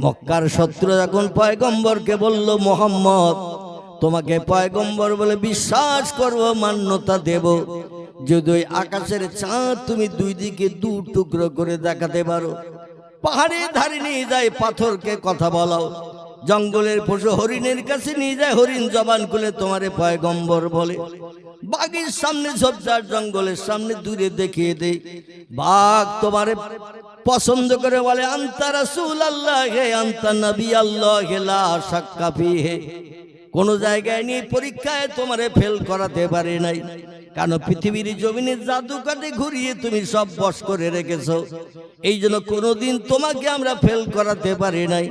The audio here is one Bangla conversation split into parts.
মক্কার শত্রু যখন পয়গম্বরকে বলল, মুহাম্মদ তোমাকে পয়গম্বর বলে বিশ্বাস করব, মান্যতা দেব, যদি ওই আকাশের চাঁদ তুমি দুই দিকে দু টুকরো করে দেখাতে পারো, পাহাড়ের ধারে নিয়ে যায় পাথরকে কথা বলাও, জঙ্গলের পশু হরিণের কাছে নিয়ে যায়, হরিণ জবান খুলে তোমারে পয়গম্বর বলে, বাঘের সামনে ঝোপঝাড় জঙ্গলের সামনে দূরে দেখিয়ে দেয়, বাঘ তোমারে পছন্দ করে বলে আনতা রাসূলুল্লাহ হে আনতা নবী আল্লাহ হে লা শাক্কা ফিহি। কোন জায়গায় নিয়ে পরীক্ষায় তোমারে ফেল করাতে পারে নাই, কারণ পৃথিবীর জমিনে জাদুকাঠি ঘুরিয়ে তুমি সব বশ করে রেখেছো, এই জন্য কোনোদিন তোমাকে আমরা ফেল করাতে পারি নাই।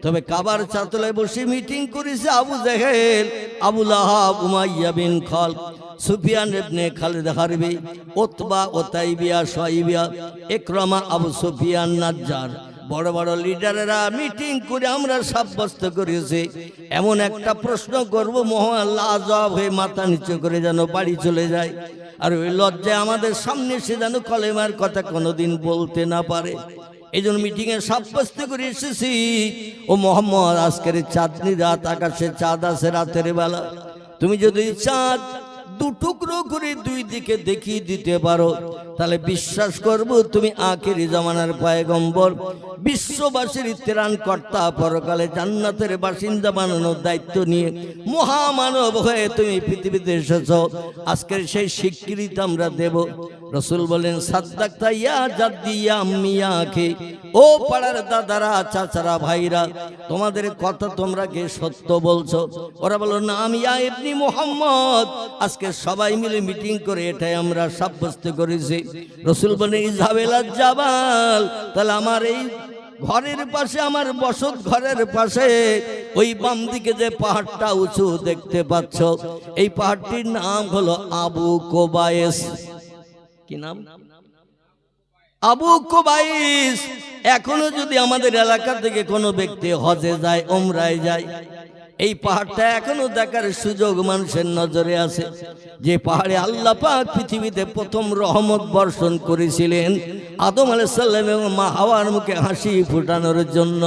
তবে কাবার চাতলায় বসে মিটিং করেছে আবু জেহেল, আবু লাহাব, উমাইয়া বিন খালদ, সুফিয়ান ইবনে খালিদ হারবি, উতবা, ওতাইবিয়া, শাইবিয়া, ইকরামা, আবু সুফিয়ান, নাজ্জার, বড় বড় লিডারেরা মিটিং করে আমরা সাব্যস্ত করেছি এমন একটা প্রশ্ন করব, মহান লাজবাব হয়ে মাথা নিচু করে যেন বাড়ি চলে যায়, আর ওই লজ্জায় আমাদের সামনে সে যেন কলেমার কথা কোনোদিন বলতে না পারে। এই জন্য মিটিংয়ে সাব্যস্ত করে এসেছি, ও মোহাম্মদ আজকের চাঁদনি রাত, আকাশে চাঁদ আছে রাতের বেলা, তুমি যদি চাঁদ দু টুকরো করে দুই দিকে দেখিয়ে দিতে পারো, তাহলে বিশ্বাস করব তুমি আখেরি জামানার পয়গম্বর, বিশ্ববাসীর ত্রাণকর্তা, পরকালে জান্নাতের বাসিন্দা বানানোর দায়িত্ব নিয়ে মহামানব হয়ে তুমি পৃথিবীতে এসেছ। আজকের সেই স্বীকৃতি আমরা দেব। রসুল বলেন, সাদ্দাক্তা ইয়া জাদ্দি ইয়া আম্মি ইয়া আখি, ও পাড়ার দাদারা, চাচারা, ভাইরা, তোমাদের কথা তোমরা কে সত্য বলছো? ওরা বলল, না আমি ইয়া ইবনি মুহাম্মদ। আজকে সবাই মিলে মিটিং করে এটাই আমরা সাব্যস্ত করেছি। রসুল বলেন, ইযহাবিলা জাবাল, তাহলে আমার এই ঘরের পাশে, আমার বসত ঘরের পাশে ওই বাম দিকে যে পাহাড়টা উঁচু দেখতে পাচ্ছ, এই পাহাড়টির নাম হলো আবু কুবাইস। কি নাম? আবু কুবাইস। এখনো যদি আমাদের এলাকা থেকে কোনো ব্যক্তি হজে যায়, ওমরায় যায়, এই পাহাড়টা এখনো দেখার সুযোগ মানুষের নজরে আছে। যে পাহাড়ে আল্লাহ পাক পৃথিবীতে প্রথম রহমত বর্ষণ করেছিলেন আদম আলাইহিস সালাম এবং মা হাওয়ার মুখে হাসি ফুটানোর জন্য।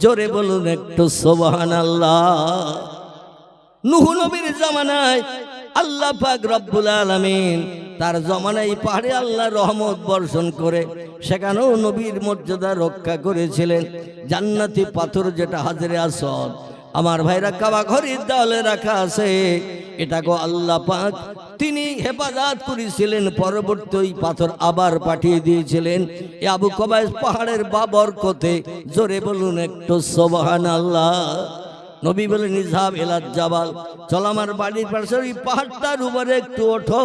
জোরে বলুন একটু সুবহানাল্লাহ। নূহ নবীর জামানায় আল্লাহ পাক রব্বুল আলামিন তার জমানায় পাহাড়ে আল্লাহ রহমত বর্ষণ করে সেখানেও নবীর মর্যাদা রক্ষা করেছিলেন। জান্নাতি পাথর যেটা হাজরে আসওয়াদ, আমার ভাইরা, কাবা ঘরের দেওয়ালে রাখা আছে, এটাকে আল্লাহ পাক তিনি হেফাজত করেছিলেন। পরবর্তী ওই পাথর আবার পাঠিয়ে দিয়েছিলেন এই আবু কুবাইস পাহাড়ের বাবরকতে। জোরে বলুন একটু সুবহানাল্লাহ। নবী বলেন, ইযহাব ইলা জাবাল, চল আমার বাড়ির পাশে ওই পাহাড়টার উপরে একটু ওঠো,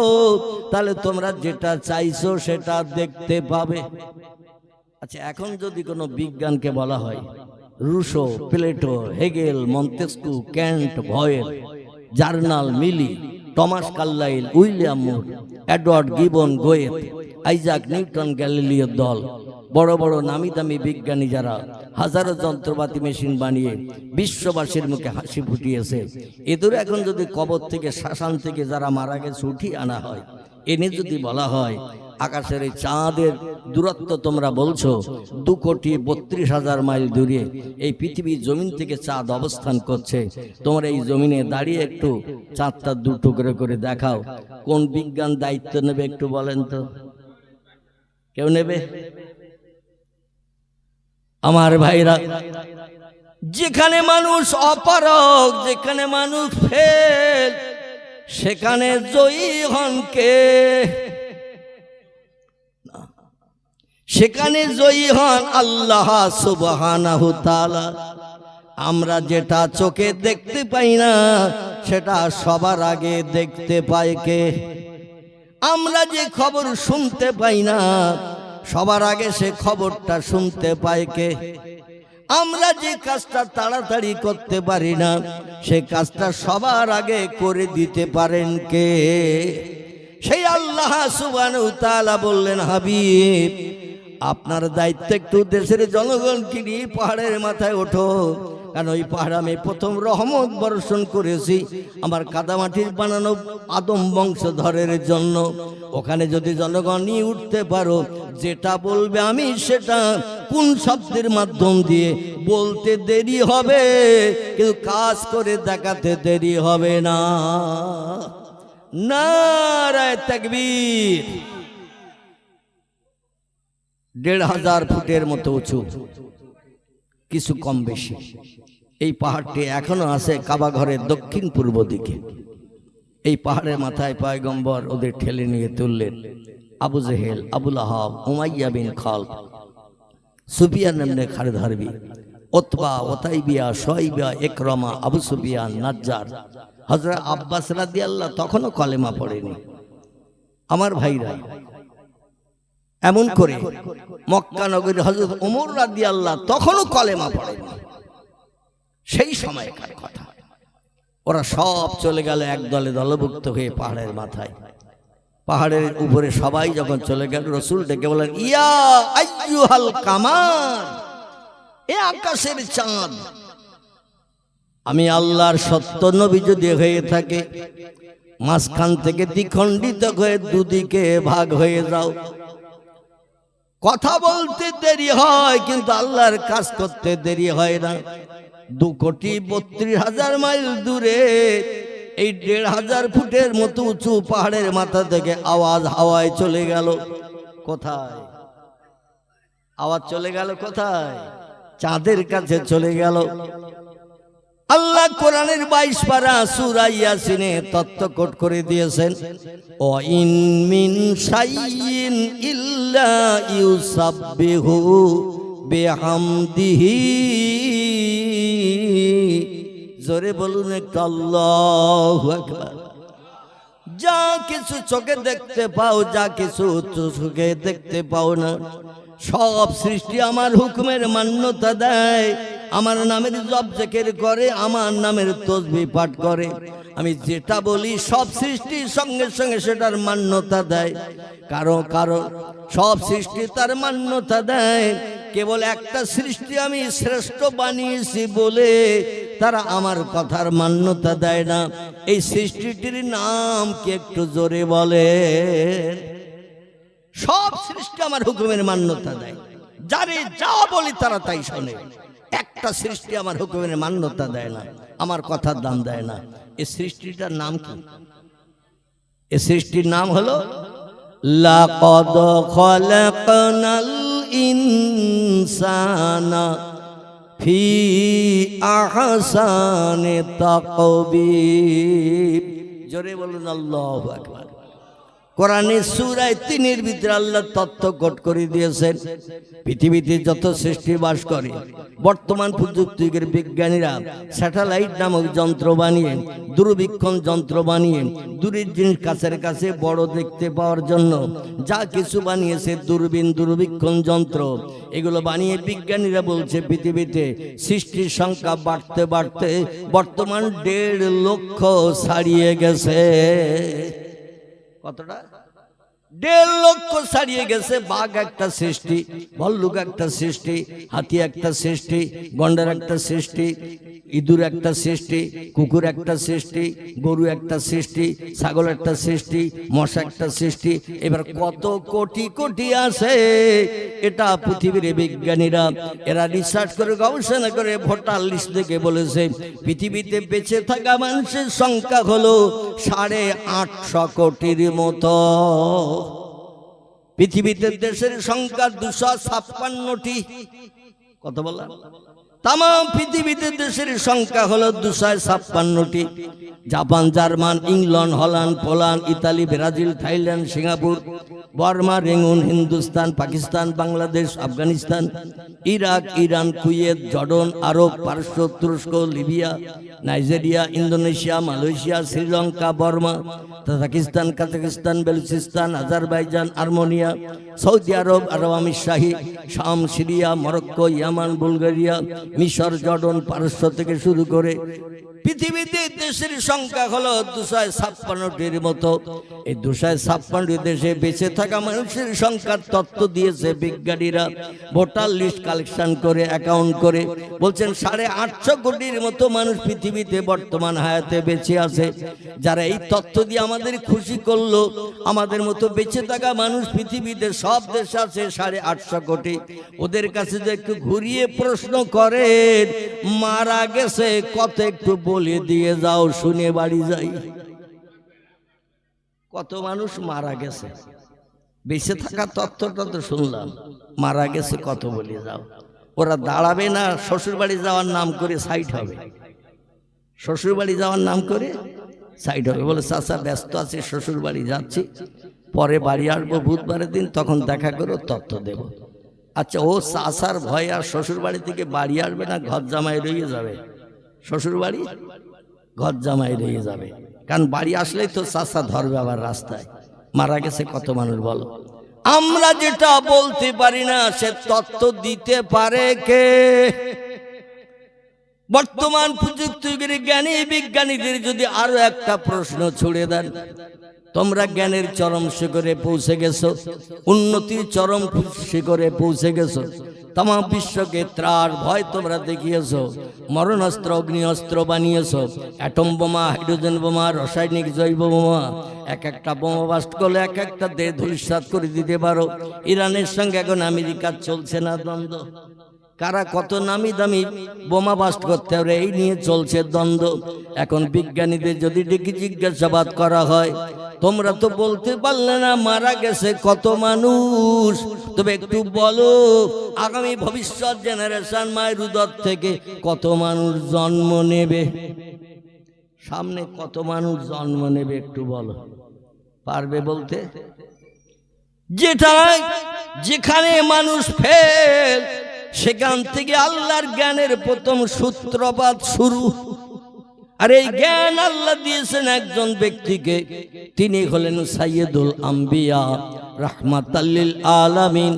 তাহলে তোমরা যেটা চাইছো সেটা দেখতে পাবে। আচ্ছা, এখন যদি কোনো বিজ্ঞানকে বলা হয়, Rousseau, Plato, Hegel, Montesquieu, Kant, ভয়েল, জার্নাল, মিলি, Thomas Carlyle, William Moore, Edward Gibbon, Goethe, Isaac Newton, গ্যালিলিওর দল, বড় বড় নামি দামি বিজ্ঞানী যারা হাজারো যন্ত্রপাতি মেশিন বানিয়ে বিশ্ববাসীর মুখে হাসি ফুটিয়েছে, এদের এখন যদি কবর থেকে, শ্মশান থেকে যারা মারা গেছে উঠিয়ে আনা হয়, এনে যদি বলা হয় আকাশের এই চাঁদের দূরত্ব তোমরা বলছো 2,32,000 মাইল দূরে এই পৃথিবীর জমিন থেকে চাঁদ অবস্থান করছে, তোমরা এই জমিনে দাঁড়িয়ে একটু চাঁদটা দু টুকরো করে দেখাও, কোন বিজ্ঞান দায়িত্ব নেবে একটু বলেন তো? কেউ নেবে? আমার ভাইরা, যেখানে মানুষ অপারগ, যেখানে মানুষ ফেল, সেখানে জয়ী হন কে? সেখানে জয়ী হন আল্লাহ সুবহানাহু তাআলা। আমরা যেটা চোখে দেখতে পাই না সেটা সবার আগে দেখতে পায় কে? আমরা যে খবর শুনতে পাই না সবার আগে সে খবরটা শুনতে পায় কে? আমরা যে কাজটা তাড়াতাড়ি করতে পারি না সে কাজটা সবার আগে করে দিতে পারেন কে? সেই আল্লাহ সুবহানাহু ওয়া তাআলা বললেন, হাবিব আপনার দায়িত্ব একটু দেশের জনগণকে নিয়ে পাহাড়ের মাথায় ওঠো, কারণ ওই পাহাড়ে আমি প্রথম রহমত বর্ষণ করেছি আমার কাদামাটির বানানো আদম বংশধরের জন্য। ওখানে যদি জনগণ নিয়ে উঠতে পারো, যেটা বলবে আমি সেটা কোন শব্দের মাধ্যম দিয়ে বলতে দেরি হবে, কিন্তু কাজ করে দেখাতে দেরি হবে না। নারায়ে তাকবীর। ১,৫০০ ফুটের মতো উঁচু, কিছু কম বেশি। এই পাহাড়টি এখনো আছে কাবা ঘরের দক্ষিণ পূর্ব দিকে। এই পাহাড়ের মাথায় পয়গম্বর ওদের ঠেলে নিয়ে তুললেন। আবু জেহেল, আবুল আহাব, উমাইয়া বিন খালদ, সুফিয়ান ইবনে খারধারবি, উতবা, ওতাইবিয়া, শুআইবা, ইকরামা, আবু সুফিয়ান, নাজ্জার, হযরত আব্বাস রাদিয়াল্লাহু তখনও কলেমা পড়েনি। আমার ভাইরা, এমন করে মক্কা নগরীর হযরত ওমর রাদিয়াল্লাহু তখনও কলেমা পড়েনি। সেই সময়কার কথা। ওরা সব চলে গেল এক দলে দলভুক্ত হয়ে পাহাড়ের মাথায়। পাহাড়ের উপরে সবাই যখন চলে গেল, রাসূল ডেকে বলেন, ইয়া আইয়ুহাল কামার, এ আকাশের চাঁদ, আমি আল্লাহর সত্য নবী যদি হয়ে থাকে, মাঝখান থেকে দ্বিখণ্ডিত হয়ে দুদিকে ভাগ হয়ে যাও। কথা বলতে দেরি হয় কিন্তু আল্লাহর কাজ করতে দেরি হয় না। 2,32,000 মাইল দূরে এই 1,500 ফুটের মতো উঁচু পাহাড়ের মাথা থেকে আওয়াজ হাওয়ায় চলে গেল। কোথায় আওয়াজ চলে গেল? কোথায়? চাঁদের কাছে চলে গেল। আল্লাহ কোরআনের 22 পারা সূরা ইয়াসিনে তত্ত্বকোট করে দিয়েছেন, ও ইন মিন শাইইন ইল্লা ইউসাব্বিহু বিহামদিহি। জোরে বলুন একটু আল্লাহু আকবার। যা কিছু চোখে দেখতে পাও, যা কিছু চোখে দেখতে পাও না, সব সৃষ্টি আমার হুকুমের মান্যতা দেয়, আমার নামের জপ জিকির করে, আমার নামের তাসবিহ পাঠ করে। আমি যেটা বলি সব সৃষ্টির সঙ্গে সঙ্গে সেটার মান্যতা দেয়। কারণ সব সৃষ্টি তার মান্যতা দেয়। কেবল একটা সৃষ্টি আমি শ্রেষ্ঠ বানিয়েছি বলে তারা আমার কথার মান্যতা দেয় না। এই সৃষ্টিটির নাম কি একটু জোরে বলেন? সব সৃষ্টি আমার হুকুমের মান্যতা দেয়, যারে যা বলি তারা তাই শোনে। একটা সৃষ্টি আমার হুকুমের মান্যতা দেয় না, আমার কথার দাম দেয় না। এই সৃষ্টিটার নাম কি? এই সৃষ্টির নাম হলো লাকাদ খালাকনাল ইনসানা ফি আহসানি তাকবীর। জোরে বলুন আল্লাহু আকবার। কোরআনের সূরা 3 ভিতরে আল্লাহ তত্ত্বকোট করে দিয়েছেন, পৃথিবীতে যত সৃষ্টি বাস করে, বর্তমান প্রযুক্তির বিজ্ঞানীরা স্যাটেলাইট নামক যন্ত্র বানিয়ে, দূরবীক্ষণ যন্ত্র বানিয়ে দূরের জিনিস কাছের কাছে বড় দেখতে পাওয়ার জন্য যা কিছু বানিয়েছে, দূরবীন, দূরবীক্ষণ যন্ত্র, এগুলো বানিয়ে বিজ্ঞানীরা বলছে পৃথিবীতে সৃষ্টির সংখ্যা বাড়তে বাড়তে বর্তমান 1.5 লক্ষ ছাড়িয়ে গেছে। কতটা? 1.5 লক্ষ ছাড়িয়ে গেছে। বাঘ একটা সৃষ্টি, ভল্লুক একটা সৃষ্টি, হাতি একটা সৃষ্টি, গন্ডার একটা সৃষ্টি, ইঁদুর একটা সৃষ্টি, কুকুর একটা সৃষ্টি, গরু একটা সৃষ্টি, ছাগল একটা সৃষ্টি, মশা একটা সৃষ্টি। এবার কত কোটি কোটি আছে, এটা পৃথিবীর বিজ্ঞানীরা এরা রিসার্চ করে গবেষণা করে ভোটার লিস্ট থেকে বলেছে পৃথিবীতে বেঁচে থাকা মানুষের সংখ্যা হলো 850 কোটির মতো। পৃথিবীতে দেশের সংখ্যা 256টি। কত বললাম? তাম পৃথিবীতে দেশের সংখ্যা হলো 256টি। Japan, German, England, Holland, Poland, Italy, Brazil, Thailand, Singapore, Burma, Rangoon, Hindustan, Pakistan, Bangladesh, Afghanistan, Iraq, Iran, Kuwait, Jordan, Arab, পারস্য, তুরস্ক, Libya, Nigeria, Indonesia, Malaysia, Sri Lanka, Burma, Tajikistan, Kazakhstan, Baluchistan, Azerbaijan, Armenia, Saudi Arab, Arab আমিরশাহী, শাম, সিরিয়া, মরক্কো, ইয়ামান, বুলগেরিয়া, মিশর, জর্ডন, পারস্য থেকে শুরু করে পৃথিবীতে দেশের সংখ্যা হলো 256টির মতো। এই 256টি দেশে বেঁচে থাকা মানুষের সংখ্যার তত্ত্ব দিয়েছে বিজ্ঞানীরা। ভোটার লিস্ট কালেকশন করে অ্যাকাউন্ট করে বলছেন 850 কোটির মতো মানুষ পৃথিবীতে বর্তমান হায়াতে বেঁচে আছে। যারা এই তথ্য দিয়ে আমাদের খুশি করলো, আমাদের মতো বেঁচে থাকা মানুষ পৃথিবীতে সব দেশ আছে 850 কোটি। ওদের কাছে যে একটু ঘুরিয়ে প্রশ্ন করেন মারা গেছে কত একটু বলে দিয়ে যাও, শুনে বাড়ি যাই। কত মানুষ মারা গেছে? বেঁচে থাকা তথ্যটা তো শুনলাম, মারা গেছে কত বলে যাও। ওরা দাঁড়াবে না, শ্বশুর বাড়ি যাওয়ার নাম করে সাইড হবে। শ্বশুর বাড়ি যাওয়ার নাম করে সাইড হবে, বলে চাচা ব্যস্ত আছে, শ্বশুর বাড়ি যাচ্ছি, পরে বাড়ি আসবো বুধবারের দিন, তখন দেখা করো, তথ্য দেব। আচ্ছা, ও চাচার ভয় আর শ্বশুর বাড়ি থেকে বাড়ি আসবে না, ঘর জামাই রয়ে যাবে? শ্বশুর বাড়ি ঘর জামাই রয়ে যাবে, কারণ বাড়ি আসলেই তো চাচা ধরবে আবার রাস্তায়। মারা গেছে কত মানুষ বলো? আমরা যেটা বলতে পারি না সে তথ্য দিতে পারে কে? বর্তমান প্রযুক্তির জ্ঞানী বিজ্ঞানীদের যদি আরো একটা প্রশ্ন ছুড়ে দেন, তোমরা জ্ঞানের চরম শিখরে পৌঁছে গেছো, উন্নতির চরম শিখরে পৌঁছে গেছো, তাম বিশ্বকে ত্রাস ভয় তোমরা দেখিয়েছো, মরণাস্ত্র অগ্নিঅস্ত্র বানিয়েছো, অ্যাটম বোমা, হাইড্রোজেন বোমা, রাসায়নিক জৈব বোমা, এক একটা বোমা বাস্ট করলে এক একটা দেশ ধূলিসাৎ করে দিতে পারো। ইরানের সঙ্গে এখন আমেরিকার চলছে না দ্বন্দ্ব, কারা কত নামি দামি বোমা বাস্ট করতে পারে এই নিয়ে চলছে দ্বন্দ্ব। এখন বিজ্ঞানীদের যদি ডেকে জিজ্ঞাসাবাদ করা হয়, তোমরা তো বলতে পারলে না মারা গেছে কত মানুষ, তবে একটু বলো আগামী ভবিষ্যৎ জেনারেশন মায়ের উদর থেকে কত মানুষ জন্ম নেবে, সামনে কত মানুষ জন্ম নেবে একটু বলো, পারবে বলতে? যেখানে মানুষ ফেল সেখান থেকে আল্লাহর জ্ঞানের প্রথম সূত্রপাত শুরু। আর এই জ্ঞান আল্লাহ দিয়েছেন একজন ব্যক্তিকে, তিনি হলেন সাইয়্যিদুল আম্বিয়া রাহমাতাল লিল আলামিন,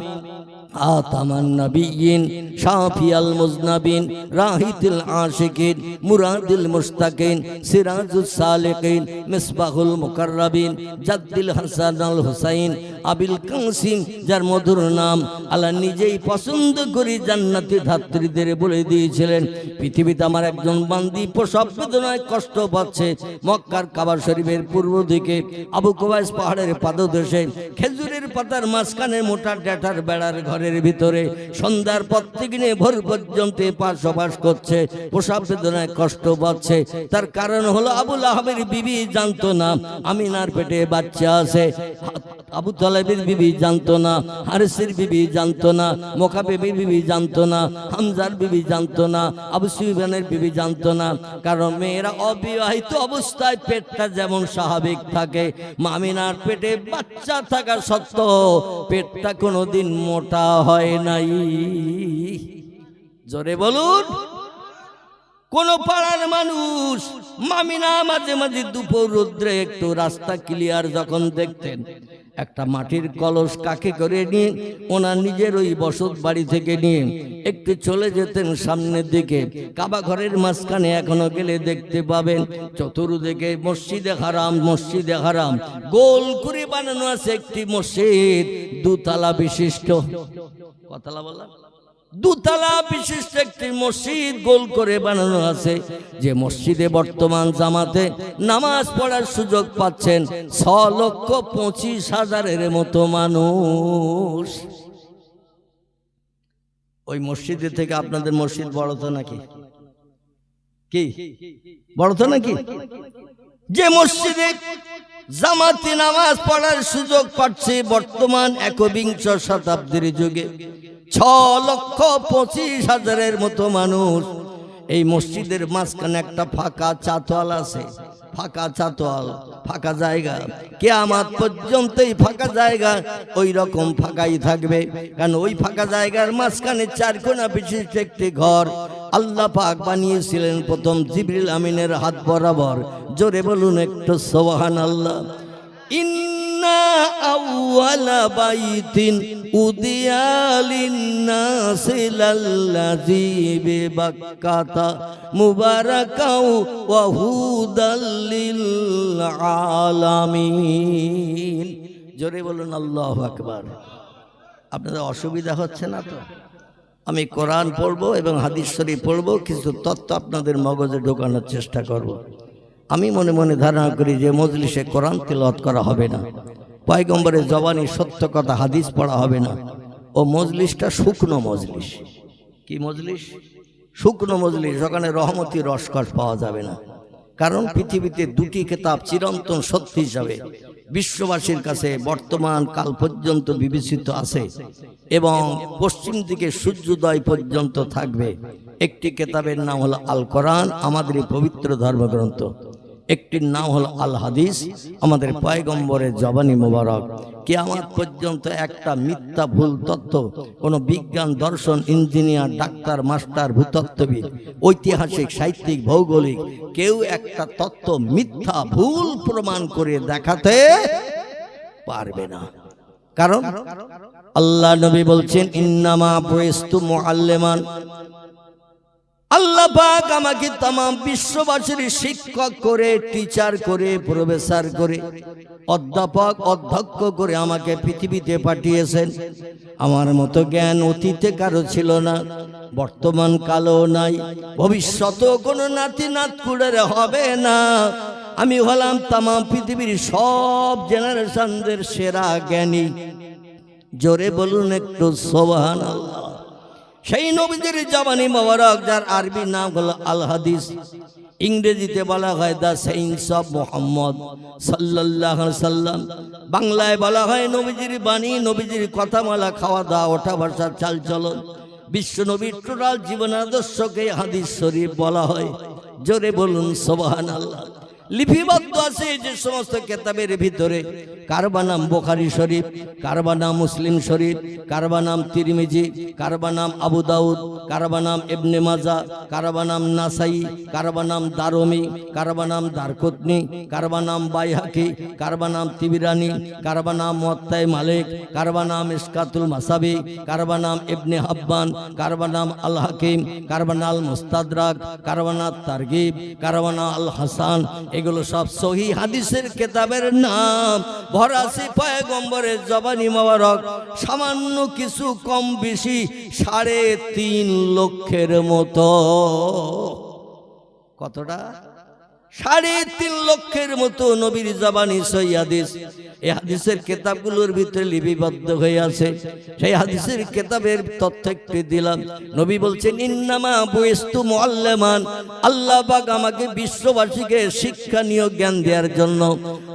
আতামান নবিয়্যিন, শাফিয়াল মুজনাবিন, রাহিতুল আশিকিন, মুরাদুল মুশতাকিন, সিরাজুস সালিকিন, মিসবাহুল মুকাররাবিন, জাদ্দুল হাসান আল হুসাইন, আবিল কাসিম, যার মধুর নাম আল্লাহ নিজেই পছন্দ করে জান্নাতি ধাত্রীদের বলে দিয়েছিলেন, পৃথিবীতে আমার একজন বান্দি প্রসব বেদনায় কষ্ট পাচ্ছে। মক্কার কাবা শরীফের পূর্ব দিকে আবু কুবাইস পাহাড়ের পাদদেশে খেজুরের পাতার মাঝখানে মোটা ডেটার বেড়ার ঘরের ভিতরে সন্ধ্যার পর থেকে নিয়ে ভোর পর্যন্ত পাশাপাশ করছে, প্রসব বেদনায় কষ্ট পাচ্ছে। তার কারণ হলো আবু লাহাবের বিবি জানতো না আমিনার পেটে বাচ্চা আছে, আবু তালেবের বিবি জানতো না, হারিসের বিবি জানতো না, মুকাবেবের বিবি জানতো না, হামজার বিবি জানতো না, আবু সুফিয়ানের বিবি জানতো না। কারণ মেয়েরা অবিবাহিত অবস্থায় পেটটা যেমন স্বাভাবিক থাকে, আমিনার পেটে বাচ্চা থাকা সত্ত্বেও পেটটা কোনোদিন মোটা হয় নাই। জোরে বলুন। কোন পাড়ার মানুষ মামিনা মাঝে মাঝে দুপুর রোদ্রে একটু রাস্তা ক্লিয়ার যখন দেখতেন, একটা মাটির কলস কাকে করে নিয়ে ওনার নিজের ওই বসত বাড়ি থেকে নিয়ে একটু চলে যেতেন সামনের দিকে। কাবা ঘরের মাঝখানে এখনো গেলে দেখতে পাবেন চতুর্দিকে মসজিদে হারাম, মসজিদে হারাম গোল করে বানানো আছে একটি মসজিদ, দুতলা বিশিষ্ট। কতলা বললাম? দুতলা বিশিষ্ট একটি মসজিদ গোল করে বানানো আছে, যে মসজিদে বর্তমান জামাতে নামাজ পড়ার সুযোগ পাচ্ছেন 6,25,000-এর মতো মানুষ। ওই মসজিদে থেকে আপনাদের মসজিদ বড় তো নাকি? কি বড় তো নাকি? যে মসজিদে জামাতে নামাজ পড়ার সুযোগ পাচ্ছে বর্তমান 21 শতাব্দীর যুগে 6,25,000-এর মতো মানুষ। এই মসজিদের মাঝখানে একটা ফাঁকা চাতোয়াল আছে, ফাঁকা চাতোয়াল, ফাঁকা জায়গা, কিয়ামত পর্যন্ত এই ফাঁকা জায়গা ওই রকম ফাঁকাই থাকবে। কারণ ওই ফাঁকা জায়গার মাঝখানে 4 কোণা বিশিষ্ট একটি ঘর আল্লাহ পাক বানিয়েছিলেন প্রথম জিবরিল আমিনের হাত বরাবর। জোরে বলুন একটু সুবহানাল্লাহ। ইন্না আউয়ালা বাইতিন উদিয়া লিন্নাসি লাল্লাযী বিবাক্কাতা মুবারাকাও ওয়া হুদাল লিল আলামিন। জোরে বলুন আল্লাহু আকবার। আপনাদের অসুবিধা হচ্ছে না তো? আমি কোরআন পড়বো এবং হাদিস শরীফ পড়বো, কিছু তথ্য আপনাদের মগজে ঢোকানোর চেষ্টা করব। আমি মনে মনে ধারণা করি যে মজলিসে কোরআন তিলাওয়াত করা হবে না, পয়গম্বরের জবানি সত্য কথা হাদিস পড়া হবে না। ও মজলিসটা শুকনো মজলিস। কি মজলিস? শুকনো মজলিস। ওখানে রহমতি রসকস পাওয়া যাবে না। কারণ পৃথিবীতে দুটি কিতাব চিরন্তন সত্য হিসাবে বিশ্ববাসীর কাছে বর্তমান কাল পর্যন্ত বিবেচিত আছে এবং পশ্চিম দিকে সূর্যোদয় পর্যন্ত থাকবে। একটি কিতাবের নাম হলো আল কোরআন, আমাদের পবিত্র ধর্মগ্রন্থ। একটির নাম হলো আল হাদিস, আমাদের পয়গম্বরের জবানি মোবারক। কিয়ামত পর্যন্ত একটা মিথ্যা ভুল তথ্য কোনো বিজ্ঞান, দর্শন, ইঞ্জিনিয়ার, ডাক্তার, মাস্টার, ভূতত্ত্ববিদ, ঐতিহাসিক, সাহিত্যিক, ভৌগোলিক কেউ একটা তথ্য মিথ্যা ভুল প্রমাণ করে দেখাতে পারবে না। কারণ আল্লাহ নবী বলছেন ইন্নামা বুইস্তু মুআল্লিমান, আল্লাহ পাক আমাকে तमाम বিশ্ববাসীর শিক্ষক করে, টিচার করে, প্রফেসর করে, অধ্যাপক, অধ্যক্ষ করে আমাকে পৃথিবীতে পাঠিয়েছেন। আমার মতো জ্ঞান অতীতে কারো ছিল না, বর্তমান কালেও নাই, ভবিষ্যতেও কোনো নাতি নাতকুড়ের হবে না। আমি হলাম तमाम পৃথিবীর সব জেনারেশনদের সেরা জ্ঞানী। জোরে বলুন একটু সুবহানাল্লাহ। সেই নবীদের জবানি মোবারক, যার আরবি নাম হলো আল হাদিস, ইংরেজিতে বলা হয় দ্য সায়েন্স অফ মুহাম্মদ সাল্লাল্লাহু আলাইহি সাল্লাম, বাংলায় বলা হয় নবীজির বাণী, নবীজির কথামালা, খাওয়া দাওয়া, ওঠা বসা, চালচলন, বিশ্ব নবীর টোটাল জীবন আদর্শকে হাদিস শরীফ বলা হয়। জোরে বলুন সুবহানাল্লাহ। লিপিবদ্ধ আছে যে সমস্ত কিতাবের ভিতরে, কারবা নাম বুখারী শরীফ, কারবা নাম মুসলিম শরীফ, কারবা নাম তিরমিজি, কারবা নাম আবু দাউদ, কারবা নাম ইবনে মাজাহ, কারবা নাম নাসাই, কারবা নাম দারমি, কারবা নাম দারকুতনি, কারবা নাম বাইহাকি, কারবা নাম তিবরানি, কারবা নাম মুওয়াত্তা মালিক, কারবা নাম ইসকাতুল মাসাবি, কারবা নাম ইবনে হাব্বান, কারবা নাম আল হাকিম, কারবা নাম মুস্তাদরাক, কারবা নাম তারগিব, কারবা নাম আল হাসান। এগুলো সব সহি হাদিসের কিতাবের নাম। ভরাসি পয়গম্বরের জবানি মোবারক সামান্য কিছু কম বেশি 3.5 লক্ষের মতো। কতটা? 3.5 লক্ষের মতো নবীর জবানি সহি হাদিস। এই হাদিসের কিতাবগুলোর ভিতরে লিপিবদ্ধ হয়ে আছে। সেই হাদিসের কিতাবের তথ্য একটু দিলাম। নবী বলছেন ইন্নামা বুইস্তু মুআল্লিমান, আল্লাহ পাক আমাকে বিশ্ববাসীকে শিক্ষণীয় জ্ঞান দেওয়ার জন্য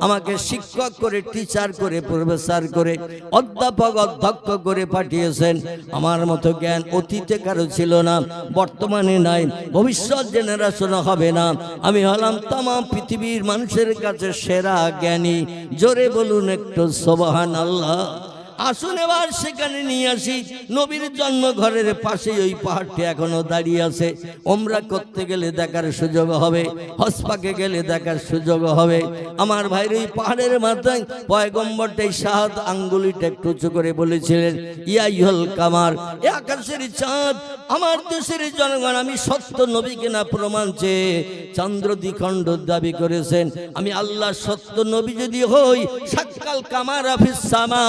আমাকে শিক্ষক করে, টিচার করে, প্রফেসর করে, অধ্যাপক, অধ্যক্ষ করে পাঠিয়েছেন। আমার মতো জ্ঞান অতীতে কারো ছিল না, বর্তমানে নাই, ভবিষ্যৎ জেনারেশনও হবে না। আমি হলাম तमाम পৃথিবীর মানুষের কাছে সেরা জ্ঞানী। জোরে বলুন একটু সুবহানাল্লাহ। আসুন এবার সেখানে নিয়ে আসি। নবীর জন্ম ঘরের পাশে ওই পাহাড়টি এখনো দাঁড়িয়ে আছে। ওমরা করতে গেলে দেখার সুযোগ হবে, হজ পাকে গেলে দেখার সুযোগ হবে। আমার ভাইর ওই পাহাড়ের মাথায় পয়গম্বরটাই সাত আঙ্গুলিটা একটু উঁচু করে বলেছিলেন ইয়া ইউল কামার, এ আকাশের চাঁদ, আমার দেশের জনগণ আমি সত্য নবী কিনা প্রমাণ চেয়ে চন্দ্র দ্বিখণ্ড দাবি করেছেন। আমি আল্লাহ সত্য নবী যদি হই, সাক্কাল কামার ফিস সামা,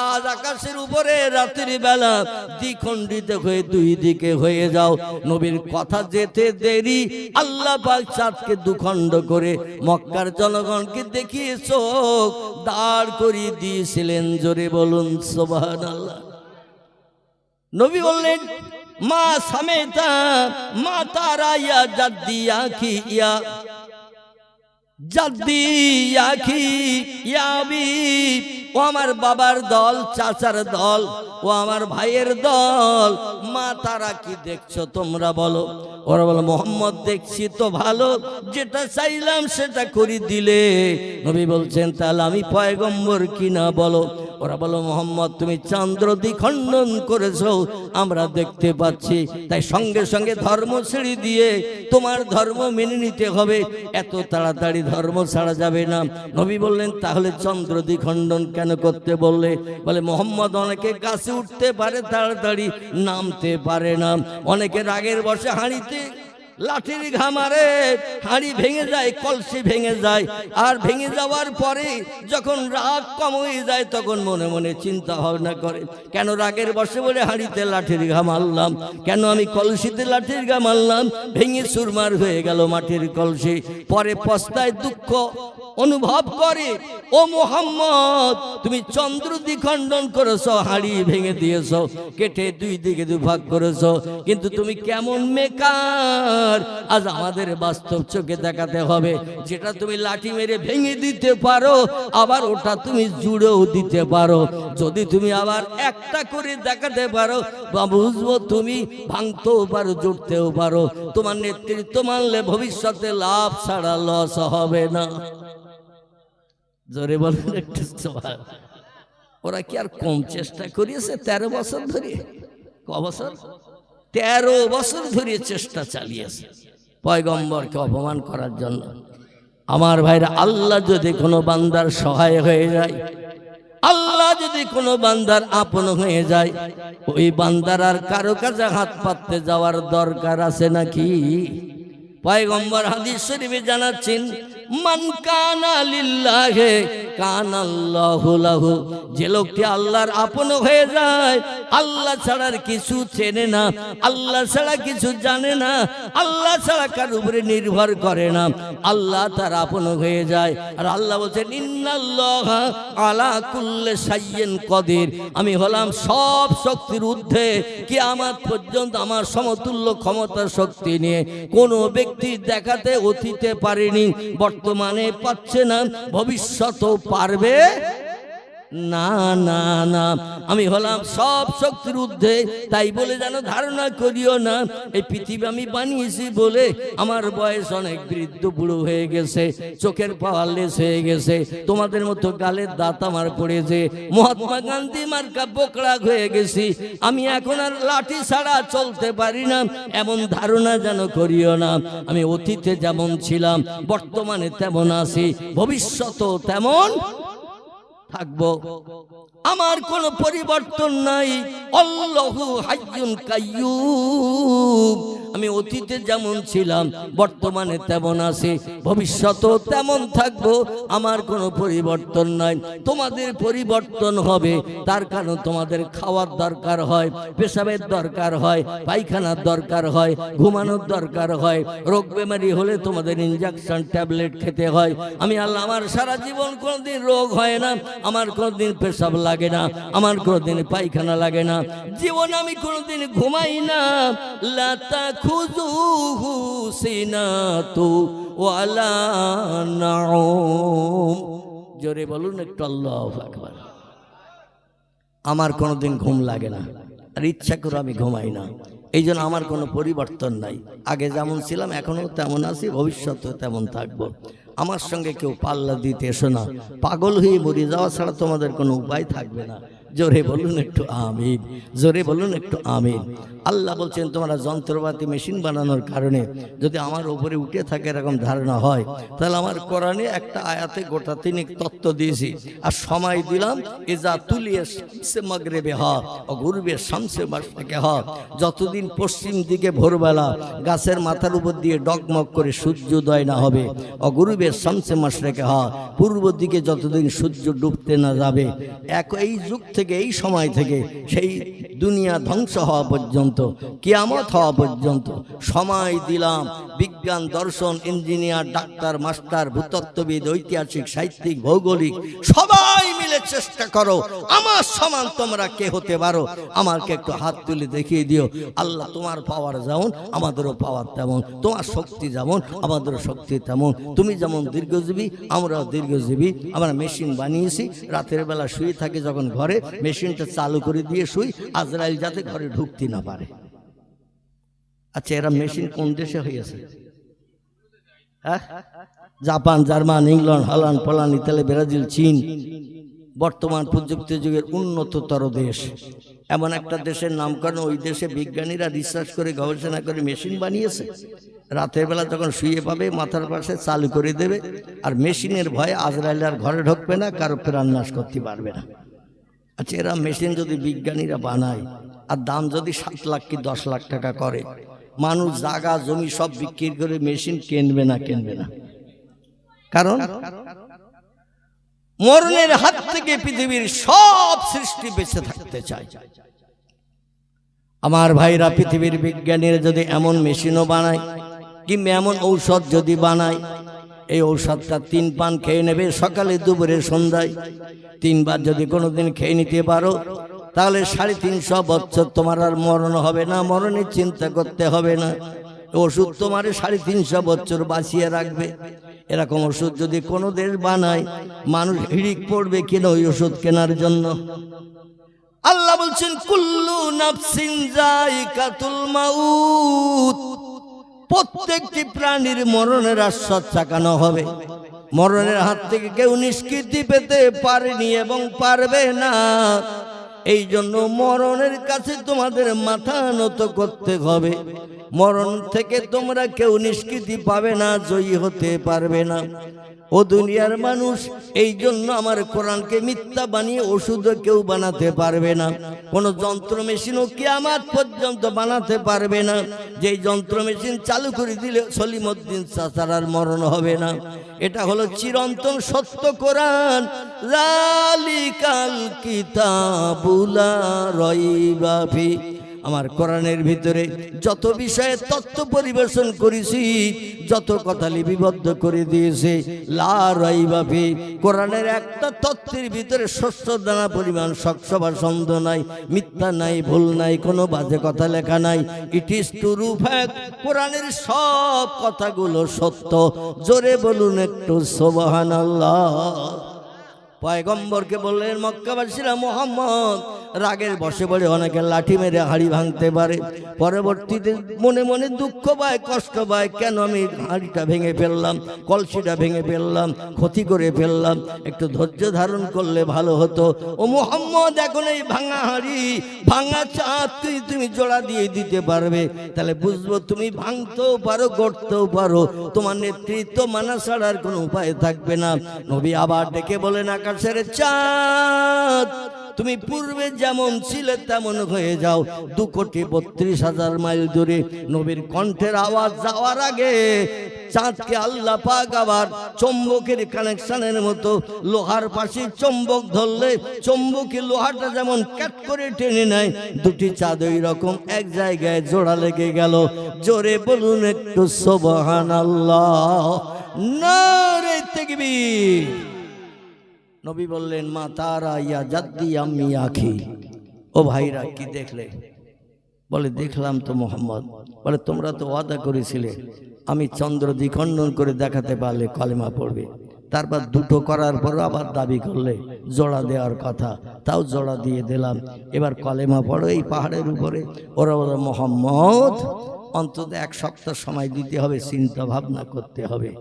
আজ আকাশের উপরে রাতের বেলা দ্বিখণ্ডিত হয়ে দুই দিকে হয়ে যাও। নবীর কথা যেতে দেরি, আল্লাহ পাক চাঁদকে দুখণ্ড করে মক্কার জনগণকে দেখিয়ে চোখ দাঁড় করিয়ে দিয়েছিলেন। জোরে বলুন সুবহানাল্লাহ। নবী বললেন মা সামেতা মা তারা ইয়া জাদ্দি আখি ইয়া জাদ্দি আখি ইয়াবি, ও আমার বাবার দল, চাচার দল, ও আমার ভাইয়ের দল, মা তারা কি দেখছো তোমরা বলো? ওরা বলো মোহাম্মদ দেখছি তো ভালো, যেটা চাইলাম সেটা করে দিলে। নবী বলছেন তাহলে আমি পয়গম্বর কিনা বলো? ওরা বলল মোহাম্মদ তুমি চন্দ্র দ্বিখণ্ডন করেছো আমরা দেখতে পাচ্ছি, তাই সঙ্গে সঙ্গে ধর্ম ছেড়ে দিয়ে তোমার ধর্ম মেনে নিতে হবে, এত তাড়াতাড়ি ধর্ম ছাড়া যাবে না। নবী বললেন তাহলে চন্দ্র দ্বিখণ্ডন কেন করতে বললে? বলে মোহাম্মদ অনেকে গাছে উঠতে পারে তাড়াতাড়ি নামতে পারে না, অনেকে রাগের বসে হাঁড়িতে লাঠির ঘা মারে, হাঁড়ি ভেঙে যায়, কলসি ভেঙে যায়, আর ভেঙে যাওয়ার পরে যখন রাগ কম হয়ে যায় তখন মনে মনে চিন্তা ভাবনা করে কেন রাগের বসে বলে হাঁড়িতে লাঠির ঘা মারলাম, কেন আমি কলসিতে লাঠির ঘা মারলাম, ভেঙে চুরমার হয়ে গেল মাটির কলসি। পরে পস্তায় দুঃখ অনুভব করে, ও মোহাম্মদ তুমি চন্দ্র দ্বিখণ্ডন করেছ, হাঁড়ি ভেঙে দিয়েছ, কেটে দুই দিকে দুভাগ করেছ, কিন্তু তুমি কেমন মেকার, আজ আমাদের বাস্তব চোখে দেখাতে হবে, যেটা তুমি লাঠি মেরে ভেঙে দিতে পারো আবার ওটা তুমি জুড়েও দিতে পারো, যদি তুমি আবার একটা করে দেখাতে পারো বুঝবো তুমি ভাঙতেও পারো জুড়তেও পারো, তোমার নেতৃত্ব মানলে ভবিষ্যতে লাভ ছাড়া লস হবে না। জোরে বলেন একটু। ওরা কি আর কম চেষ্টা করিয়েছে? 13 বছর ধরে, ক বছর? 13 বছর ধরে চেষ্টা চালিয়েছে পয়গম্বরকে অপমান করার জন্য। আমার ভাইরা, আল্লাহ যদি কোনো বান্দার সহায় হয়ে যায়, আল্লাহ যদি কোনো বান্দার আপন হয়ে যায়, ওই বান্দার আর কারো কাছে হাত পাততে যাওয়ার দরকার আছে নাকি? পয়গম্বর হাদিস শরীফে জানাচ্ছেন মান কানা লিল্লাহি কানাল্লাহু লাহু, যে লোকটি আল্লাহর আপন হয়ে যায়, আল্লাহ ছাড়ার কিছু চেনে না, আল্লাহ ছাড়া কিছু জানে না, আল্লাহ ছাড়া কার উপরে নির্ভর করে না, আল্লাহ তার আপন হয়ে যায়। আর আল্লাহ বলছেন ইন্নাল্লাহা আলা কুল্লি শাইইন কদির, আমি হলাম সব শক্তির ঊর্ধ্বে, কিয়ামত পর্যন্ত আমার সমতুল্য ক্ষমতা শক্তি নিয়ে কোনো ব্যক্তি দেখাতে অতীতে পারেনি, বর্তমানে পাচ্ছে না, ভবিষ্যতেও পারবে না না না, আমি হলাম সব শক্তির ঊর্ধ্বে। তাই বলে যেন ধারণা করিও না এই পৃথিবী আমি বানিয়েছি বলে আমার বয়স অনেক বৃদ্ধ বুড়ো হয়ে গেছে, চোখের পাওয়ার লেস হয়ে গেছে, তোমাদের মতো গালের দাঁত আমার পড়েছে, মহাত্মা গান্ধী মার্কা বোকড়া হয়ে গেছি, আমি এখন আর লাঠি ছাড়া চলতে পারি না, এমন ধারণা যেন করিও না। আমি অতীতে যেমন ছিলাম বর্তমানে তেমন আছি, ভবিষ্যতেও তেমন থাকবো, আমার কোনো পরিবর্তন নাই। আল্লাহু হাইয়ুন কাইয়্যুম, আমি অতীতে যেমন ছিলাম বর্তমানে তেমন আছি, ভবিষ্যতেও তেমন থাকবো, আমার কোনো পরিবর্তন নাই। তোমাদের পরিবর্তন হবে, তার কারণ তোমাদের খাওয়ার দরকার হয়, পেশাবের দরকার হয়, পায়খানার দরকার হয়, ঘুমানোর দরকার হয়, রোগ বেমারি হলে তোমাদের ইনজেকশন ট্যাবলেট খেতে হয়। আমি আল্লাহ, আমার সারা জীবন কোনোদিন রোগ হয় না, আমার কোনোদিন পেশাব লাগে না, আমার কোনোদিন পায়খানা লাগে না, জীবন আমি কোনোদিন ঘুমাই না। লাতা খুযুহু সিনাতু ওয়ালা নাউম, জোরে বলুন একটু আল্লাহু আকবার। আমার কোনোদিন ঘুম লাগে না, আর ইচ্ছা করে আমি ঘুমাই না, এই জন্য আমার কোনো পরিবর্তন নাই, আগে যেমন ছিলাম এখনো তেমন আছি, ভবিষ্যতেও তেমন থাকবো। আমার সঙ্গে কেউ পাল্লা দিতে এসো না, পাগল হয়ে মরে যাওয়া ছাড়া তোমাদের কোনো উপায় থাকবে না। জোরে বলুন একটু আমিন, জোরে বলুন একটু আমিন। আল্লাহ বলছেন তোমরা যন্ত্রপাতি মেশিন বানানোর কারণে যদি আমার উপরে উঠে থাকে এরকম ধারণা হয়, তাহলে আমার কোরআনে একটা আয়াতে গোটা 3 তত্ত্ব দিয়েছি, আর সময় দিলাম ইজা তুলিয়ে শামসে মাগরিবে হ ও গুরবে শামসে মাশরিকে হ, যতদিন পশ্চিম দিকে ভোরবেলা গাছের মাথার উপর দিয়ে ডগমগ করে সূর্যোদয় না হবে, ও গুরবে শামসে মাশরিকে হ, পূর্ব দিকে যতদিন সূর্য ডুবতে না যাবে, এই যুগ থেকে এই সময় থেকে সেই দুনিয়া ধ্বংস হওয়া পর্যন্ত, কিয়ামত হওয়া পর্যন্ত সময় দিলাম। বিজ্ঞান, দর্শন, ইঞ্জিনিয়ার, ডাক্তার, মাস্টার, ভূতত্ত্ববিদ, ঐতিহাসিক, সাহিত্যিক, ভৌগোলিক সবাই মিলে চেষ্টা করো, আমার সমান তোমরা কে হতে পারো, আমাকে একটু হাত তুলে দেখিয়ে দিও। আল্লাহ তোমার পাওয়ার যেমন আমাদেরও পাওয়ার তেমন, তোমার শক্তি যেমন আমাদেরও শক্তি তেমন, তুমি যেমন দীর্ঘজীবী আমরাও দীর্ঘজীবী। আমরা মেশিন বানিয়েছি, রাতের বেলা শুয়ে থাকি যখন ঘরে, মেশিনটা চালু করে দিয়ে শুই, আজরাইল যাতে ঘরে ঢুকতে না পারে। আচ্ছা, এরা মেশিন কোন দেশে হয়েছে? হ্যাঁ, Japan, German, England, Holland, Poland, Italy, Brazil, চীন, বর্তমান প্রযুক্তি যুগের উন্নততর দেশ, এমন একটা দেশের নামকরণ, ওই দেশে বিজ্ঞানীরা রিসার্চ করে গবেষণা করে মেশিন বানিয়েছে। রাতের বেলা যখন শুয়ে পাবে মাথার পাশে চালু করে দেবে, আর মেশিনের ভয়ে আজরাইল আর ঘরে ঢুকবে না, কারো প্রাণ নাশ করতে পারবে না। আচ্ছা, এরা মেশিন যদি বিজ্ঞানীরা বানায় আর দাম যদি 7 লাখ কি 10 লাখ টাকা করে, মানুষ জায়গা জমি সব বিক্রি করে মেশিন কিনবে না কারণ মরণের হাত থেকে পৃথিবীর সব সৃষ্টি বেঁচে থাকতে চায়। আমার ভাইরা, পৃথিবীর বিজ্ঞানীরা যদি এমন মেশিনও বানায় কিংবা এমন ঔষধ যদি বানায়, এই ঔষধটা 3 পান খেয়ে নেবে, সকালে দুপুরে সন্ধ্যায় 3 বার যদি কোনোদিন খেয়ে নিতে পারো, তাহলে 350 বছর তোমার আর মরণ হবে না, মরণের চিন্তা করতে হবে না। ওষুধ তোমার 350 বছর বাঁচিয়ে রাখবে। এরকম ওষুধ যদি কোনো দেশ বানায়, মানুষ হিড়িক পড়বে কিনা ওই ওষুধ কেনার জন্য। আল্লাহ বলছেন, কুল্লু নাফসিন যায়িকাতুল মাউত, প্রত্যেকটি প্রাণীর মরণের আশ্বাস চাকানো হবে। মরণের হাত থেকে কেউ নিষ্কৃতি পেতে পারেনি এবং পারবে না। এই জন্য মরণের কাছে তোমাদের মাথা নত করতে হবে। মরণ থেকে তোমরা কেউ নিষ্কৃতি পাবে না, জয়ী হতে পারবে না। ও দুনিয়ার মানুষ, এই জন্য আমার কোরআনকে মিথ্যা বানিয়ে ওষুধও কেউ বানাতে পারবে না। কোনো যন্ত্র মেশিনও কিয়ামত পর্যন্ত বানাতে পারবে না। যেই যন্ত্র মেশিন চালু করে দিলে সলিমউদ্দিন চাচার আর মরণ হবে না। এটা হলো চিরন্তন সত্য কোরআন। যালিকাল কিতাবু লা রাইবা ফি, আমার কোরআনের ভিতরে যত বিষয়ে তথ্য পরিবেশন করেছি, যত কথা লিপিবদ্ধ করে দিয়েছে, লা রাইবা ফি, কোরআনের একটা তথ্যের ভিতরে শস্য দানা পরিমাণ শকসভা সন্দ নাই, মিথ্যা নাই, ভুল নাই, কোনো বাজে কথা লেখা নাই। ইট ইজ ট্রু ফ্যাক্ট, কোরআনের সব কথাগুলো সত্য। জোরে বলুন একটু সুবহানাল্লাহ। পয়গম্বরকে বললেন মক্কাবাসীরা, মুহাম্মদ রাগের বসে পড়ে অনেকে লাঠি মেরে হাঁড়ি ভাঙতে পারে, পরবর্তীতে মনে মনে দুঃখ পায়, কষ্ট পায়, কেন আমি হাঁড়িটা ভেঙে ফেললাম, কলসিটা ভেঙে ফেললাম, ক্ষতি করে ফেললাম, একটু ধৈর্য ধারণ করলে ভালো হতো। ও মুহাম্মদ, এখন এই ভাঙা হাঁড়ি, ভাঙা চাঁদ তুমি জোড়া দিয়ে দিতে পারবে, তাহলে বুঝবো তুমি ভাঙতেও পারো, গড়তেও পারো। তোমার নেতৃত্ব মানা ছাড়ার কোনো উপায় থাকবে না। নবী আবার ডেকে বলেন, আকাশের চাঁদ, তুমি পূর্বে যেমন ছিলে তেমন হয়ে যাও। 2,32,000 মাইল দূরে নবীর কণ্ঠের আওয়াজ যাওয়ার আগে চাঁদকে আল্লাহ পাক আবার চম্বকের কানেকশনের মতো লোহার পাশে চম্বক ধরলে চম্বকে লোহাটা যেমন ক্যাট করে টেনে নেয়, দুটি চাঁদ ওই রকম এক জায়গায় জোড়া লেগে গেল। জোরে বলুন একটু সুবহানাল্লাহ, নারে তাকবীর। নবী বললেন, মা তারা ইয়া জাদ্দি আম্মি আখি, ও ভাইরা কি দেখলে? বলে, দেখলাম তো মুহাম্মদ। বলে, তোমরা তো ওয়াদা করেছিলে আমি চন্দ্র দ্বিখণ্ডন করে দেখাতে পারলে কলেমা পড়বে। তারপর দুটো করার পর আবার দাবি করলে জোড়া দেওয়ার কথা, তাও জোড়া দিয়ে দিলাম, এবার কলেমা পড়ো এই পাহাড়ের উপরে। ওরা বলে, মুহাম্মদ অন্তত 1 সপ্তাহ সময় দিতে হবে, চিন্তা ভাবনা করতে হবে।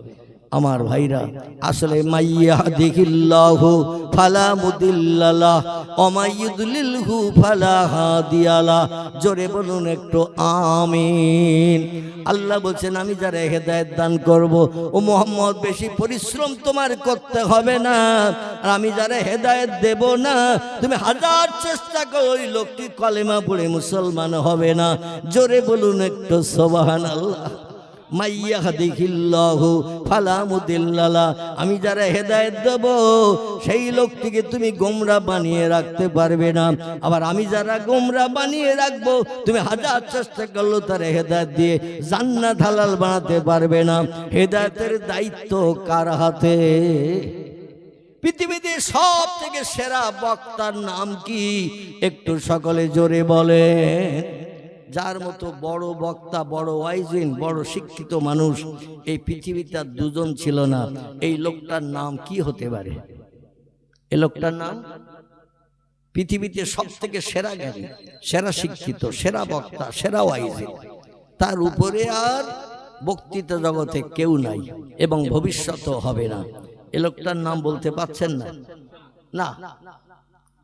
আমার ভাইরা, আসলে মাইয়াহদিহিল্লাহু ফালা মুদিল্লা লাহ ওয়া মাইয়ুদলিলহু ফালা হাদিয়া লাহ। জোরে বলুন একটু আমিন। আল্লাহ বলছেন, আমি যারা হেদায়েত দান করব, ও মুহাম্মদ বেশি পরিশ্রম তোমার করতে হবে না। আর আমি যারা হেদায়েত দেব না, তুমি 1000 চেষ্টা করো ওই লোকটি কলেমা পড়ে মুসলমান হবে না। জোরে বলুন একটু সুবহানাল্লাহ। মাইয়াহদিহিল্লাহু ফালা মুদিল্লা লাহ, আমি যারা হেদায়েত দেব সেই লোকটিকে তুমি গোমরা বানিয়ে রাখতে পারবে না। আবার আমি যারা গোমরা বানিয়ে রাখবো, তুমি 1000 চেষ্টা করলেও তারা হেদায়েত দিয়ে জান্নাত হালাল বানাতে পারবে না। হেদায়েতের দায়িত্ব কার হাতে? পৃথিবীতে সব থেকে সেরা বক্তার নাম কি? একটু সকলে জোরে বলেন। যার মতো বড় বক্তা, বড় ওয়াইজিন, বড় শিক্ষিত মানুষ এই পৃথিবীতে আর 2 জন ছিল না। এই লোকটার নাম কি হতে পারে? এই লোকটার নাম পৃথিবীতে সব থেকে সেরা জ্ঞানী, সেরা শিক্ষিত, সেরা বক্তা, সেরা ওয়াইজিন। তার উপরে আর বক্তৃতা জগতে কেউ নাই এবং ভবিষ্যৎও হবে না। এই লোকটার নাম বলতে পারছেন না? না,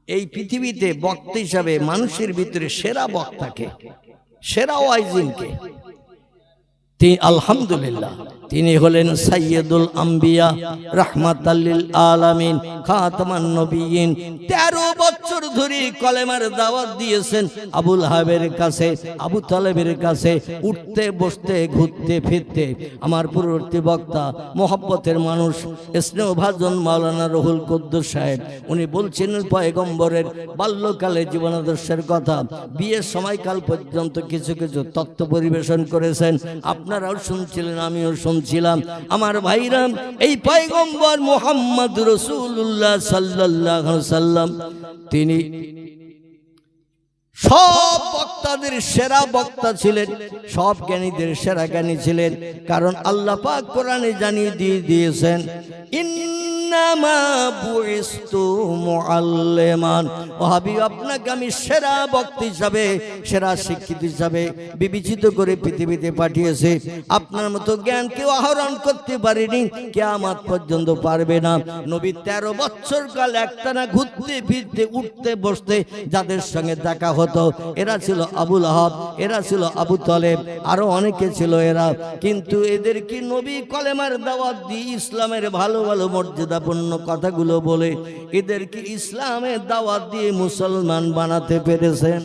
এই পৃথিবীতে বক্তা হিসাবে মানুষের ভিতরে সেরা বক্তাকে, সেরা ওয়াইজিনকে, তিনি আলহামদুলিল্লাহ তিনি হলেন সাইয়্যিদুল আম্বিয়া রাহমাতাল লিল আলামিন খাতামান নবিয়্যিন। 13 বছর ধরে কলেমার দাওয়াত দিয়েছেন আবুল হাবের কাছে, আবু তালেবের কাছে, উঠতে বসতে ঘুরতে ফিরতে। আমার পূর্ববর্তী বক্তা মোহাব্বতের মানুষ স্নেহভাজন মাওলানা রুহুল কুদ্দুস সাহেব, উনি বলছেন পয়গম্বরের বাল্যকালে জীবনাদর্শের কথা, বিয়ের সময়কাল পর্যন্ত কিছু কিছু তত্ত্ব পরিবেশন করেছেন। আপনারাও শুনছিলেন, আমিও শুনছিলাম। আমার ভাইরা, এই পয়গম্বর মুহাম্মদ রাসূলুল্লাহ সাল্লাল্লাহু আলাইহি ওয়াসাল্লাম তিনি সব বক্তাদের সেরা বক্তা ছিলেন, সব জ্ঞানীদের সেরা জ্ঞানী ছিলেন। কারণ আল্লাহ পাক কোরআনে জানিয়ে দিয়েছেন, ইন্নামা বুইস্তু মুআল্লিমান, ও হাবিব আপনাকে আমি সেরা বক্তা হিসাবে, সেরা শিক্ষিত হিসাবে বিবেচিত করে পৃথিবীতে পাঠিয়েছে। আপনার মতো জ্ঞান কেউ আহরণ করতে পারেনি, কিয়ামত পর্যন্ত পারবে না। নবী 13 বছর কাল একটানা ঘুরতে ফিরতে উঠতে বসতে যাদের সঙ্গে দেখা হতো, এরা ছিল আবুল আহাব, এরা ছিল আবু তালেব, আরো অনেকে ছিল এরা। কিন্তু এদের কি নবী কলেমার দাওয়াত দিয়ে ইসলামের ভালো ভালো মর্যাদাপূর্ণ কথাগুলো বলে এদের কি ইসলামের দাওয়াত দিয়ে মুসলমান বানাতে পেরেছেন?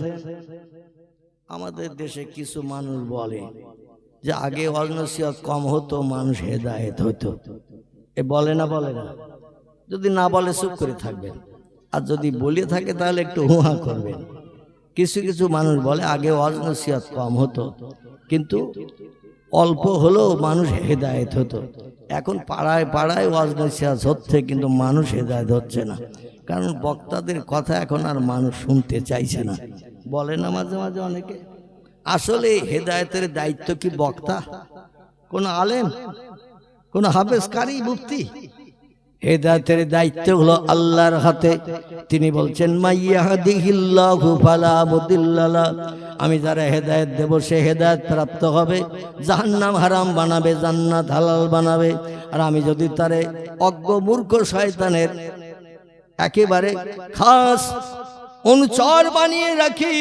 আমাদের দেশে কিছু মানুষ বলে যে আগে ওয়াজ নসিহত কম হতো, মানুষ হেদায়েত হতো। এ বলে না? বলে না? যদি না বলে চুপ করে থাকবেন, আর যদি বলে থাকে তাহলে একটু হুহা করবেন। কিছু কিছু মানুষ বলে আগে ওয়াজ নসিহত কম হতো, কিন্তু অল্প হলেও মানুষ হেদায়েত হতো। এখন পাড়ায় পাড়ায় ওয়াজ নসিহত হচ্ছে, কিন্তু মানুষ হেদায়েত হচ্ছে না। কারণ বক্তাদের কথা এখন আর মানুষ শুনতে চাইছে না। বলে না মাঝে মাঝে অনেকে, আসলে হেদায়েতের দায়িত্ব কি বক্তা, কোন আলেম, কোন হাফেজ, কারি, মুফতি? হেদায়েতের দায়িত্ব হলো আল্লাহর হাতে। তিনি বলছেন, মাইয়াহদিহিল্লাহু ফালা মুদিল্লা লাহু, আমি যারা হেদায়েত দেব সে হেদায়েত প্রাপ্ত হবে, জাহান্নাম হারাম বানাবে, জান্নাত হালাল বানাবে। আর আমি যদি তারে অজ্ঞ মূর্খ শয়তানের একেবারে খাস অনুচর বানিয়ে রাখি,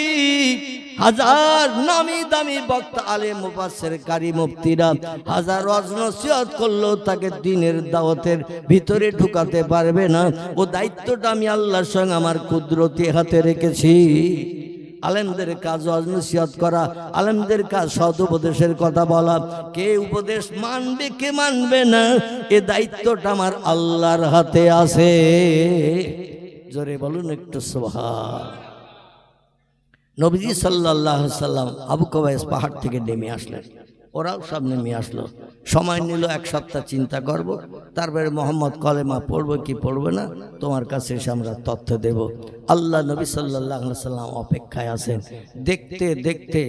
হাজার নামি দামি বক্তা, আলেম, মুফাসসির, কারি, মুফতিরা হাজার ওয়াজ নসিহত করলেও তাকে দ্বীনের দাওয়াতের ভিতরে ঢুকাতে পারবে না। ও দায়িত্বটা আমি আল্লাহর সঙ্গে আমার কুদরতি হাতে রেখেছি। আলেমদের কাজ ওয়াজ নসিহত করা, আলেমদের কাজ সৎ উপদেশের কথা বলা। কে উপদেশ মানবে কে মানবে না, এ দায়িত্বটা আমার আল্লাহর হাতে আছে। জোরে বলুন একটু সুবহান। নবীজি সাল্লাল্লাহু আলাইহি সাল্লাম আবু কুবাইস পাহাড় থেকে নেমে আসলেন, ওরাও সব নেমে আসলো। সময় নিল 1 সপ্তাহ চিন্তা করব, তারপরে মোহাম্মদ কলেমা পড়বো কি পড়বে না তোমার কাছে এসে আমরা তথ্য দেব। আল্লাহ নবী সাল্লাল্লাহু আলাইহি সাল্লাম অপেক্ষায় আছেন। দেখতে দেখতে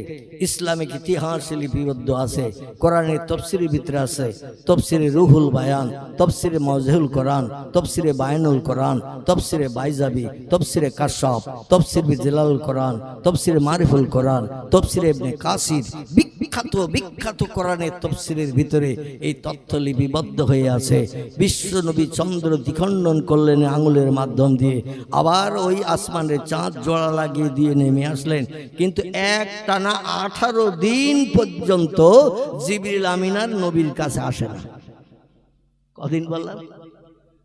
ইসলামিক ইতিহাস লিপিবদ্ধ আছে, কোরআনের তাফসীরের ভিতরে আছে, তাফসীরে রুহুল বায়ান, তাফসীরে মাওজহুল কোরআন, তাফসীরে বায়ানুল কোরআন, তাফসীরে বাইজাবি, তাফসীরে কাশফ, তাফসীর বিজলাল কোরআন, তাফসীরে মারিফুল কোরআন, তাফসীরে ইবনে কাসির, বিখ্যাত বিখ্যাত কোরআনের তাফসীরের ভিতরে এই তথ্য লিপিবদ্ধ হয়ে আছে। বিশ্ব নবী চন্দ্র দ্বিখণ্ডন করলেন আঙুলের মাধ্যম দিয়ে, আবার ওই আসমানের চাঁদ জোড়া লাগিয়ে দিয়ে নেমে আসলেন। কিন্তু একটানা 18 দিন পর্যন্ত জিবরিল আমিনার নবীর কাছে আসে না। কদিন বললাম?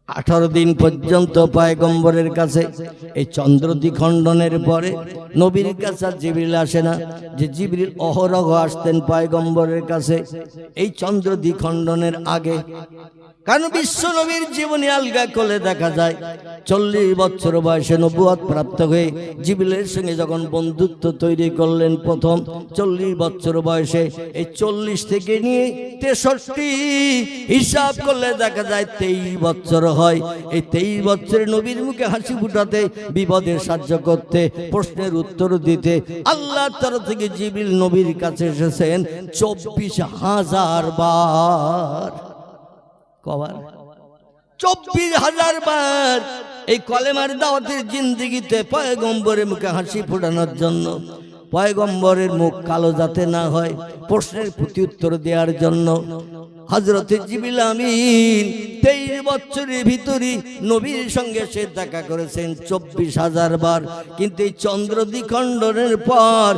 18 দিন পর্যন্ত পয়গম্বরের কাছে। এই চন্দ্র দ্বিখণ্ডনের পরে নবীর কাছে জিবরিল আসে না, যে জিবরিল অহরহ আসতেন পয়গম্বরের কাছে এই চন্দ্র দ্বিখণ্ডনের আগে। কারণ বিশ্ব নবীর জীবনী আলগা করলে দেখা যায় 40 বছর বয়সে নবুয়ত প্রাপ্ত হয়ে জিবরিলের সঙ্গে যখন বন্ধুত্ব তৈরি করলেন প্রথম 40 বছর বয়সে, এই 40 থেকে নিয়ে 63 হিসাব করলে দেখা যায় 23 বছর হয়। এই 23 বছরে নবীর মুখে হাসি ফুটাতে, বিপদে সাহায্য করতে, প্রশ্নের উত্তর দিতে আল্লাহর তরফ থেকে জিবরিল নবীর কাছে এসেছেন 24,000 বার। কবার? 24,000 বার। এই কলেমার দাওয়াতের জিন্দেগিতে পয়গম্বরের মুখে হাসি ফোটানোর জন্য পয়গম্বরের মুখ কালো যাতে না হয়, প্রশ্নের প্রতি উত্তর দেওয়ার জন্য হযরতে জিবরিল আমিন 23 বছরের ভিতরে নবীর সঙ্গে সে দেখা করেছেন 24,000 বার। কিন্তু এই চন্দ্র দ্বিখণ্ডনের পর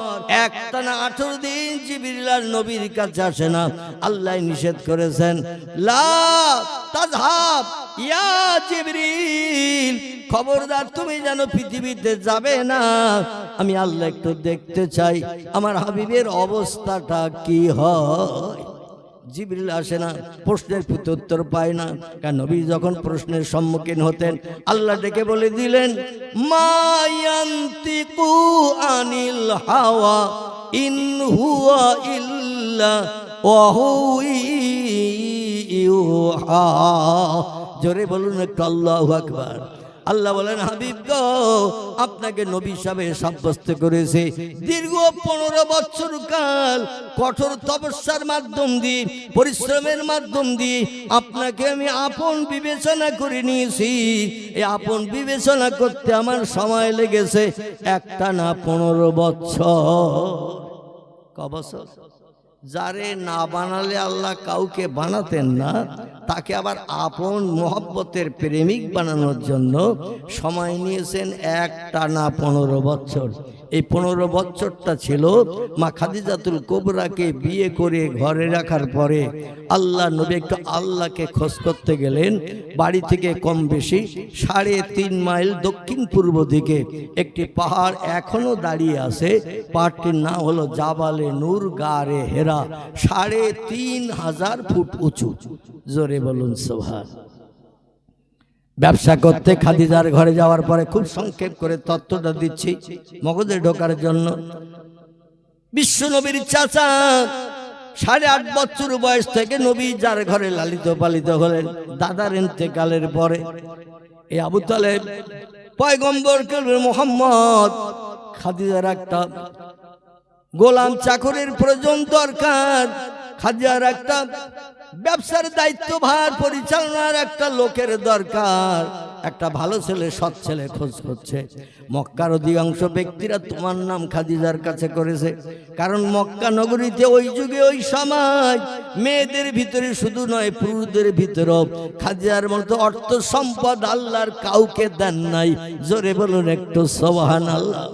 একটানা 18 দিন জিবরিল আর নবীর কাছে আসে না। আল্লাহ নিষেধ করেছেন, লা তাযহাব ইয়া জিবরিল, খবরদার তুমি যেন পৃথিবীতে যাবে না, আমি আল্লাহ একটু দেখতে চাই আমার হাবিবের অবস্থাটা কি হয়। জিবরিল আসে না, প্রশ্নের উত্তর পায় না। কারণ নবী যখন প্রশ্নের সম্মুখীন হতেন, আল্লাহ ডেকে বলে দিলেন, মা ইয়ান্তিকু আনিল হাওয়া ইন হুয়া ইল্লা ওয়াহু ইউহা। জোরে বলুন একটু আল্লাহু আকবার। আল্লাহ বলেন, হাবিব গো, আপনাকে নবী হিসাবে সাব্যস্ত করেছে দীর্ঘ 15 বছর কাল কঠোর তপস্যার মাধ্যম দিয়ে, পরিশ্রমের মাধ্যম দিয়ে আপনাকে আমি আপন বিবেচনা করে নিয়েছি। এই আপন বিবেচনা করতে আমার সময় লেগেছে একটানা 15 বছর। ক বছর? যারে না বানালে আল্লাহ কাউকে বানাতেন না, তাকে আবার আপন মোহব্বতের প্রেমিক বানানোর জন্য সময় নিয়েছেন একটানা 15 বছর। এই 15 বছরটা ছিল মা খাদিজাতুল কুবরাকে বিয়ে করে ঘরে রাখার পরে আল্লাহ নবী একটু আল্লাহকে খোঁজ করতে গেলেন। বাড়ি থেকে কম বেশি 3.5 মাইল দক্ষিণ পূর্ব দিকে একটি পাহাড় এখনো দাঁড়িয়ে আছে। পাহাড়টির নাম হলো জাবালে নূর গারে হেরা, 3,500 ফুট উঁচু। জোরে বলুন সুবহান। ব্যবসা করতে খাদিজার ঘরে যাওয়ার পরে খুব সংক্ষেপ করে তত্ত্বটা দিচ্ছি মগজে ঢোকার জন্য। বিশ্ব নবীর চাচা 8.5 বছর বয়স থেকে নবী যার ঘরে লালিত পালিত হলেন, দাদার ইন্তেকালের পরে এই আবু তালেব পয়গম্বর মুহাম্মদ, খাদিজার একটা গোলাম চাকরের প্রয়োজন দরকার, খাদিজার একটা ব্যবসার দায়িত্বভার পরিচালনার একটা লোকের দরকার, একটা ভালো ছেলে, সৎ ছেলে খোঁজ করছে। মক্কার অধিকাংশ ব্যক্তিরা তোমার নাম খাদিজার কাছে করেছে, কারণ মক্কা নগরীতে ওই যুগে ওই সময় মেয়েদের ভিতরে শুধু নয়, পুরুষদের ভিতরেও খাদিজার মতো অর্থ সম্পদ আল্লাহর কাউকে দেন নাই। জোরে বলুন একটু সুবহানাল্লাহ।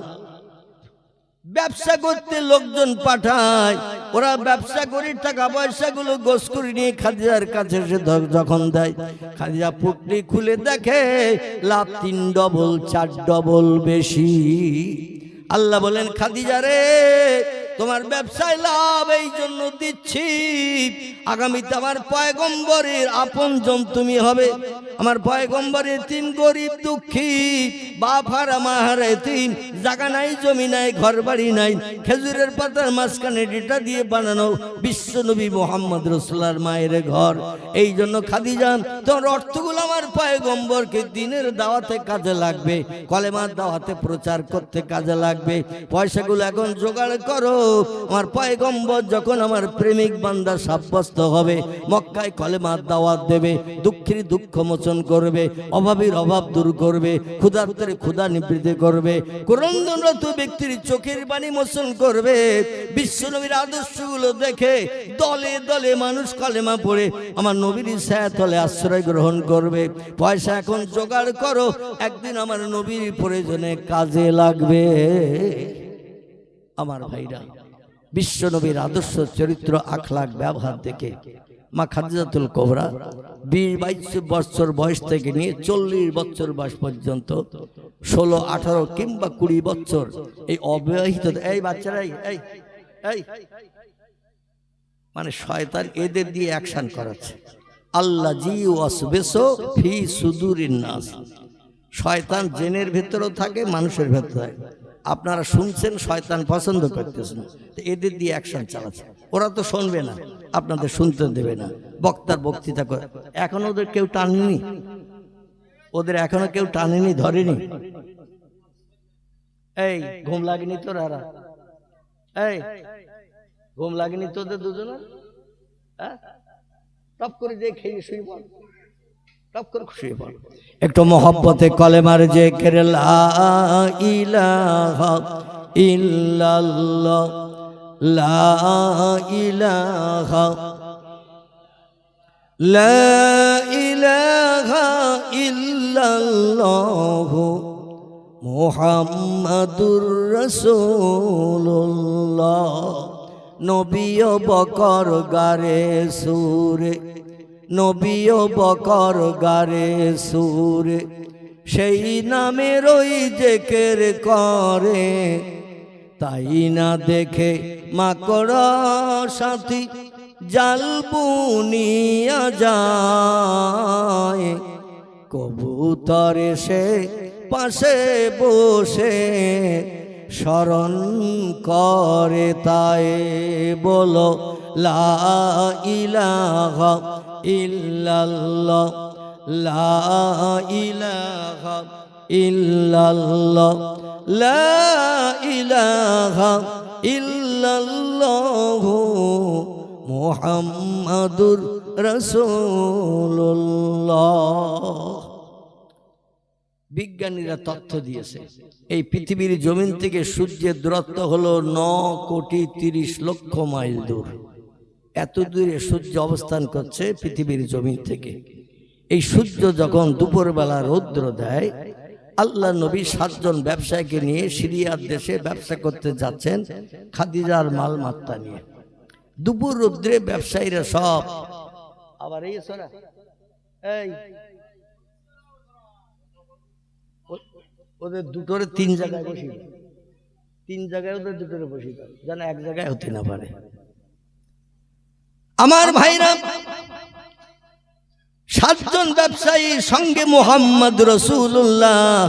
ব্যবসা করতে লোকজন পাঠায়, ওরা ব্যবসা করে টাকা পয়সাগুলো গোছ করে নিয়ে খাদিজার কাছে এসে যখন দেয়, খাদিজা পুটলি খুলে দেখে লাভ 3 ডবল 4 ডবল বেশি। আল্লাহ বলেন, খাদিজা রে, তোমার ব্যবসায় লাভ এই জন্য দিচ্ছি, আগামীতে আমার পয়গম্বরের আপনজন তুমি হবে। আমার পয়গম্বরের 3 গরিব দুঃখী বাপ হারা মা হারা এতিম, জায়গা নাই, জমি নাই, ঘর বাড়ি নাই, খেজুরের পাতার মাঝখানে ডিটা দিয়ে বানানো বিশ্ব নবী মুহাম্মদ রাসূলুল্লাহর মায়ের ঘর। এই জন্য খাদিজা, তোমার অর্থগুলো আমার পয়গম্বরকে দ্বীনের দাওয়াতে কাজে লাগবে, কলেমার দাওয়াতে প্রচার করতে কাজে লাগবে। পয়সাগুলো এখন জোগাড় করো, আমার পয়গম্বর যখন আমার প্রেমিক বান্দা সাব্যস্ত হবে, মক্কায় কলেমার দাওয়াত দেবে, দুঃখীর দুঃখ মোচন করবে, অভাবীর অভাব দূর করবে, ক্ষুধার্তের ক্ষুধা নিবৃত্তি করবে, ক্রন্দনরত ব্যক্তির চোখের বাণী মোচন করবে। বিশ্বনবীর আদর্শগুলো দেখে দলে দলে মানুষ কলেমা পড়ে আমার নবীর ছায়াতলে আশ্রয় গ্রহণ করবে। পয়সা এখন জোগাড় করো, একদিন আমার নবীর প্রয়োজনে কাজে লাগবে। আমার ভাইরা, বিশ্ব নবীর আদর্শ চরিত্র আখলাক ব্যবহার দেখে মা খাদিজাতুল কুবরা 20-22 বছর বয়স থেকে নিয়ে 40 বছর বয়স পর্যন্ত 16, 18 কিংবা 20 বছর এই অবিবাহিত, এই বাচ্চারা, এই এই মানে শয়তান এদের দিয়ে অ্যাকশন করাচ্ছে। আল্লাজি ওয়াসবেসো ফি সুদুরিন নাস, শয়তান জেনের ভেতরেও থাকে, মানুষের ভেতরে থাকে। আপনারা শুনছেন, শয়তান পছন্দ করতেছেন, এদের দিয়ে অ্যাকশন চালাচ্ছে। ওরা তো শুনবে না, আপনাদের শুনতে দেবে না, বক্তার বক্তৃতা করে। এখনো ওদের কেউ টানেনি, ওদের এখনো কেউ টানেনি, ধরেনি। এই ঘুম লাগেনি তোর? আর এই ঘুম লাগেনি তোদের দুজনের? হ্যাঁ, টপ করে দিয়ে খেয়ে শুই বল। টপ করে খুশি পড় একটু মহব্বতে কলেমার জিকির লা ইলাহা ইল্লাল্লাহ লা ইলাহা লা ইলাহা ইল্লাল্লাহ মুহাম্মাদুর রাসূলুল্লাহ নবী ও বকর গারে সুরে নবী ও বকর গারে সুরে সেই নামের ওই জিকির করে তাই না দেখে মাকড় সাথী জাল বুনিয়া যায় কবুতর এসে পাশে বসে স্মরণ করে তাই বলো লা ইলাহা ইল্লাল্লাহ লা ইলাহা ইল্লাল্লাহ লা ইলাহা ইল্লাল্লাহ মুহাম্মাদুর রাসূলুল্লাহ। বিজ্ঞানীরা তথ্য দিয়েছে এই পৃথিবীর জমিন থেকে সূর্যের দূরত্ব হলো 9,30,00,000 মাইল দূর। এত দূরে সূর্য অবস্থান করছে পৃথিবীর জমিন থেকে। এই সূর্য যখন দুপুরবেলা রৌদ্র দেয়, আল্লাহ নবী 7 জন ব্যবসায়ীকে নিয়ে সিরিয়ার দেশে ব্যবসা করতে যাচ্ছেন খাদিজার মাল মাত্রা নিয়ে। দুপুর রৌদ্রে ব্যবসায়ীরা সব আবার এই ওদের দুটোরে 3 জায়গায় বসি, 3 জায়গায় ওদের দুটোরে বসি যেন এক জায়গায় হতে না পারে। আমার ভাইরা 7 জন ব্যবসায়ীর সঙ্গে মুহাম্মদ রাসূলুল্লাহ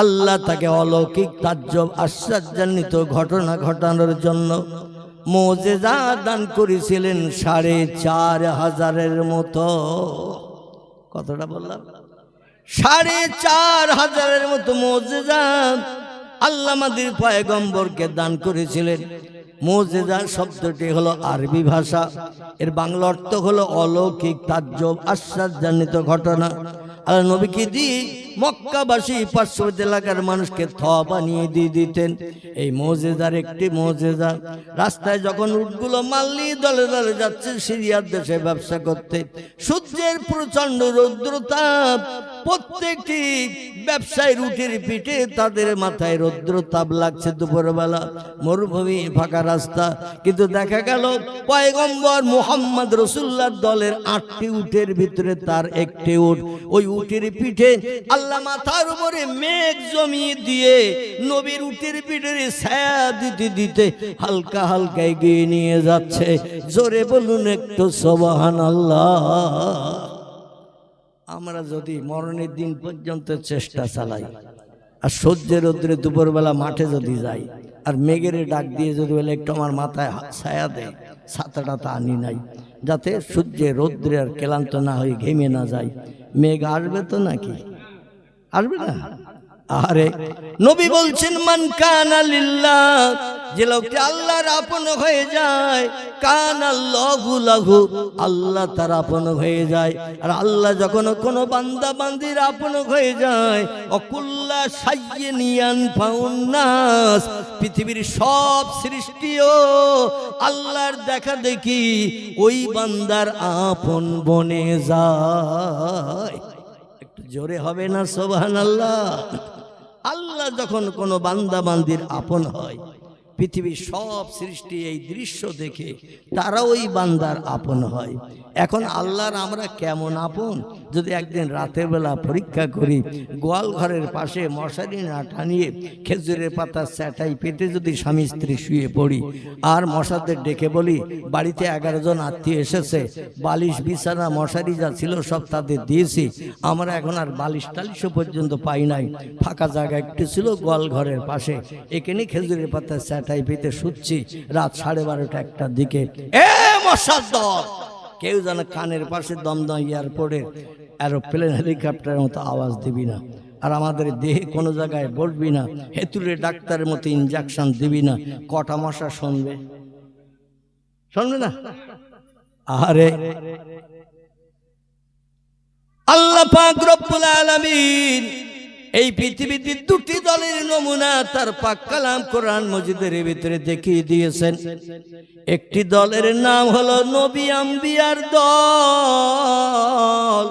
আল্লাহ তাকে অলৌকিক তাজ্জব আশ্চর্যান্বিত ঘটনা ঘটানোর জন্য মুজিজা দান করেছিলেন 4,500-এর মতো। কতটা বললাম? 4,500-এর মতো মুজিজা আল্লাহ আমাদের পয়গম্বরকে দান করেছিলেন। মুজিজা শব্দটি হলো আরবি ভাষা, এর বাংলা অর্থ হলো অলৌকিক তাজ্জব আশ্চর্যান্বিত ঘটনা। আল্লাহ নবীকে দিয়ে মক্কাবাসী পার্শ্ববর্তী এলাকার মানুষকে থ বানিয়ে দিয়ে দিতেন। এই মুজিজার একটি মুজিজা, রাস্তায় যখন উটগুলো মাল নিয়ে দলে দলে যাচ্ছে সিরিয়ার দেশে ব্যবসা করতে, সূর্যের প্রচন্ড রৌদ্রতাপ, প্রত্যেকটি ব্যবসায়ীর উটের পিঠে তাদের মাথায় রৌদ্রতাপ লাগছে। দুপুরবেলা মরুভূমি ফাঁকা রাস্তা, কিন্তু দেখা গেল পয়গম্বর মুহাম্মদ রাসূলুল্লাহর দলের 8টি উটের ভিতরে তার একটি উট, ওই উটের পিঠে আল্লাহ মাথার উপরে মেঘ জমিয়ে দিয়ে নবীর উটের পিঠের ছায়া দিতে দিতে হালকা হালকা এগিয়ে নিয়ে যাচ্ছে। জোরে বলুন একটু সুবহানাল্লাহ। আমরা যদি মরণের দিন পর্যন্ত চেষ্টা চালাই আর সূর্যের রৌদ্রে দুপুরবেলা মাঠে যদি যাই আর মেঘের ডাক দিয়ে যদি বলে একটু আমার মাথায় ছায়া দেয়, ছাতাটা তা আনি নাই যাতে সূর্যের রৌদ্রে আর ক্লান্ত না হয়ে ঘেমে না যায়। মেঘ আসবে তো নাকি? আসবে না? আরে নবী বলছেন মান কানা লিল্লাহ, যে লোকটি আল্লাহর আপন হয়ে যায়, কানাল্লাহু লাহু, আল্লাহ তার আপন হয়ে যায়। আর আল্লাহ যখন কোনো বান্দা বান্দির আপন হয়ে যায়, অকুল্লা সাইয়্যিনিয়ান ফাউন্নাস, পৃথিবীর সব সৃষ্টিও আল্লাহর দেখা দেখি ওই বান্দার আপন বনে যায়। একটু জোরে হবে না সুবহানাল্লাহ? আল্লাহ যখন কোনো বান্দা বান্দির আপন হয়, পৃথিবীর সব সৃষ্টি এই দৃশ্য দেখে তারা ওই বান্দার আপন হয়। এখন আল্লাহর আমরা কেমন আপন? যদি একদিন রাতের বেলা পরীক্ষা করি, গোয়াল ঘরের পাশে মশারি না টানিয়ে খেজুরের পাতা চাটাই পেতে যদি স্বামী স্ত্রী শুয়ে পড়ি আর মশাদের ডেকে বলি বাড়িতে 11 জন আত্মীয় এসেছে, বালিশ বিছানা মশারি যা ছিল সব তাদের দিয়েছি, আমরা এখন আর বালিশ টালিশও পর্যন্ত পাই নাই, ফাঁকা জায়গা একটু ছিল গোয়াল ঘরের পাশে, এখানে খেজুরের পাতা চাটাই পেতে শুচ্ছি রাত 12:30-1টার দিকে। এ মশার দল, কেউ যেন কানের পাশে দমদম এয়ারপোর্টের এরোপ্লেন হেলিকপ্টারের মতো আওয়াজ দিবি না, আর আমাদের দেহে কোনো জায়গায় বসবি না, হেতুরে ডাক্তারের মতো ইনজেকশন দিবি না। কটা মশা শুনবে? শুনবে না? আরে আল্লাহ পাক রব্বুল আলামিন এই পৃথিবীতে দুটি দলের নমুনা তার পাক কালাম কোরআন মজিদের ভিতরে দেখিয়ে দিয়েছেন। একটি দলের নাম হলো নবী আম্বিয়ার দল,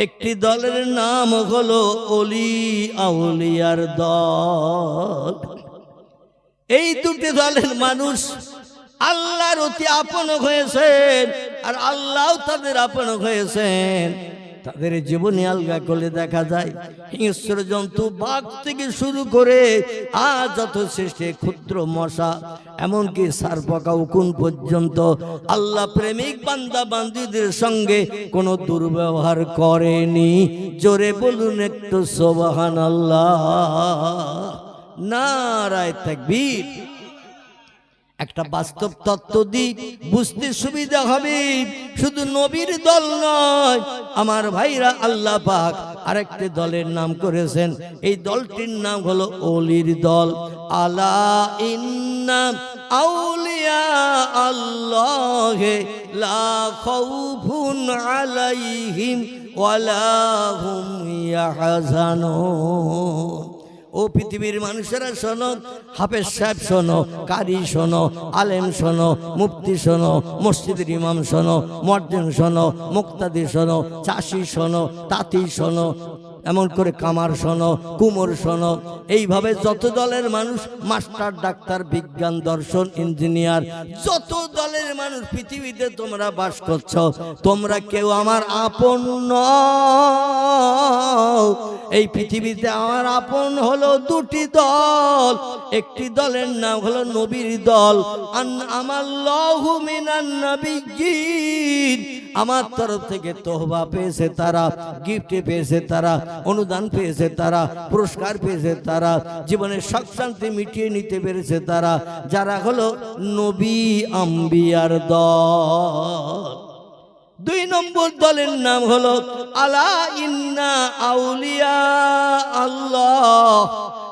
একটি দলের নাম হলো ওলি আউলিয়ার দল। এই দুটি দলের মানুষ আল্লাহর অতি আপন হয়েছেন, আর আল্লাহ তাদের আপন হয়েছেন। তাদের জীবনী আলগা করলে দেখা যায় হিংস্র জন্তু বাঘ থেকে শুরু করে আজ যত সৃষ্টি ক্ষুদ্র মশা, এমনকি সারপোকা উকুন পর্যন্ত আল্লাহ প্রেমিক বান্দা বান্দীদের সঙ্গে কোনো দুর্ব্যবহার করেনি। জোরে বলুন একটু সুবহানাল্লাহ, নারায়ে তাকবীর। একটা বাস্তব তত্ত্ব দিক বুঝতে সুবিধা হবে, শুধু নবীর দল নয় আমার ভাইরা, আল্লাহ পাক আরেকটি দলের নাম করেছেন। এই দলটির নাম হলো ওলির দল। আলা ইন্না আউলিয়া আল্লাহে লা খাউফুন আলাইহিম ওয়ালা হুম ইয়াহজানুন। ও পৃথিবীর মানুষেরা শোনো, হাফেজ সাহেব শোনো, কারি শোনো, আলেম শোনো, মুফতি শোনো, মসজিদের ইমাম শোনো, মুয়াজ্জিন শোনো, মুক্তাদি শোনো, চাষি শোনো, তাঁতি শোনো, এমন করে কামার শোনো, কুমোর শোনো। এইভাবে যত দলের মানুষ, মাস্টার, ডাক্তার, বিজ্ঞান, দর্শন, ইঞ্জিনিয়ার, যত দলের মানুষ পৃথিবীতে তোমরা বাস করছো, তোমরা কেউ আমার আপন নও। এই পৃথিবীতে আমার আপন হলো দুটি দল। একটি দলের নাম হলো নবীর দল। আনামাল্লাহু মিনান নাবিয়্যিন, আমার তরফ থেকে তোহবা পেয়েছে তারা, গিফট পেয়েছে তারা, অনুদান পেয়েছে তারা, পুরস্কার পেয়েছে তারা, জীবনের সুখ শান্তি মিটিয়ে নিতে পেরেছে তারা, যারা হলো নবী আম্বিয়ার দল। দুই নম্বর দলের নাম হলো আলা ইন্না আউলিয়া আল্লাহ,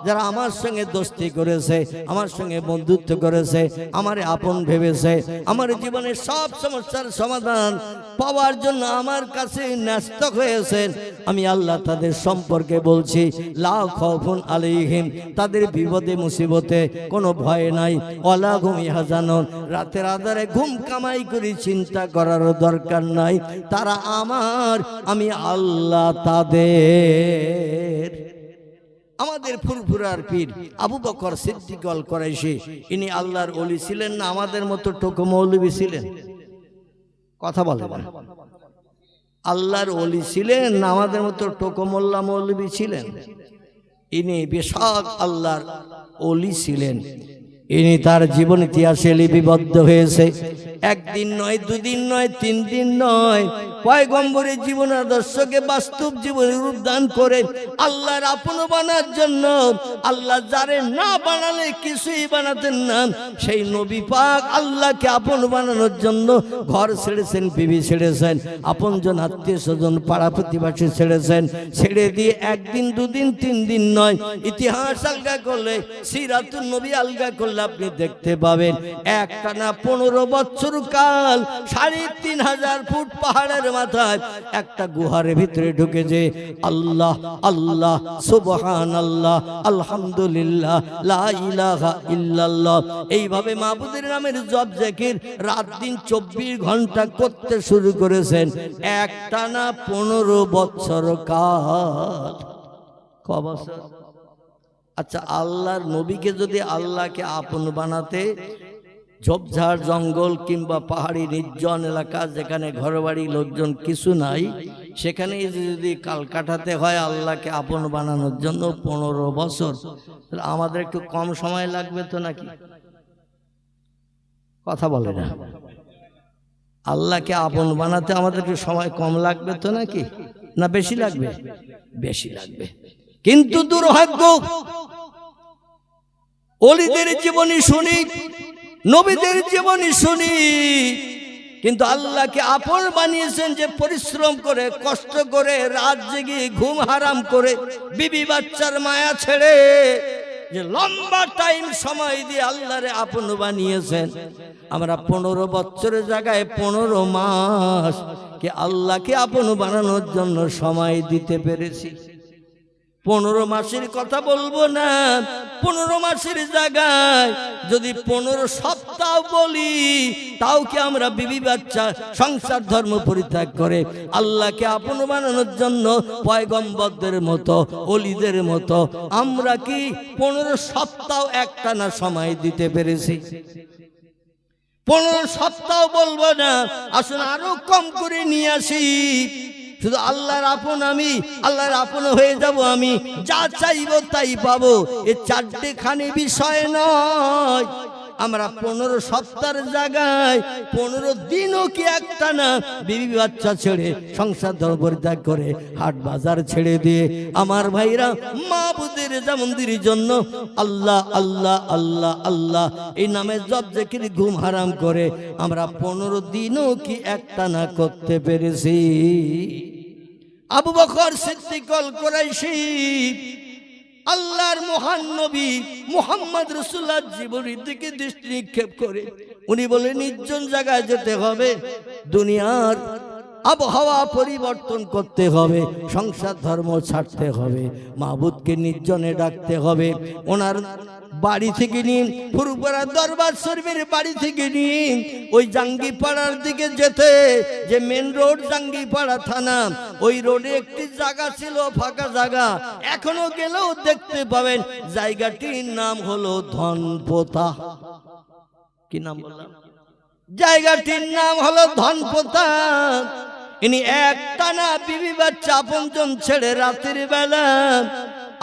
যারা আমার সঙ্গে দোস্তি করেছে, আমার সঙ্গে বন্ধুত্ব করেছে, আমারে আপন ভেবেছে, আমার জীবনের সব সমস্যার সমাধান পাওয়ার জন্য আমার কাছে ন্যস্ত হয়েছেন, আমি আল্লাহ তাদের সম্পর্কে বলছি লা খাউফুন আলাইহিম, তাদের বিপদে মুসিবতে কোনো ভয় নাই, ওয়ালা হুম ইয়াহজানুন, রাতের আধারে ঘুম কামাই করে চিন্তা করারও দরকার নাই, তারা আমার, আমি আল্লাহ তাদের। আমাদের ফুরফুরার পীর আবু বকর সিদ্দিক আল কুরাইশি, ইনি আল্লাহর ওলি ছিলেন না আমাদের মতো টোকো মৌলবী ছিলেন? কথা বলে না। আল্লাহর ওলি ছিলেন না আমাদের মতো টোকো মোল্লা মৌলবী ছিলেন? ইনি বিশাল আল্লাহর ওলি ছিলেন। ইনি তার জীবন ইতিহাসে লিপিবদ্ধ হয়েছে। একদিন নয়, দুদিন নয়, 3 দিন নয়, পয়গম্বরের জীবন আদর্শকে বাস্তব জীবনে রূপ দান করে আল্লাহর আপন বানার জন্য, আল্লাহ যারে না বানালে কিছুই বানাতেন না, সেই নবী পাক আল্লাহকে আপন বানানোর জন্য ঘর ছেড়েছেন, বিবি ছেড়েছেন, আপনজন আত্মীয় স্বজন পাড়া প্রতিবেশী ছেড়েছেন। ছেড়ে দিয়ে একদিন, দুদিন, 3 দিন নয়, ইতিহাস আলগা করলে, সিরাতুন নবী আলগা করলে আপনি দেখতে পাবেন একটানা 15 বছর কাল 3500 ফুট পাহাড়ের মাথায় একটা গুহার ভিতরে ঢুকেছে আল্লাহ আল্লাহ সুবহানাল্লাহ আলহামদুলিল্লাহ লা ইলাহা ইল্লাল্লাহ, এইভাবে মাবুদের নামের জপ জিকির রাত দিন 24 ঘন্টা করতে শুরু করেছেন একটানা 15 বছর কাল। ক বছর? আচ্ছা, আল্লাহর নবীকে যদি আল্লাহকে আপন বানাতে ঝোপঝাড় জঙ্গল কিংবা পাহাড়ি নির্জন এলাকা যেখানে ঘরবাড়ি লোকজন কিছু নাই, সেখানে যদি কাল কাটাতে হয় আল্লাহকে আপন বানানোর জন্য 15 বছর, তাহলে আমাদের একটু কম সময় লাগবে তো নাকি? কথা বলে না। আল্লাহকে আপন বানাতে আমাদের একটু সময় কম লাগবে তো নাকি, না বেশি লাগবে? বেশি লাগবে। কিন্তু দুর্ভাগ্য, ওলিদের জীবনী শুনি, নবীদের জীবনী শুনি, কিন্তু আল্লাহকে আপন বানিয়েছেন যে পরিশ্রম করে, কষ্ট করে, রাত জেগে ঘুম হারাম করে, বিবি বাচ্চার মায়া ছেড়ে যে লম্বা টাইম সময় দিয়ে আল্লাহরে আপন বানিয়েছেন। আমরা 15 বছরের জায়গায় 15 মাস কে আল্লাহকে আপন বানানোর জন্য সময় দিতে পেরেছি। 15 মাসের কথা বলবো না, 15 মাসের জায়গায় যদি 15 সপ্তাহ বলি, তাও কি আমরা বিবি বাচ্চা সংসার ধর্ম পরিত্যাগ করে আল্লাহকে আপন বানানোর জন্য পয়গম্বরদের মতো, ওলিদের মতো আমরা কি 15 সপ্তাহ একটানা সময় দিতে পেরেছি? 15 সপ্তাহ বলবো না, আসুন আরো কম করে নিয়ে আসি। শুধু আল্লাহর আপন আমি, আল্লাহর আপন হয়ে যাব আমি, যা চাইবো তাই পাবো, এ 4টে খানি বিষয় নয়। আমরা 15 সপ্তাহের জায়গায় 15 দিনও কি একটা না বিবি বাচ্চা ছেড়ে সংসার ধর্ম পরিত্যাগ করে হাট বাজার ছেড়ে দিয়ে আমার ভাইরা মাবুদের জামন্দির জন্য আল্লাহ আল্লাহ আল্লাহ আল্লাহ এই নামে জপ জিকির ঘুম হারাম করে আমরা 15 দিনও কি একটা না করতে পেরেছি? আবু বকর সিদ্দিক আল কুরাইশি আল্লাহর মহান নবী মুহাম্মদ রাসূলুল্লাহ জীবনের দিকে দৃষ্টি নিক্ষেপ করে উনি বলে নির্জন জায়গায় যেতে হবে, দুনিয়ার আবহাওয়া পরিবর্তন করতে হবে, সংসার ধর্ম ছাড়তে হবে, মাবুদকে নির্জনে ডাকতে হবে। ওনার বাড়ি থেকে নিন ফুরুপাড়া দরবার শরীফের বাড়ি থেকে নিন ওই জাঙ্গিপাড়ার দিকে যেতে, যে মেন রোড জাঙ্গিপাড়া থানা, ওই রোডে একটি জায়গা ছিল ফাঁকা জায়গা, এখনো গেলেও দেখতে পাবেন। জায়গাটির নাম হলো ধনপোতা। কি নাম বললাম? জায়গাটির নাম হলো ধনপোতা। ইনি একটানা বিবি বাচ্চা আপনজন ছেড়ে রাতের বেলা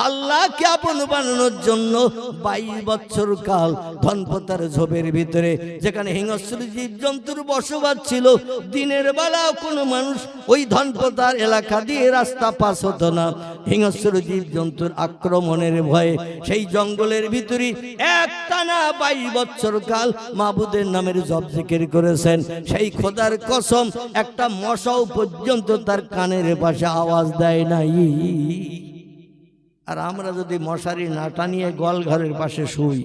আল্লাহকে আপন বানানোর জন্য 22 বছর কাল ধনপতার ঝোপের ভিতরে, যেখানে হিংস্র জীবজন্তুর বসবাস ছিল, দিনের বেলা কোনো মানুষ ওই ধনপতার এলাকা দিয়ে রাস্তা পাস হতো না, হিংস্র জীবজন্তুর আক্রমণের ভয়ে সেই জঙ্গলের ভিতরে একটানা 22 বছর কাল মাবুদের নামের জপ জিকির করেছেন। সেই খোদার কসম, একটা মশাও পর্যন্ত তার কানের পাশে আওয়াজ দেয় নাই। আর আমরা যদি মশারি না টানিয়ে গোয়াল ঘরের পাশে শুই,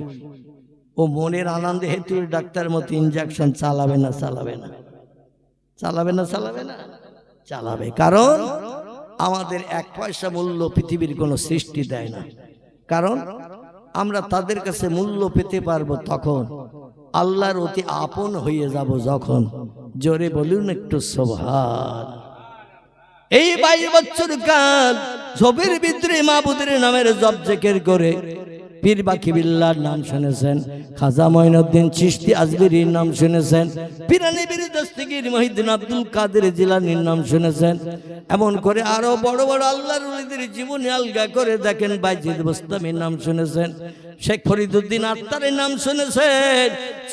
ও মনের আনন্দে হেতু ডাক্তার মতো ইনজেকশন চালাবে না? চালাবে না? চালাবে না? চালাবে না? চালাবে। কারণ আমাদের 1 পয়সা মূল্য পৃথিবীর কোনো সৃষ্টি দেয় না। কারণ আমরা তাদের কাছে মূল্য পেতে পারবো তখন আল্লাহর অতি আপন হয়ে যাব যখন। জোরে বলুন একটু সুবহান। এই 22 বছর কাল ঝোপের ভিতরে মাবুদের নামের জপ জিকির করে পীর বাকি বিল্লাহর নাম শুনেছেন, খাজা মঈনুদ্দিন চিশতি আজমিরির নাম শুনেছেন, পিরানি বীর দস্তগীর মহিউদ্দিন আব্দুল কাদের জিলানীর নাম শুনেছেন। এমন করে আরো বড় বড় আল্লাহর ওলিদের জীবনী আলগা করে দেখেন। বাইজিদ বুস্তামির নাম শুনেছেন, শেখ ফরিদুদ্দিন আত্তারের নাম শুনেছেন।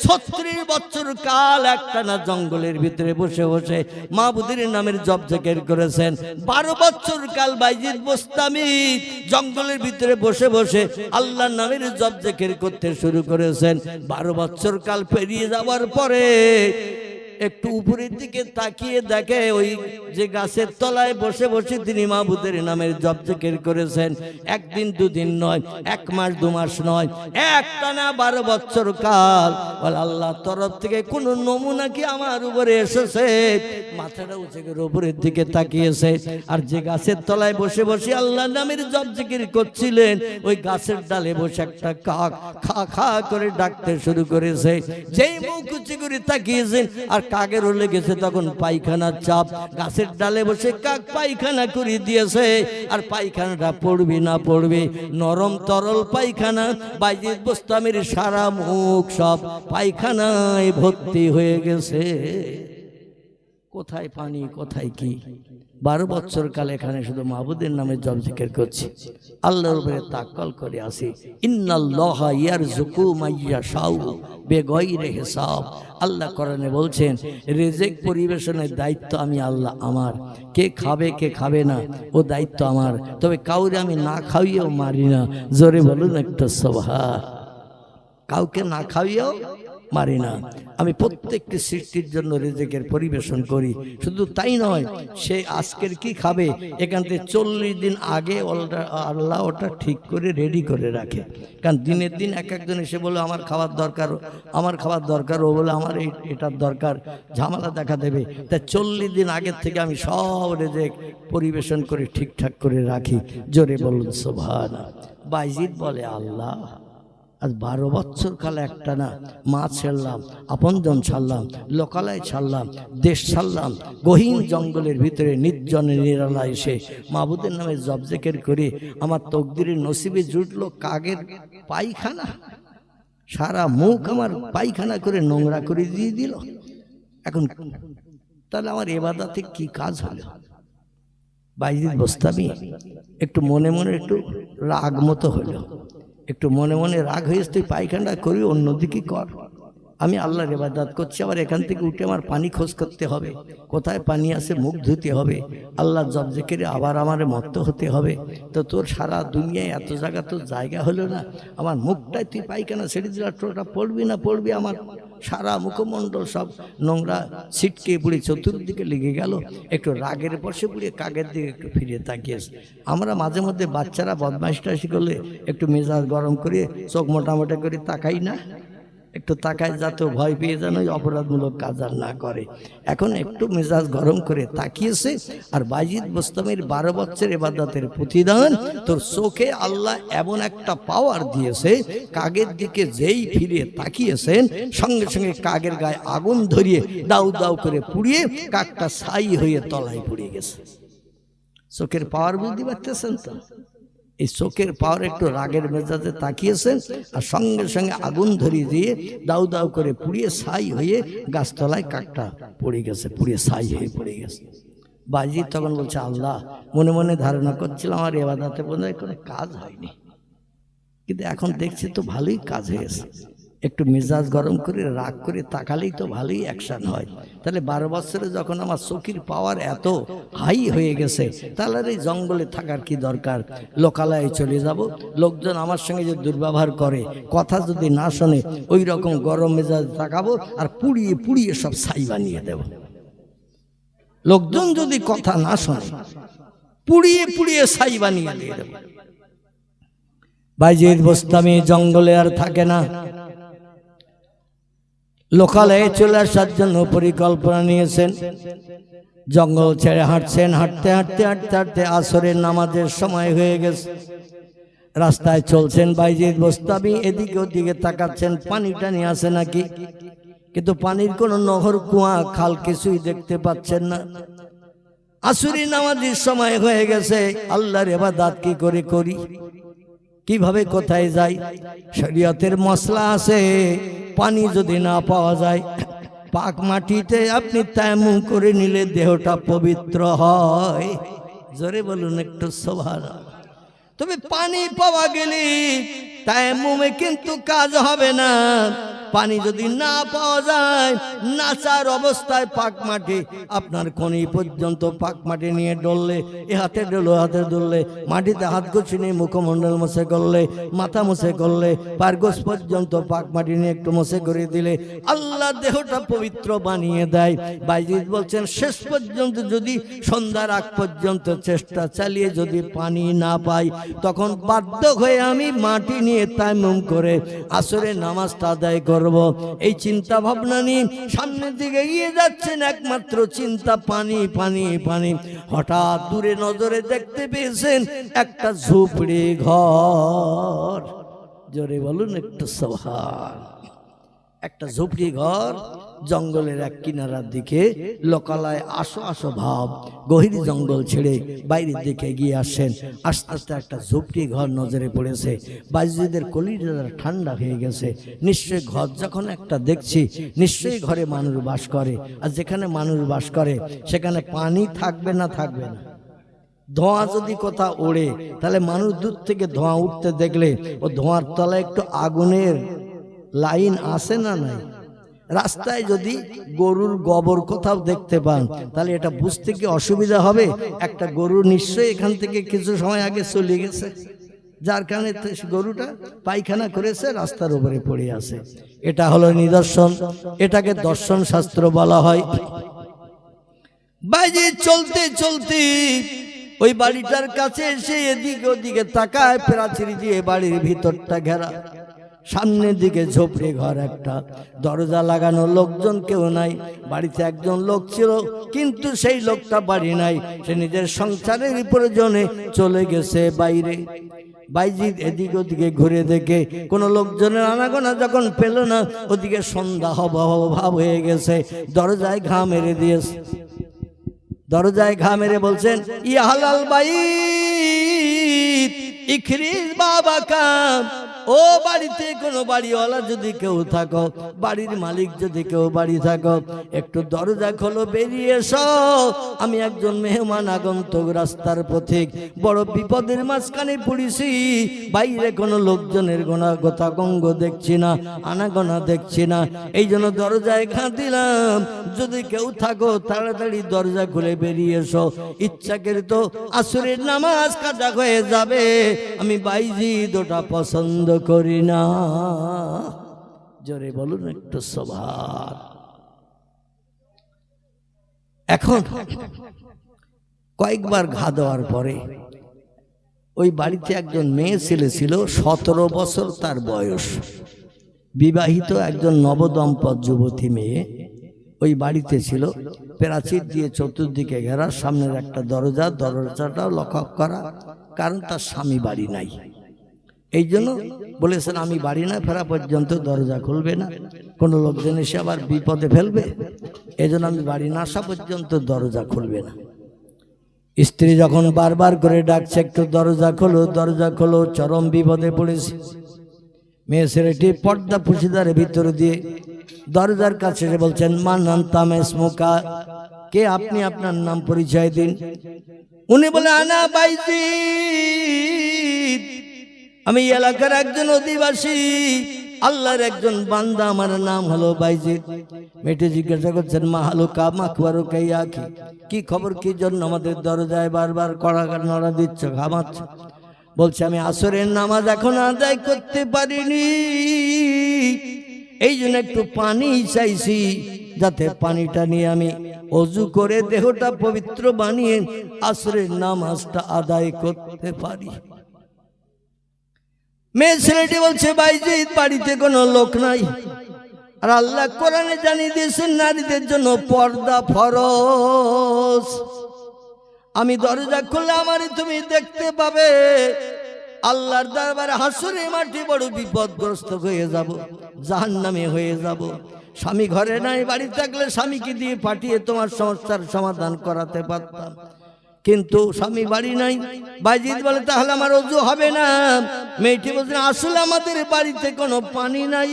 36 বছর কাল একটানা জঙ্গলের ভিতরে বসে বসে মাবুদের নামের জপ জিকির করেছেন। 12 বছর কাল বাইজিদ বুস্তামি জঙ্গলের ভিতরে বসে বসে আল্লাহর নামের জপ জিকির করতে শুরু করেছেন। 12 বছর কাল পেরিয়ে যাওয়ার পরে একটু উপরের দিকে তাকিয়ে দেখে ওই যে গাছের তলায় বসে বসে তিনি মাবুদের নামের জপ জিকির করেছেন। একদিন দুদিন নয়, 1 মাস 2 মাস নয়, একটানা 12 বছর কাল। আল্লাহর তরফ থেকে কোন নমুনা কি আমার উপরে এসেছে? মাথাটা উঁচু করে উপরের দিকে তাকিয়েছে, আর যে গাছের তলায় বসে বসে আল্লাহর নামের জপ জিকির করছিলেন, ওই গাছের ডালে বসে একটা কাক খা খা করে ডাকতে শুরু করেছে। যেই মুখ উঁচু করে তাকিয়েছেন আর কাকেরও লেগেছে তখন পায়খানার চাপ। গাছের ডালে বসে কাক পায়খানা করে দিয়েছে, আর পায়খানাটা পড়বে না পড়বে, নরম তরল পায়খানা। বাইজিদ বুস্তামির সারা মুখ সব পায়খানায় ভর্তি হয়ে গেছে। কোথায় পানি কোথায় কি? 12 বছর কাল এখানে শুধু মাবুদের নামে জপ জিকির করছি, আল্লাহর উপরে তাওয়াক্কুল করে আসি। ইন্নাল্লাহা ইয়ারযুকু মাইয়াশাউ বিগাইরি হিসাব। আল্লাহ কোরআনে বলছেন রিজিক পরিবেশনের দায়িত্ব আমি আল্লাহ আমার। কে খাবে কে খাবে না ও দায়িত্ব আমার, তবে কাউরে আমি না খাইয়েও মারি না। জোরে বলুন একটু সুবহান। কাউকে না খাইয়েও মারি না। আমি প্রত্যেকটি সৃষ্টির জন্য রিজিকের পরিবেশন করি। শুধু তাই নয়, সে আজকের কি খাবে এখান থেকে 40 দিন আগে আল্লাহ ওটা ঠিক করে রেডি করে রাখে। কারণ দিনের দিন এক একজন এসে বলে আমার খাবার দরকার, আমার খাবার দরকার, ও বলে আমার এটার দরকার, ঝামেলা দেখা দেবে। তাই 40 দিন আগের থেকে আমি সব রিজিক পরিবেশন করে ঠিকঠাক করে রাখি। জোরে বলুন সুবহানাল্লাহ। বাইজিদ বলে আল্লাহ আজ 12 বছর কাল একটা না মা ছাড়লাম, আপনজন ছাড়লাম, লোকালয় ছাড়লাম, দেশ ছাড়লাম, গহীন জঙ্গলের ভিতরে নির্জনে নিরালা এসে মাবুদের নামে জবজেকের করে আমার তকদিরের নসিবে জুটলো কাগের পায়খানা। সারা মুখ আমার পায়খানা করে নোংরা করে দিয়ে দিল। এখন তাহলে আমার ইবাদতে কি কাজ হলো? বাইজিদ বোস্তামি একটু মনে মনে একটু রাগ মতো হলো, একটু মনে মনে রাগ হয়েছে, তুই পায়খানা করি অন্যদিকে কর, আমি আল্লাহর ইবাদত করছি, আবার এখান থেকে উঠে আমার পানি খোঁজ করতে হবে, কোথায় পানি আছে মুখ ধুতে হবে, আল্লাহ জব জিকিরে আবার আমার মত্ত হতে হবে। তো তোর সারা দুনিয়ায় এত জায়গা তোর জায়গা হলো না, আমার মুখটাই তুই পায়খানা ছেড়ে দিলা, টোটা পড়বি না পড়বি, আমার সারা মুখমণ্ডল সব নোংরা ছিটকে পুড়ে চতুর্দিকে লেগে গেল। একটু রাগের বসে পুড়ে কাগের দিকে একটু ফিরে তাকিয়েছে। আমরা মাঝে মধ্যে বাচ্চারা বদমাইশ টাইশি করলে একটু মেজাজ গরম করে চোখ মোটামোটা করে তাকাই না, একটু তাকায় যাতে ভয় পেয়ে যেন অপরাধমূলক কাজ আর না করে। এখন একটু মেজাজ গরম করে তাকিয়েছে। আর বাইজিদ বোস্তামির 12 বছর ইবাদতের প্রতিদান, তোর চোখে আল্লাহ এমন একটা পাওয়ার দিয়েছে, কাগের দিকে যেই ফিরে তাকিয়েছেন সঙ্গে সঙ্গে কাগের গায়ে আগুন ধরিয়ে দাউ দাউ করে পুড়িয়ে কাকটা ছাই হয়ে তলায় পড়ে গেছে। চোখের পাওয়ার বুঝতে পারতেছেন তো? এই চোখের পাওয়ার একটু রাগের মেজাজে তাকিয়েছেন আর সঙ্গে সঙ্গে আগুন ধরিয়ে দিয়ে দাউ দাউ করে পুড়িয়ে ছাই হয়ে গাছতলায় কাকটা পড়ে গেছে, পুড়িয়ে ছাই হয়ে পড়ে গেছে। বাইজিদ তখন বলছে আল্লাহ, মনে মনে ধারণা করছিলাম আমার ইবাদতে বোধহয় কোনো কাজ হয়নি, কিন্তু এখন দেখছি তো ভালোই কাজ হয়েছে। একটু মেজাজ গরম করে রাগ করে তাকালেই তো ভালোই অ্যাকশন হয়। তাহলে 12 বছরে যখন আমার চোখের পাওয়ার এত হাই হয়ে গেছে, তাহলে এই জঙ্গলে থাকার কি দরকার? লোকালয়ে চলে যাব, লোকজন আমার সঙ্গে যে দুর্ব্যবহার করে, কথা যদি না শোনে, ওই রকম গরম মেজাজ তাকাবো আর পুড়িয়ে পুড়িয়ে সব ছাই বানিয়ে দেব। লোকজন যদি কথা না শোনে, পুড়িয়ে পুড়িয়ে ছাই বানিয়ে দিয়ে দেব। বাইজিদ বোস্তামি জঙ্গলে আর থাকে না, লোকালয়ে চলে আসার জন্য পরিকল্পনা নিয়েছেন। জঙ্গল ছেড়ে হাঁটছেন, হাঁটতে হাঁটতে হাঁটতে হাঁটতে আসরের নামাজের সময় হয়ে গেছে। রাস্তায় চলছেন বাইজিদ বোস্তামি, এদিকে ওদিকে তাকাচ্ছেন পানি টানি আছে নাকি, কিন্তু পানির কোনো নহর কুয়া খাল কিছুই দেখতে পাচ্ছেন না। আসরের নামাজের সময় হয়ে গেছে, আল্লাহর ইবাদত কি করে করি, কিভাবে কোথায় যাই? শরীয়তের মশলা আছে, পানি যদি না পাওয়া যায় পাক মাটিতে আপনি তায়াম্মুম করে নিলে দেহটা পবিত্র হয়। জোরে বলুন একটু সুবহানাল্লাহ। তবে পানি পাওয়া গেলে তায়াম্মুমে কিন্তু কাজ হবে না। পানি যদি না পাওয়া যায়, নাচার অবস্থায় পাক মাটি আপনার কোনি পর্যন্ত পাক মাটি নিয়ে ডললে, এ হাতে ডলো হাতে ডললে, মাটিতে হাত ঘষে মুখমণ্ডল মুছে করলে, মাথা মুছে করলে, পারগোস পর্যন্ত পাক মাটি নিয়ে একটু মুছে করে দিলে আল্লাহ দেহটা পবিত্র বানিয়ে দেয়। বাইজিদ বলছেন শেষ পর্যন্ত যদি সন্ধ্যার আগ পর্যন্ত চেষ্টা চালিয়ে যদি পানি না পাই, তখন বাধ্য হয়ে আমি মাটি নিয়ে তায়াম্মুম করে আসরের নামাজটা আদায় করব। এই চিন্তা ভাবনা নিয়ে সামনের দিকে এগিয়ে যাচ্ছেন, একমাত্র চিন্তা পানি পানি পানি। হঠাৎ দূরে নজরে দেখতে পেয়েছেন একটা ঝুপড়ি ঘর। জোরে বলুন একটু সুবহানাল্লাহ। একটা ঝুপড়ি ঘর জঙ্গলের এক কিনারার দিকে, লোকালয় আসো আসো ভাব, গহীর জঙ্গল ছেড়ে বাইরের দিকে এগিয়ে আসেন। আস্তে আস্তে একটা ঝুপড়ি ঘর নজরে পড়েছে। বাইজিদের কলিজাটা ঠান্ডা হয়ে গেছে। নিশ্চয়ই ঘর যখন একটা দেখছি, নিশ্চয়ই ঘরে মানুষ বাস করে, আর যেখানে মানুষ বাস করে সেখানে পানি থাকবে না থাকবে না? ধোঁয়া যদি কোথাও ওড়ে, তাহলে মানুষ দূর থেকে ধোঁয়া উঠতে দেখলে ও ধোঁয়ার তলায় একটু আগুনের লাইন আছে না নাই? রাস্তায় যদি গরুর গোবর কোথাও দেখতে পান, তাহলে এটা বুঝতে কি অসুবিধা হবে? একটা গরু নিশ্চয়ই এখান থেকে কিছু সময় আগে চলে গেছে, যার কারণে গরুটা পায়খানা করেছে, রাস্তার উপরে পড়ে আছে। এটা হলো নিদর্শন, এটাকে দর্শন শাস্ত্র বলা হয়। বাইজিদ চলতে চলতে ওই বাড়িটার কাছে এসে এদিকে ওদিকে তাকায়, প্রাচীর দিয়ে বাড়ির ভিতরটা ঘেরা, সামনের দিকে ঝোপড়ে ঘর একটা, দরজা লাগানো, লোকজন কেউ নাই। বাড়িতে একজন লোক ছিল, কিন্তু সেই লোকটা বাড়ি নাই, সে নিজের সংসারের প্রয়োজনে চলে গেছে বাইরে। বাইজিদ এদিক ওদিকে ঘুরে দেখে কোনো লোকজনের আনাগোনা যখন পেল না, ওদিকে সন্ধ্যা ভাব হয়ে গেছে, দরজায় ঘা মেরে দিয়েছে। দরজায় ঘা মেরে বলছেন, ইয়া হালাল বাইত ইখরিজ বাবা কাম, ও বাড়িতে কোনো বাড়িওয়ালা যদি কেউ থাকো, বাড়ির মালিক যদি কেউ বাড়ি থাকো, একটু দরজা খোলো, বেরিয়ে এসো। আমি একজন মেহমান আগন্তুক, রাস্তার পথিক, বড় বিপদের মাঝখানে পড়েছি। বাইরে কোনো লোকজনের গতাগঙ্গ দেখছি না, আনাগোনা দেখছি না, এই জন্য দরজায় ঘা দিলাম। যদি কেউ থাকো তাড়াতাড়ি দরজা খুলে বেরিয়ে এসো। ইচ্ছাকৃত আসরের নামাজ কাজা হয়ে যাবে, আমি বাইজিদ ওটা পছন্দ করি না। জোরে বলুন একটু সুবহান। এখন কয়েকবার ঘা দেওয়ার পরে ওই বাড়িতে একজন মেয়ে ছেলে ছিল, 17 বছর তার বয়স, বিবাহিত একজন নবদম্পত যুবতী মেয়ে ওই বাড়িতে ছিল। প্রাচীর দিয়ে চতুর্দিকে ঘেরা, সামনের একটা দরজা, দরজাটাও লক করা, কারণ তার স্বামী বাড়ি নাই। এই জন্য বলেছেন, আমি বাড়ি না ফেরা পর্যন্ত দরজা খুলবে না, কোনো লোকজন এসে আবার বিপদে ফেলবে, এই জন্য আমি বাড়ি না আসা পর্যন্ত দরজা খুলবে না। স্ত্রী যখন বারবার করে ডাকছে, একটু দরজা খোলো, দরজা খোলো, চরম বিপদে পড়েছে। মেয়ে ছেলেটি পর্দা পুশিদার ভিতর দিয়ে দরজার কাছে বলছেন, মান আনতাম ইসমুকা, কে আপনি, আপনার নাম পরিচয় দিন। উনি বলে, আনা বাইজিদ, আমি এলাকার একজন অধিবাসী, আল্লাহর একজন বান্দা, আমার নাম হলো বাইজিদ। মেয়েটি জিজ্ঞাসা করছেন, মা হালুকা মাখবারু কাইয়া, কি খবর, কি জন্য আমাদের দরজায় বারবার কড়া নড়া দিচ্ছ, ঘামাচ্ছ? বলছে, আমি আসরের নামাজ এখন আদায় করতে পারিনি, এই জন্য একটু পানি চাইছি, যাতে পানিটা নিয়ে আমি ওযু করে দেহটা পবিত্র বানিয়ে আসরের নামাজটা আদায় করতে পারি। মেয়ে ছেলেটি বলছে, বাইজিদ বাড়িতে কোনো লোক নাই, আর আল্লাহ কোরআনে জানিয়ে দিয়েছেন নারীদের জন্য পর্দা ফরজ। আমি দরজা খুললে আমারই তুমি দেখতে পাবে, আল্লাহর দরবারে হাসরে মাটি বড় বিপদগ্রস্ত হয়ে যাব, জাহান্নামে হয়ে যাব। স্বামী ঘরে নাই, বাড়ি থাকলে স্বামীকে দিয়ে পাঠিয়ে তোমার সমস্যার সমাধান করাতে পারতাম, কিন্তু স্বামী বাড়ি নাই। বাইজিদ বলে, তাহলে আমার ওযু হবে না। মেয়েটি বলছে, আসলে আমাদের বাড়িতে কোনো পানি নাই,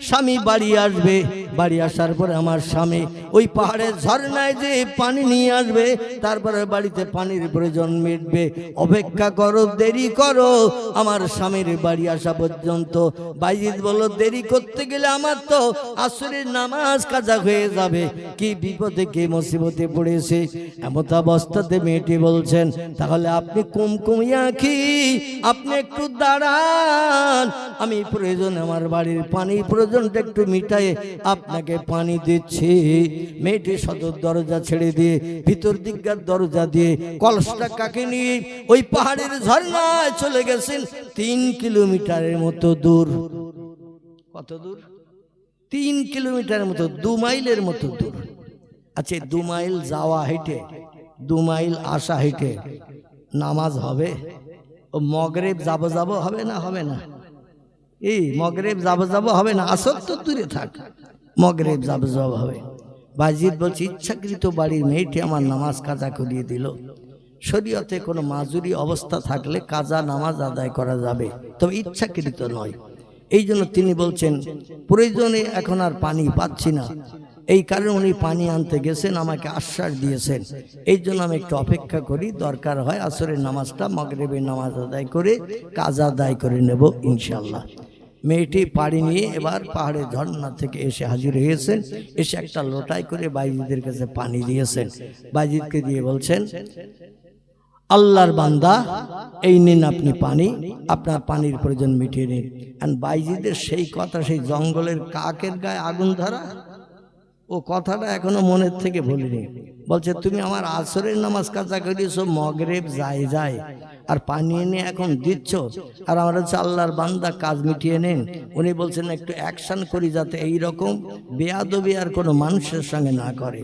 স্বামী বাড়ি আসবে, বাড়ি আসার পরে আমার স্বামী ওই পাহাড়ের ঝর্ণায় যে পানি নিয়ে আসবে, তারপরে বাড়িতে পানির প্রয়োজন মিটবে, অপেক্ষা করো, দেরি করো আমার স্বামীর বাড়ি আসা পর্যন্ত। বাইজিদ বলল, দেরি করতে গেলে আমার তো আসরের নামাজ কাজা হয়ে যাবে, কি বিপদে কি মুসিবতে পড়েছে। এমত অবস্থাতে মেয়েটি বলছেন, তাহলে আপনি কুমকুমিয়া কি, আপনি একটু দাঁড়ান, আমি প্রয়োজন আমার বাড়ির পানি প্রয়োজনটা একটু মিটায়ে আপনাকে পানি দিচ্ছি। মেয়েটি সদর দরজা ছেড়ে দিয়ে ভিতর দিককার দরজা দিয়ে কলসটা কাকে নিয়ে ওই পাহাড়ের ঝর্ণায় চলে গেছেন। 3 কিলোমিটারের মতো দূর। কত দূর? 3 কিলোমিটারের মতো, 2 মাইলের মতো দূর। আচ্ছা, 2 মাইল যাওয়া হেঁটে, 2 মাইল আসা হেঁটে নামাজ হবে? ও মগরিব যাব হবে না? হবে না। এই মগরিব যাব হবে না, আসর তো দূরে থাক, মগরিব যাব হবে। বাইজিদ বলছে, ইচ্ছাকৃত বাড়ির মেয়েটি আমার নামাজ কাজা করিয়ে দিল। শরীয়তে কোনো মাজুরি অবস্থা থাকলে কাজা নামাজ আদায় করা যাবে, তবে ইচ্ছাকৃত নয়। এই জন্য তিনি বলছেন, প্রয়োজনে এখন আর পানি পাচ্ছি না, এই কারণে উনি পানি আনতে গেছেন, আমাকে আশ্বাস দিয়েছেন, এই জন্য আমি একটু অপেক্ষা করি, দরকার হয় আসরের নামাজটা মাগরিবের নামাজ আদায় করে কাজা আদায় করে নেব ইনশাআল্লাহ। মেয়েটি পাড়ি নিয়ে এবার পাহাড়ের ঝর্ণা থেকে এসে হাজির হয়েছেন, এসে একটা লোটাই করে বাইজিদের কাছে পানি দিয়েছেন। বাইজিদকে দিয়ে বলছেন, আল্লাহর বান্দা, এই নিন আপনি পানি, আপনার পানির প্রয়োজন মিটিয়ে নিন। আর বাইজিদের সেই কথা, সেই জঙ্গলের কাকের গায়ে আগুন ধরা, ও কথাটা এখনো মনের থেকে ভুলিনি। বলছে তুমি আমার আসরের নামাজ কাজা করিয়েছো, মগরিব যায় আর পানি এনে এখন দিচ্ছ, আর আমার হচ্ছে আল্লাহর বান্দা, কাজ মিটিয়ে নেন। উনি বলছেন একটু অ্যাকশন করি যাতে এইরকম বেয়াদবি আর কোনো মানুষের সঙ্গে না করে।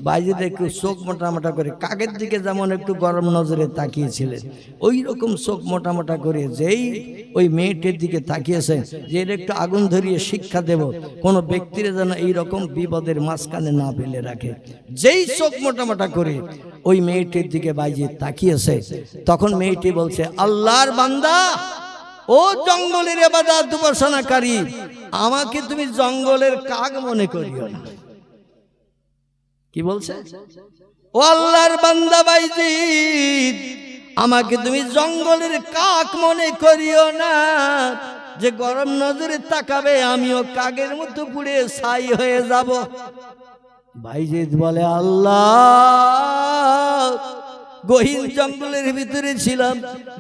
বাইজিদ একটু চোখ মোটামোটা করে কাকের দিকে যেমন একটু গরম নজরে তাকিয়েছিলেন, ওই রকম চোখ মোটামোটা করে যেই ওই মেয়েটির দিকে তাকিয়েছে যে এর একটু আগুন ধরিয়ে শিক্ষা দেব, কোনো ব্যক্তিরা যেন এইরকম বিপদের মাঝখানে না ফেলে রাখে, যেই চোখ মোটামোটা করে ওই মেয়েটির দিকে বাইজিদ তাকিয়েছে, তখন মেয়েটি বলছে আল্লাহর বান্দা, ও জঙ্গলের ইবাদত উপাসনাকারী, আমাকে তুমি জঙ্গলের কাক মনে করিও না। কি বলছে? ও আল্লাহর বান্দা বাইজিদ, আমাকে তুমি জঙ্গলের কাক মনে করিও না, যে গরম নজরে তাকাবে আমিও কাকের মতো পুড়ে ছাই হয়ে যাব। বাইজিদ বলে আল্লাহ, গহীন জঙ্গলের ভিতরে ছিলাম,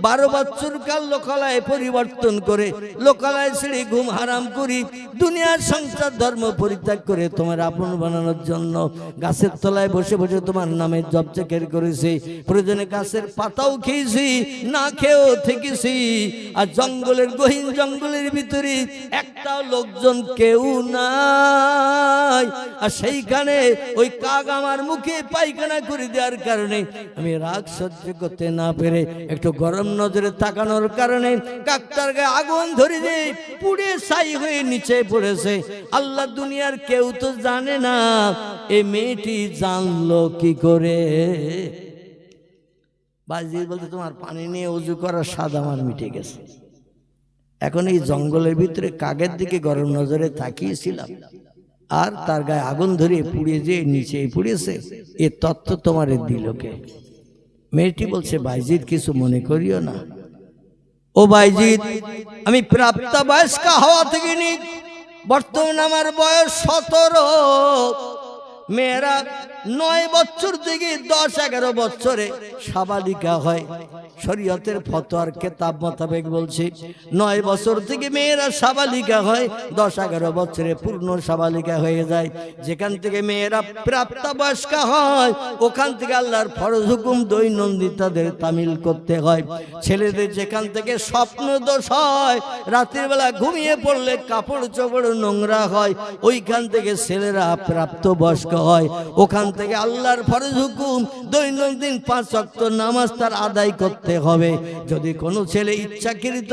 12 বছর কাল লোকালয়ে পরিবর্তন করে, লোকালয় ছেড়ে ঘুম হারাম করি, দুনিয়ার সংসার ধর্ম পরিত্যাগ করে তোমার আপন বানানোর জন্য গাছের তলায় বসে বসে তোমার নামে জপজেকের করেছি, প্রয়োজনে গাছের পাতাও খেয়েছি, না খেয়েও থেকেছি। আর জঙ্গলের, গহীন জঙ্গলের ভিতরে একটা লোকজন কেউ নাই, আর সেইখানে ওই কাক আমার মুখে পায়খানা করে দেওয়ার কারণে আমি রাগ সহ্য করতে না পেরে একটু গরম নজরে তাকানোর কারণে কাকটার গায়ে আগুন ধরে দিয়ে পুড়ে ছাই হয়ে নিচে পড়েছে। আল্লাহ, দুনিয়ার কেউ তো জানে না, এই মেয়েটি জানলো কি করে? বাইজিদ বলতে তোমার পানি নিয়ে উজু করার স্বাদ আমার মিটে গেছে। এখন এই জঙ্গলের ভিতরে কাকের দিকে গরম নজরে তাকিয়েছিলাম, আর তার গায়ে আগুন ধরে পুড়িয়ে যে নিচে পড়েছে, এ তত্ত্ব তোমার দিল কে? মেয়েটি বলছে বাইজিদ কিছু মনে করিও না। ও বাইজিদ, আমি প্রাপ্তবয়স্ক হওয়া থেকে নি বর্তমানে আমার বয়স 17, মেয়েরা 9 বছর থেকে 10-11 বছরে সাবালিকা হয়। শরীয়তের ফতোয়ার কেতাব মোতাবেক বলছি 9 বছর থেকে মেয়েরা সাবালিকা হয়, 10-11 বছরে পূর্ণ সাবালিকা হয়ে যায়। যেখান থেকে মেয়েরা প্রাপ্তবয়স্ক হয়, ওখান থেকে আল্লাহর ফরজ হুকুম দৈনন্দিন তাদের তামিল করতে হয়। ছেলেদের যেখান থেকে স্বপ্ন দোষ হয়, রাতের বেলা ঘুমিয়ে পড়লে কাপড় চোপড় নোংরা হয়, ওইখান থেকে ছেলেরা প্রাপ্তবয়স্ক হয়। ওখান থেকে আল্লাহর ফরজ হুকুম দৈনন্দিন 5 ওয়াক্ত নামাজ তার আদায় করতে হবে। যদি কোনো ছেলে ইচ্ছাকৃত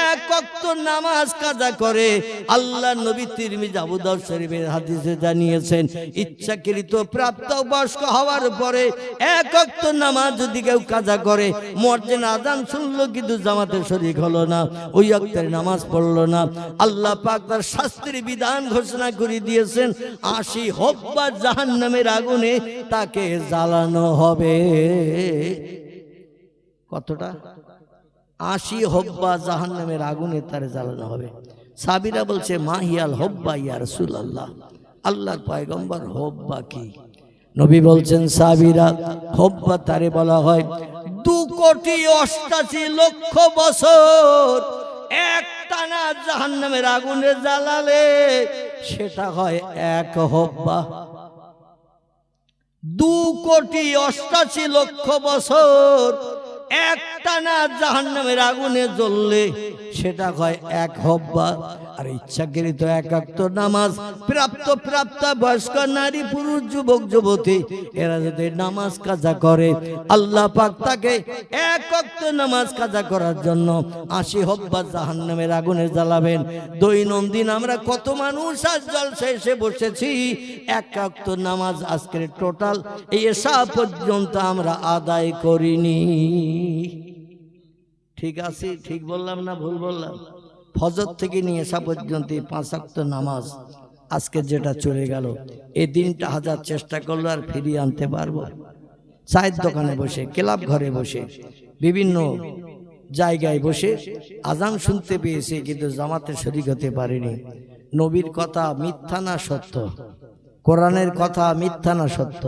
1 ওয়াক্ত নামাজ কাজা করে, আল্লাহ নবী তিরমিজি আবু দাউদ শরীফের হাদিসে জানিয়েছেন, ইচ্ছাকৃত প্রাপ্তবয়স্ক হওয়ার পরে 1 ওয়াক্ত নামাজ যদি কেউ কাজা করে, মুয়াজ্জিন আযান শুনলো কিন্তু জামাতে শরীক হলো না, ওই ওয়াক্তের নামাজ পড়লো না, আল্লাহ পাক তার শাস্তির বিধান ঘোষণা করে দিয়েছেন, 80 হব্বা জাহান্নামের আগুনে তাকে জ্বালানো হবে। কতটা? 80 হব্বা জাহান্নামের আগুনে তার জ্বালানো হবে। সাহাবীরা বলছে মাহিয়াল হব্বা ইয়া রাসূলুল্লাহ, আল্লাহর পয়গম্বর হব্বা কি? নবী বলছেন সাহাবীরা, হব্বা তারে বলা হয় 2,88,00,000 বছর একটানা জাহান্নামের আগুনে জ্বালালে সেটা হয় 1 হব্বা। 2,88,00,000 বছর একটানা জাহান্নামের আগুনে জ্বললে সেটা হয় 1 হব্বা। আর ইচ্ছাকৃত 1 ওয়াক্ত নামাজ প্রাপ্ত বয়স্ক নারী পুরুষ যুবক যুবতী এরা যদি নামাজ কাজা করে, আল্লাহ পাক তাকে 1 ওয়াক্ত নামাজ কাজা করার জন্য 80 হব্বা জাহান্নামের আগুনে জ্বালাবেন। দৈনন্দিন আমরা কত মানুষ আজ জলসা এসে বসেছি, 1 ওয়াক্ত নামাজ আজকের টোটাল এই এশা পর্যন্ত আমরা আদায় করিনি। ঠিক আছে? ঠিক বললাম না ভুল বললাম? ফজর থেকে নিয়ে এশা পর্যন্ত 5 ওয়াক্ত নামাজ আজকে যেটা চলে গেল, এই দিনটা হাজার চেষ্টা করলে আর ফিরিয়ে আনতে পারবো? চায়ের দোকানে বসে, ক্লাব ঘরে বসে, বিভিন্ন জায়গায় বসে আজান শুনতে পেয়েছি কিন্তু জামাতে শরীক হতে পারিনি। নবীর কথা মিথ্যা না সত্য? কোরআনের কথা মিথ্যা না সত্য?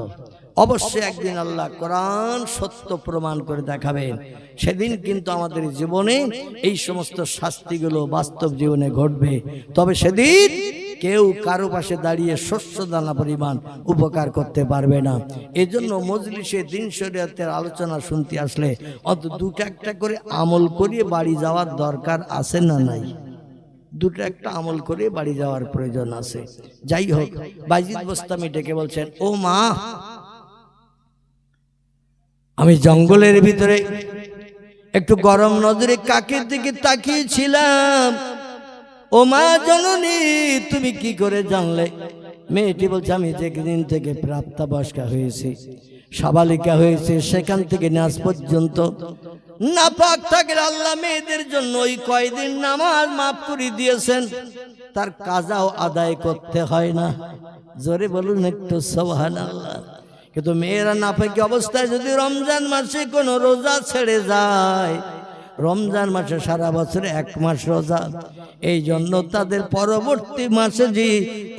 অবশ্যই একদিন আল্লাহ কোরআন সত্য প্রমাণ করে দেখাবেন। সেদিন কিন্তু আমাদের জীবনে এই সমস্ত শাস্তিগুলো বাস্তব জীবনে ঘটবে। তবে সেদিন কেউ কারো পাশে দাঁড়িয়ে শস্য দানা পরিমাণ উপকার করতে পারবে না। এজন্য মজলিসে দ্বীন শরীয়তের আলোচনা শুনতে আসলে অত দুটো একটা করে আমল করিয়ে বাড়ি যাওয়ার দরকার আছে না নাই? দুটো একটা আমল করে বাড়ি যাওয়ার প্রয়োজন আছে। যাই হোক, বাইজিদ বোস্তামি ডেকে বলছেন, ও মা, আমি জঙ্গলের ভিতরে একটু গরম নজরে কাকের দিকে তাকিয়েছিলাম। ও মা জননী, তুমি কি করে জানলে? মেয়েটি বলছে, আমি যেদিন থেকে প্রাপ্তবয়স্কা হয়েছি, সাবালিকা হয়েছে, সেখান থেকে আজ পর্যন্ত নাপাক থাকলে আল্লাহ মেয়েদের জন্য ওই কয়দিন নামাজ মাফ করে দিয়েছেন, তার কাজাও আদায় করতে হয় না। জোরে বলুন একটু সুবহানাল্লাহ। কিন্তু মেয়েরা নাপাকি অবস্থায় যদি রমজান মাসে কোনো রোজা ছেড়ে যায়, রমজান মাসে সারা বছরে 1 মাস রোজা, এই জন্য তাদের পরবর্তী মাসে যে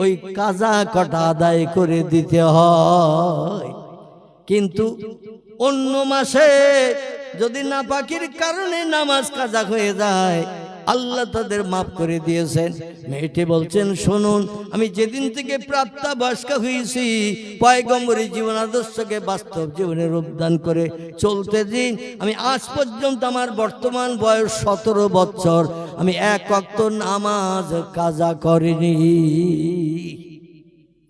ওই কাজা কটা আদায় করে দিতে হয়। কিন্তু অন্য মাসে যদি নাপাকির কারণে নামাজ কাজা হয়ে যায়, আল্লাহ তাদের মাফ করে দিয়েছেন। মেয়েটি বলছেন, শুনুন, আমি যেদিন থেকে প্রাপ্তবয়স্কা হয়েছি, পয়গম্বরের জীবন আদর্শকে বাস্তব জীবনে রূপদান করে চলতে দিন, আমি আজ পর্যন্ত, আমার বর্তমান বয়স 17 বছর, আমি 1 ওয়াক্ত নামাজ কাজা করিনি।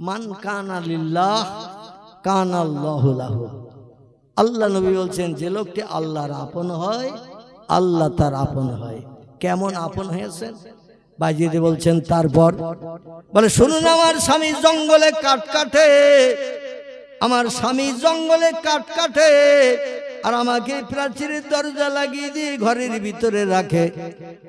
মান কানা লিল্লাহ কানা আল্লাহু লাহু। আল্লাহ নবী বলছেন, যে লোকটি আল্লাহর আপন হয়, আল্লাহ তার আপন হয়। কেমন আপন হয়েছেন? বাইজিদ বলছেন, তারপর বলে, শুনুন, আমার স্বামী জঙ্গলে কাঠ কাটে, আমার স্বামী জঙ্গলে কাঠ কাটে, আর আমাকে প্রাচীরের দরজা লাগিয়ে দিয়ে ঘরের ভিতরে রাখে।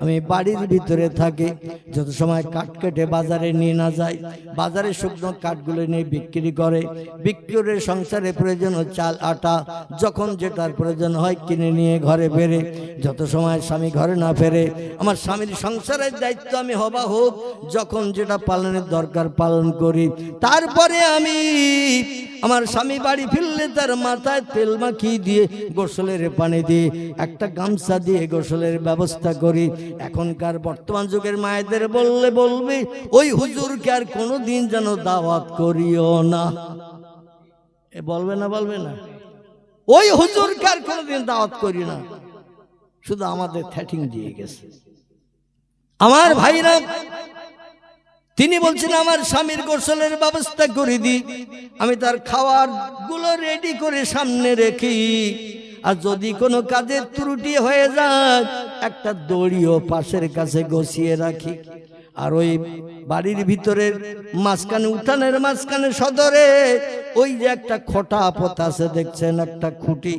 আমি বাড়ির ভিতরে থাকি। যত সময় কাঠ কেটে বাজারে নিয়ে না যায়, বাজারে শুকনো কাঠগুলো নিয়ে বিক্রি করে, বিক্রি করে সংসারে প্রয়োজন চাল আটা যখন যেটার প্রয়োজন হয় কিনে নিয়ে ঘরে ফেরে। যত সময় স্বামী ঘরে না ফেরে, আমার স্বামীর সংসারের দায়িত্ব আমি হবা হোক যখন যেটা পালনের দরকার পালন করি। তারপরে আমি আমার স্বামী বাড়ি ফিরলে তার মাথায় তেল মাখিয়ে দিয়ে, গোসলের পানি দিয়ে, একটা গামছা দিয়ে গোসলের ব্যবস্থা করি। এখনকার বর্তমান যুগের মায়েদের বলবে, ওই হুজুরকে আর কোনোদিন যেন দাওয়াত করিও না। বলবে না, ওই হুজুরকে আর কোনোদিন দাওয়াত করি না। শুধু আমাদের থ্যাটিং দিয়ে গেছে। আমার ভাইরা, তিনি বলছেন, আমার স্বামীর গোসলের ব্যবস্থা করে দিই, আমি তার খাওয়ার গুলো রেডি করে সামনে রেখি, আর যদি কোনো কাজের ত্রুটি হয়ে যায়, একটা দড়িও পাশের কাছে গছিয়ে রাখি। আর ওই বাড়ির ভিতরের মাঝখানে, উঠানের মাঝখানে সদরে ওই যে একটা খোটা পোতা আছে দেখছেন, একটা খুঁটি,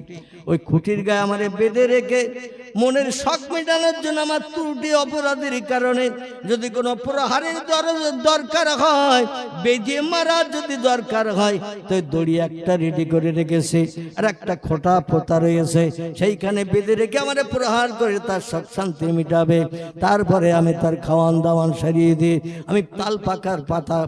ওই খুঁটির গায়ে আমারে বেঁধে রেখে মনের শখ মেটানোর জন্য, আমার ত্রুটি অপরাধের কারণে যদি কোনো প্রহারের দরকার হয়, বেঁধে মারার যদি দরকার হয়, তো দড়ি একটা রেডি করে রেখেছে, আর একটা খোটা পোতা রয়েছে, সেইখানে বেঁধে রেখে আমারে প্রহার করে তার শখ শান্তি মিটাবে। তারপরে আমি তার খাওয়ান দাওয়ান সারিয়ে দিই, আমি তাল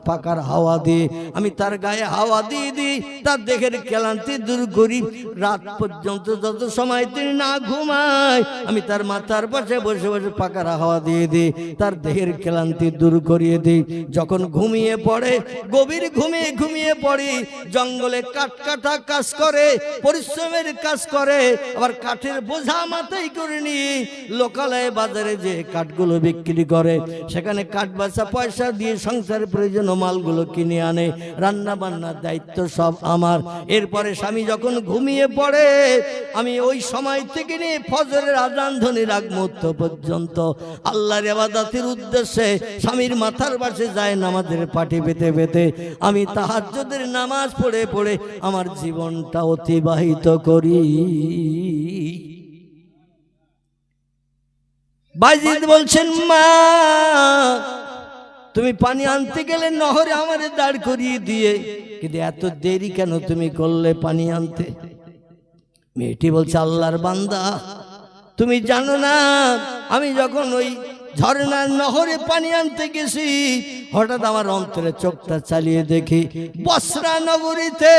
পাকার হাওয়া দিই, আমি তার গায়ে হাওয়া দিয়ে দিই, তার দেহের ক্লান্তি দূর করি। রাত পর্যন্ত যত সময় তিনি না ঘুমায়, আমি তার মাথার পাশে বসে বসে পাকার হাওয়া দিয়ে দিই, তার দেহের ক্লান্তি দূর করিয়ে দিই। যখন ঘুমিয়ে পড়ে, গভীর ঘুমিয়ে পড়ি, জঙ্গলে কাঠ কাটা কাজ করে, পরিশ্রমের কাজ করে, আবার কাঠের বোঝা মাথায় করে নিয়ে লোকালয়ে বাজারে যে কাঠগুলো বিক্রি করে, সেখানে কাঠ বাঁচা পয়সা দিয়ে সংসারের প্রয়োজন মালগুলো কিনে আনে। রান্না বান্নার দায়িত্ব সব আমার। এরপরে স্বামী যখন ঘুমিয়ে পড়ে, আমি ওই সময় থেকে নিয়ে ফজরের আযান ধ্বনির আগ মুহূর্ত পর্যন্ত আল্লাহর ইবাদতের উদ্দেশ্যে স্বামীর মাথার পাশে যায় নামাজের পাটি পেতে পেতে আমি তাহাজ্জুদের নামাজ পড়ে পড়ে আমার জীবনটা অতিবাহিত করি। বাইজিদ বলছেন, মা, তুমি পানি আনতে গেলে নহরে আমারে দাঁড় করিয়ে দিয়ে, কিন্তু এত দেরি কেন তুমি করলে পানি আনতে? মেয়েটি বলছে, আল্লাহর বান্দা, তুমি জানো না, আমি যখন ওই ঝর্ণার নহরে পানি আনতে গেছি, হঠাৎ আমার অন্তরে চোখটা চালিয়ে দেখি বসরা নগরীতে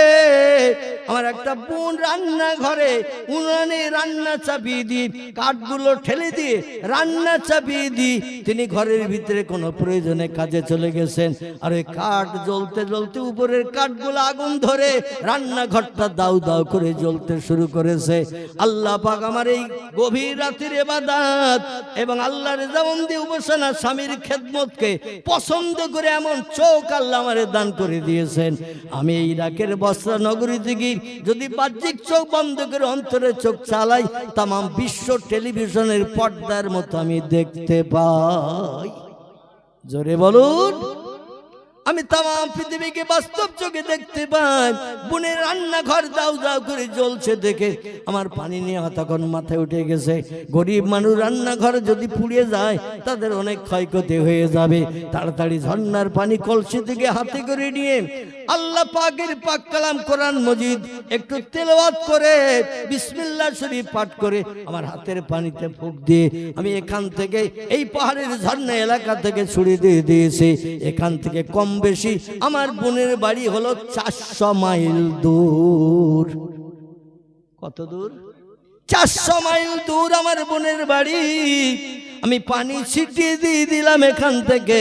আমার একটা বোন রান্না ঘরে উনানে রান্না চাপিয়ে দিয়ে কাঠগুলো ঠেলে দিয়ে রান্না চাপিয়ে দিয়ে তিনি ঘরের ভিতরে কোনো প্রয়োজনে কাজে চলে গেছেন। আর ওই কাঠ জ্বলতে জ্বলতে উপরের কাঠগুলো আগুন ধরে রান্নাঘরটা দাউ দাউ করে জ্বলতে শুরু করেছে। আল্লাহ পাক আমার এই গভীর রাতের ইবাদত এবং আল্লাহর রেজামন্দি উপাসনা স্বামীর খেদমতকে পছন্দ করে এমন চোখ আল্লাহ আমারে দান করে দিয়েছেন। আমি এই ইরাকের বসরা নগরী থেকে যদি বাহ্যিক চোখ বন্ধ করে অন্তরে চোখ চালাই তাম বিশ্ব টেলিভিশনের পর্দার মতো আমি দেখতে পাই। জোরে বলুন। আমি তাম পৃথিবীকে বাস্তব চোখে দেখতে পাই। বোনের রান্নাঘর দাউ দাউ করে জ্বলছে দেখে আমার পানি নিয়ে তখন মাথায় উঠে গেছে। গরিব মানুষ রান্নাঘর যদি পুড়িয়ে যায় তাদের অনেক ক্ষয়ক্ষতি হয়ে যাবে। তাড়াতাড়ি ঝর্ণার পানি কলসি থেকে হাতে করে নিয়ে আল্লাহ পাকের পাক কালাম কোরআন মজিদ একটু তেলাওয়াত করে বিসমিল্লাহ শরীফ পাঠ করে আমার হাতের পানিতে ফুঁক দিয়ে আমি এখান থেকে এই পাহাড়ের ঝর্ণা এলাকা থেকে ছুড়ে দিয়ে দিয়েছি। এখান থেকে কম বেশি আমার বোনের বাড়ি হলো 400 মাইল দূর। কত দূর? 400 মাইল দূর আমার বোনের বাড়ি। আমি পানি ছিটিয়ে দিয়ে দিলাম এখান থেকে,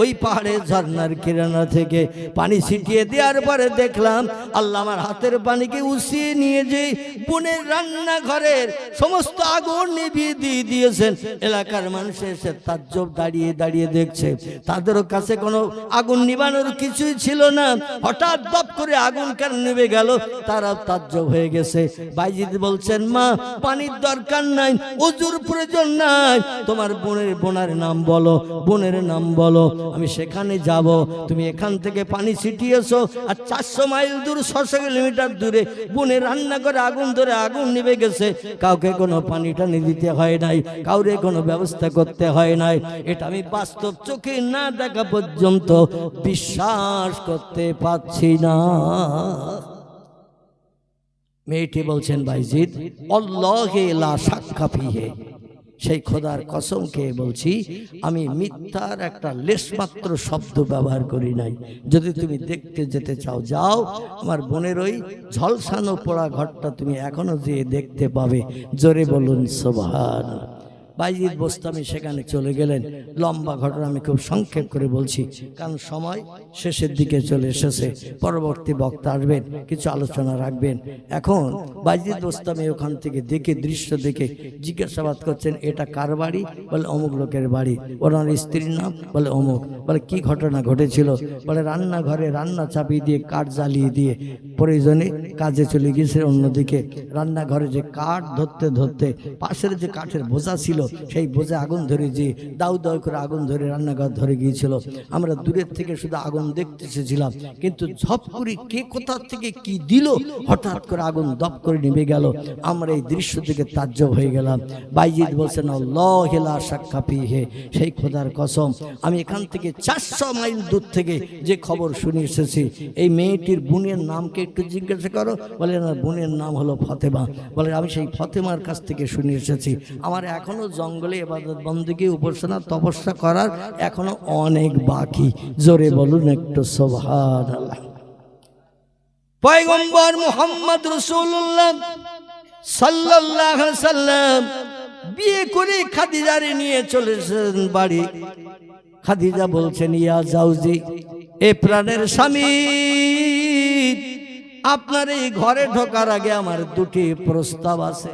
ওই পাহাড়ের ঝর্ণার কিনারা থেকে পানি ছিটিয়ে দেওয়ার পরে দেখলাম আল্লাহ আমার হাতের পানিকে উঠিয়ে নিয়ে যে বোনের রান্নাঘরের সমস্ত আগুন নিভিয়ে দিয়ে দিয়েছেন। এলাকার মানুষ এসে তাজ্জব দাঁড়িয়ে দাঁড়িয়ে দেখছে। তাদেরও কাছে কোনো আগুন নিবানোর কিছুই ছিল না। হঠাৎ দপ করে আগুন কেন নিভে গেল তারা তাজ্জব হয়ে গেছে। বাইজিদ বলছেন, মা পানির দরকার নাই, ওযুর প্রয়োজন নাই, তোমার বোনের নাম বলো, বোনের নাম বলো, আমি সেখানে যাব। তুমি এখান থেকে পানি ছিটিয়েছো আর 400 মাইল দূর 600 কিলোমিটার দূরে বোনের রান্না করে আগুন ধরে আগুন নিভে গেছে। কাউকে কোনো পানি টানি দিতে হয় নাই, কাউরে কোনো ব্যবস্থা করতে হয় নাই। এটা আমি বাস্তব চোখে না দেখা পর্যন্ত বিশ্বাস করতে পারছি না। মেয়েটি বলছেন, ভাইজিদ আল্লাহে লা শাক্কা ফিহে, সেই খোদার কসম খেয়ে বলছি আমি মিথ্যার একটা লেশমাত্র শব্দ ব্যবহার করি নাই। যদি তুমি দেখতে যেতে চাও যাও, আমার বোনের ওই ঝলসানো পোড়া ঘরটা তুমি এখনো যেয়ে দেখতে পাবে। জোরে বলুন সুবহানাল্লাহ। বাইজিদ বোস্তামি সেখানে চলে গেলেন। লম্বা ঘটনা আমি খুব সংক্ষেপ করে বলছি, কারণ সময় শেষের দিকে চলে এসেছে। পরবর্তী বক্তা আসবেন, কিছু আলোচনা রাখবেন। এখন বাইজিদ বোস্তামি ওখান থেকে দেখে দৃশ্য দেখে জিজ্ঞাসাবাদ করছেন, এটা কার বাড়ি? বলে অমুক লোকের বাড়ি। ওনার স্ত্রীর নাম? বলে অমুক। বলে কি ঘটনা ঘটেছিল? বলে রান্নাঘরে রান্না চাপিয়ে দিয়ে কাঠ জ্বালিয়ে দিয়ে প্রয়োজনে কাজে চলে গিয়েছে অন্যদিকে। রান্নাঘরে যে কাঠ ধরতে ধরতে পাশের যে কাঠের বোঝা ছিল সেই বোঝে আগুন ধরে যে দাউ দাউ করে আগুন ধরে রান্নাঘর ধরে গিয়েছিল। আমরা দূরের থেকে শুধু আগুন দেখতে এসেছিলাম, কিন্তু ঝপ করে কে কোথা থেকে কি দিল, হঠাৎ করে আগুন দপ করে নিভে গেল। আমরা এই দৃশ্য থেকে তাজ্জব হয়ে গেলাম। বাইজিদ বলছেন, আল্লাহে লা শাক্কা ফিহে, সেই খোদার কসম আমি এখান থেকে 400 মাইল দূর থেকে যে খবর শুনে এসেছি। এই মেয়েটির বোনের নামকে একটু জিজ্ঞাসা করো। বলে না, বোনের নাম হলো ফতেমা। বলে আমি সেই ফতেমার কাছ থেকে শুনে এসেছি। আমার এখনো জঙ্গলে ইবাদত বন্দেগী উপাসনা তপস্যা করার এখনো অনেক বাকি। জোরে বলুন একটু সুবহানাল্লাহ। পয়গম্বর মুহাম্মদ রাসূলুল্লাহ সাল্লাল্লাহু আলাইহি সাল্লাম বিয়ে করে খাদিজারে নিয়ে চলে এসেছেন বাড়ি। খাদিজা বলছেন, ইয়া জাউজি, এ প্রাণের স্বামী, আপনার এই ঘরে ঢোকার আগে আমার দুটি প্রস্তাব আছে।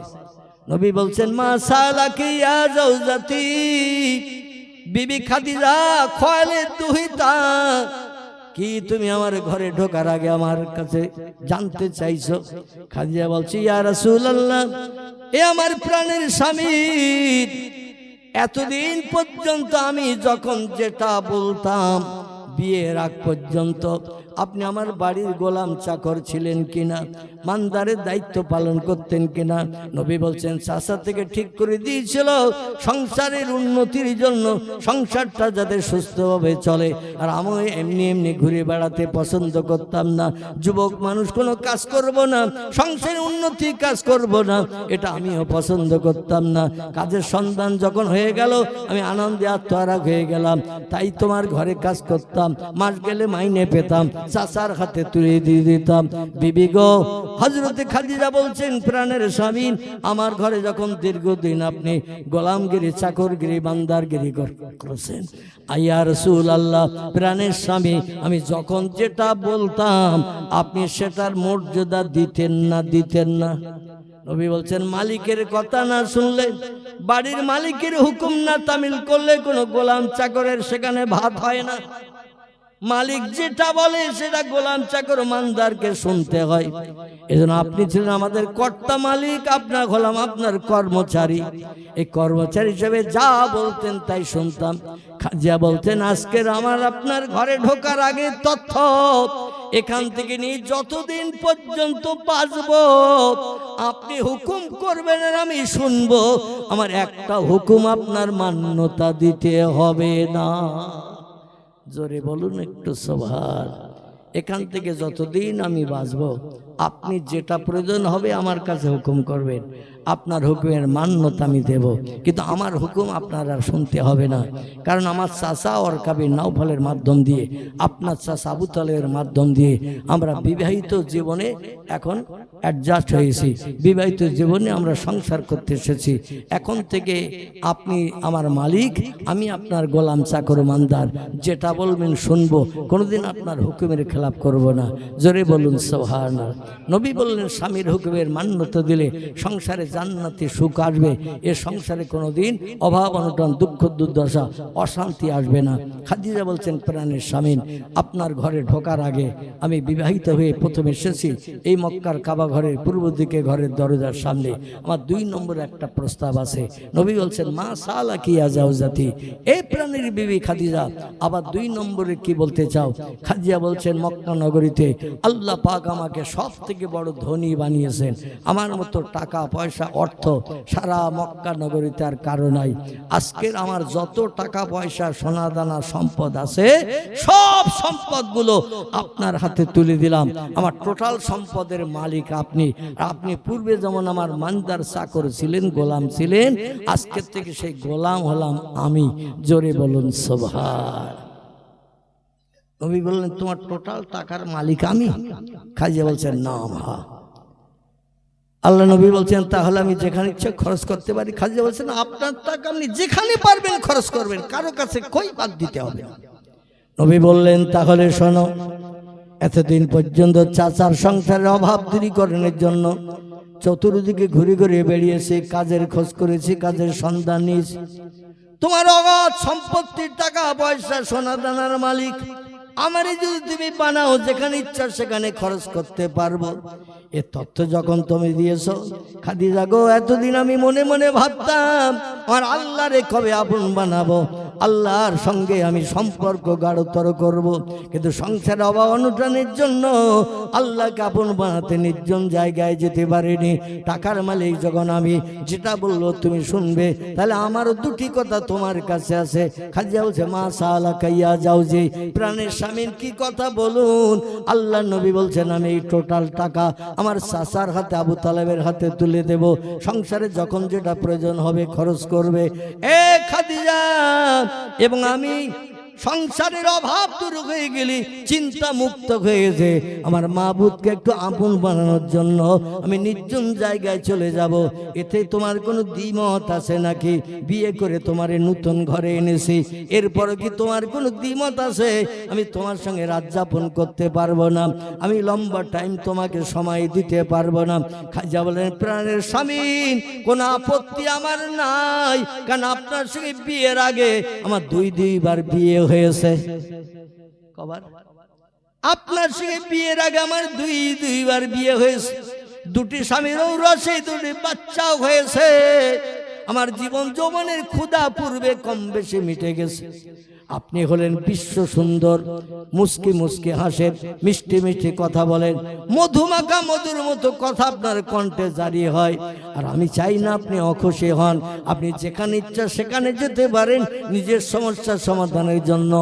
নবী বলছেন, মা সালাকি ইয়া জাউজাতি, বিবি খাদিজা খয়ালে দুহিতা, কি তুমি আমার ঘরে ঢোকার আগে আমার কাছে জানতে চাইছো? খাদিজা বলছি, ইয়া রাসূলুল্লাহ, এ আমার প্রাণের স্বামী, এতদিন পর্যন্ত আমি যখন যেটা বলতাম বিয়ের আগ পর্যন্ত আপনি আমার বাড়ির গোলাম চাকর ছিলেন কিনা, মানদারের দায়িত্ব পালন করতেন কিনা? নবী বলছেন, চাচা থেকে ঠিক করে দিয়েছিল সংসারের উন্নতির জন্য, সংসারটা যাতে সুস্থভাবে চলে। আর আমি এমনি এমনি ঘুরে বেড়াতে পছন্দ করতাম না। যুবক মানুষ কোনো কাজ করব না, সংসারের উন্নতি কাজ করব না, এটা আমিও পছন্দ করতাম না। কাজের সন্ধান যখন হয়ে গেল আমি আনন্দে আত্মহারা হয়ে গেলাম। তাই তোমার ঘরে কাজ করতাম, মাস গেলে মাইনে পেতাম, চাচার হাতে তুলে দিয়ে দিতাম। বিবি গো, হযরতে খাদিজা বলছেন, প্রাণের স্বামী, আমার ঘরে যখন দীর্ঘদিন আপনি গোলামগিরি, চাকরগিরি, বান্দারগিরি করেছেন, আইয়া রাসূলুল্লাহ, প্রাণের স্বামী, আমি যখন যেটা বলতাম আপনি সেটার মর্যাদা দিতেন না। নবী বলছেন, মালিকের কথা না শুনলে, বাড়ির মালিকের হুকুম না তামিল করলে কোনো গোলাম চাকরের সেখানে ভাত হয় না। মালিক যেটা বলে সেটা গোলাম চাকর মানদারকে শুনতে হয়। এজন্য আপনি ছিলেন আমাদের কর্তা, মালিক, আপনার হলাম আপনার কর্মচারী। এই কর্মচারী হিসেবে যা বলতেন তাই শুনতাম। খাদিজা বলতেন, আজকের আমার আপনার ঘরে ঢোকার আগে তথ্য, এখান থেকে নিয়ে যতদিন পর্যন্ত বাঁচবো আপনি হুকুম করবেন আর আমি শুনবো, আমার একটা হুকুম আপনার মান্যতা দিতে হবে না। জোরে বলুন একটু সুবহান। এখান থেকে যতদিন আমি বাঁচবো আপনি যেটা প্রয়োজন হবে আমার কাছে হুকুম করবেন, আপনার হুকুমের মান্যতা আমি দেব, কিন্তু আমার হুকুম আপনার আর শুনতে হবে না। কারণ আমার চাচা ওয়ারকা বিন নাওফলের মাধ্যম দিয়ে, আপনার চাচা আবু তালেবের মাধ্যম দিয়ে আমরা বিবাহিত জীবনে এখন অ্যাডজাস্ট হয়েছি, বিবাহিত জীবনে আমরা সংসার করতে এসেছি। এখন থেকে আপনি আমার মালিক, আমি আপনার গোলাম চাকর মানদার, যেটা বলবেন শুনবো, কোনোদিন আপনার হুকুমের খেলাপ করব না। জোরে বলুন সুবহানাল্লাহ। নবী বললেন, স্বামীর হুকুমের মান্যতা দিলে সংসারে জান্নাতি সুখ আসবে, এ সংসারে কোনোদিন অভাব অনটন, দুঃখ দুর্দশা, অশান্তি আসবে না। খাদিজা বলছেন, প্রাণের স্বামী, আপনার ঘরে ঢোকার আগে আমি বিবাহিত হয়ে প্রথমে এসেছি এই মক্কার কাবা ঘরের পূর্ব দিকে, ঘরের দরজার সামনে আমার 2 নম্বর একটা প্রস্তাব আছে। নবী বলছেন, মা সালা কি আজাউজাতি, এই প্রাণের বিবি খাদিজা, আবার 2 নম্বরে কি বলতে চাও? খাদিজা বলছেন, মক্কা নগরীতে আল্লাহ পাক আমাকে সব থেকে বড় ধনী বানিয়েছেন, আমার মতো টাকা পয়সা অর্থ সারা মক্কা নগরীতে আর কারো নাই। আজকের আমার যত টাকা পয়সা সোনা দানা সম্পদ আছে সব সম্পদগুলো আপনার হাতে তুলে দিলাম, আমার টোটাল সম্পদের মালিক আপনি। আপনি পূর্বে যেমন আমার মানদার চাকর ছিলেন, গোলাম ছিলেন, আজকের থেকে সেই গোলাম হলাম আমি। জোরে বলুন সুবহান। নবী বললেন, তোমার টোটাল টাকার মালিক আমি? খাদিজা বলছেন, না মা। আল্লাহ নবী বলছেন, তাহলে আমি যেখানে ইচ্ছা খরচ করতে পারি? খাদিজা বলছেন, আপনার টাকা আপনি যেখানে পারবেন খরচ করবেন, কারো কাছে কই বাদ দিতে হবে না। নবী বললেন, তাহলে শোনো, এতদিন পর্যন্ত চাচার সংসারের অভাব দূরীকরণের জন্য চতুর্দিকে ঘুরে ঘুরে বেরিয়েছি, কাজের খোঁজ করেছি, কাজের সন্ধান নিয়েছি। তোমার অগাধ সম্পত্তির, টাকা পয়সা, সোনা দানার মালিক আমারই যদি তুমি বানাও, যেখানে ইচ্ছা সেখানে খরচ করতে পারবো। এ তথ্য যখন তুমি দিয়েছ খাদিজা গো, এতদিন আমি মনে মনে ভাবতাম আমার আল্লাহরে কবে আপন বানাবো, আল্লাহর সঙ্গে আমি সম্পর্ক গাঢ়তর করব, কিন্তু সংসারে অভাব অনটনের জন্য আল্লাহকে আপন বানাতে নির্জন জায়গায় যেতে পারিনি। টাকার মালিক যখন আমি, যেটা বললো তুমি শুনবে, তাহলে আমারও 2টি কথা তোমার কাছে আছে। খাদিজা বলছে, মা সালা কাইয়া যাও, যে প্রাণের স্বামীর কি কথা বলুন। আল্লাহ নবী বলছেন, আমি এই টোটাল টাকা আমার চাচার হাতে, আবু তালেবের হাতে তুলে দেব, সংসারে যখন যেটা প্রয়োজন হবে খরচ করবে। এ খাদিজা, এবং আমি সংসারের অভাব দূর হয়ে গেলি, চিন্তা মুক্ত হয়ে গেছে, আমার মাবুদকে একটু আপন বানানোর জন্য আমি নির্জন জায়গায় চলে যাব। এতে তোমার কোনো দ্বিমত আছে নাকি? বিয়ে করে তোমার নতুন ঘরে এনেছি, এরপরে কি তোমার কোনো দ্বিমত আছে? আমি তোমার সঙ্গে রাত যাপন করতে পারবো না, আমি লম্বা টাইম তোমাকে সময় দিতে পারবো না। খাদিজা বলেন, প্রাণের স্বামী, কোনো আপত্তি আমার নাই, কারণ আপনার সঙ্গে বিয়ের আগে আমার 2বার বিয়ে হয়েছে। কবার? আপনার সঙ্গে বিয়ের আগে আমার 2বার বিয়ে হয়েছে, 2টি স্বামীর ঔরসে 2টি বাচ্চাও হয়েছে। আমার জীবন যৌবনের ক্ষুধা পূর্বে কম বেশি মিটে গেছে। আপনি হলেন বিশ্ব সুন্দর, মুস্কি মুস্কি হাসেন, মিষ্টি মিষ্টি কথা বলেন, মধুমাখা মধুর মতো কথা আপনার কণ্ঠে জারি হয়। আর আমি চাই না আপনি অখুশি হন, আপনি যেখানে ইচ্ছা সেখানে যেতে পারেন নিজের সমস্যার সমাধানের জন্য।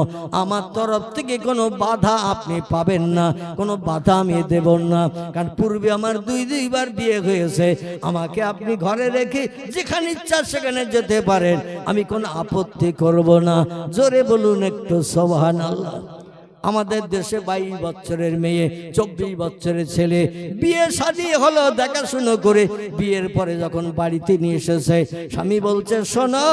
আমার তরফ থেকে কোনো বাধা আপনি পাবেন না, কোনো বাধা আমি দেব না, কারণ পূর্বে আমার 2বার বিয়ে হয়েছে। আমাকে আপনি ঘরে রেখে যেখানে ইচ্ছা সেখানে যেতে পারেন, আমি কোনো আপত্তি করব না। জোরে বলুন একটু সুবহানাল্লাহ। আমাদের দেশে 22 বছরের মেয়ে 24 বছরের ছেলে বিয়ে শাদী হলো দেখাশুনো করে, বিয়ের পরে যখন বাড়িতে নিয়ে এসেছে স্বামী বলছে শোনো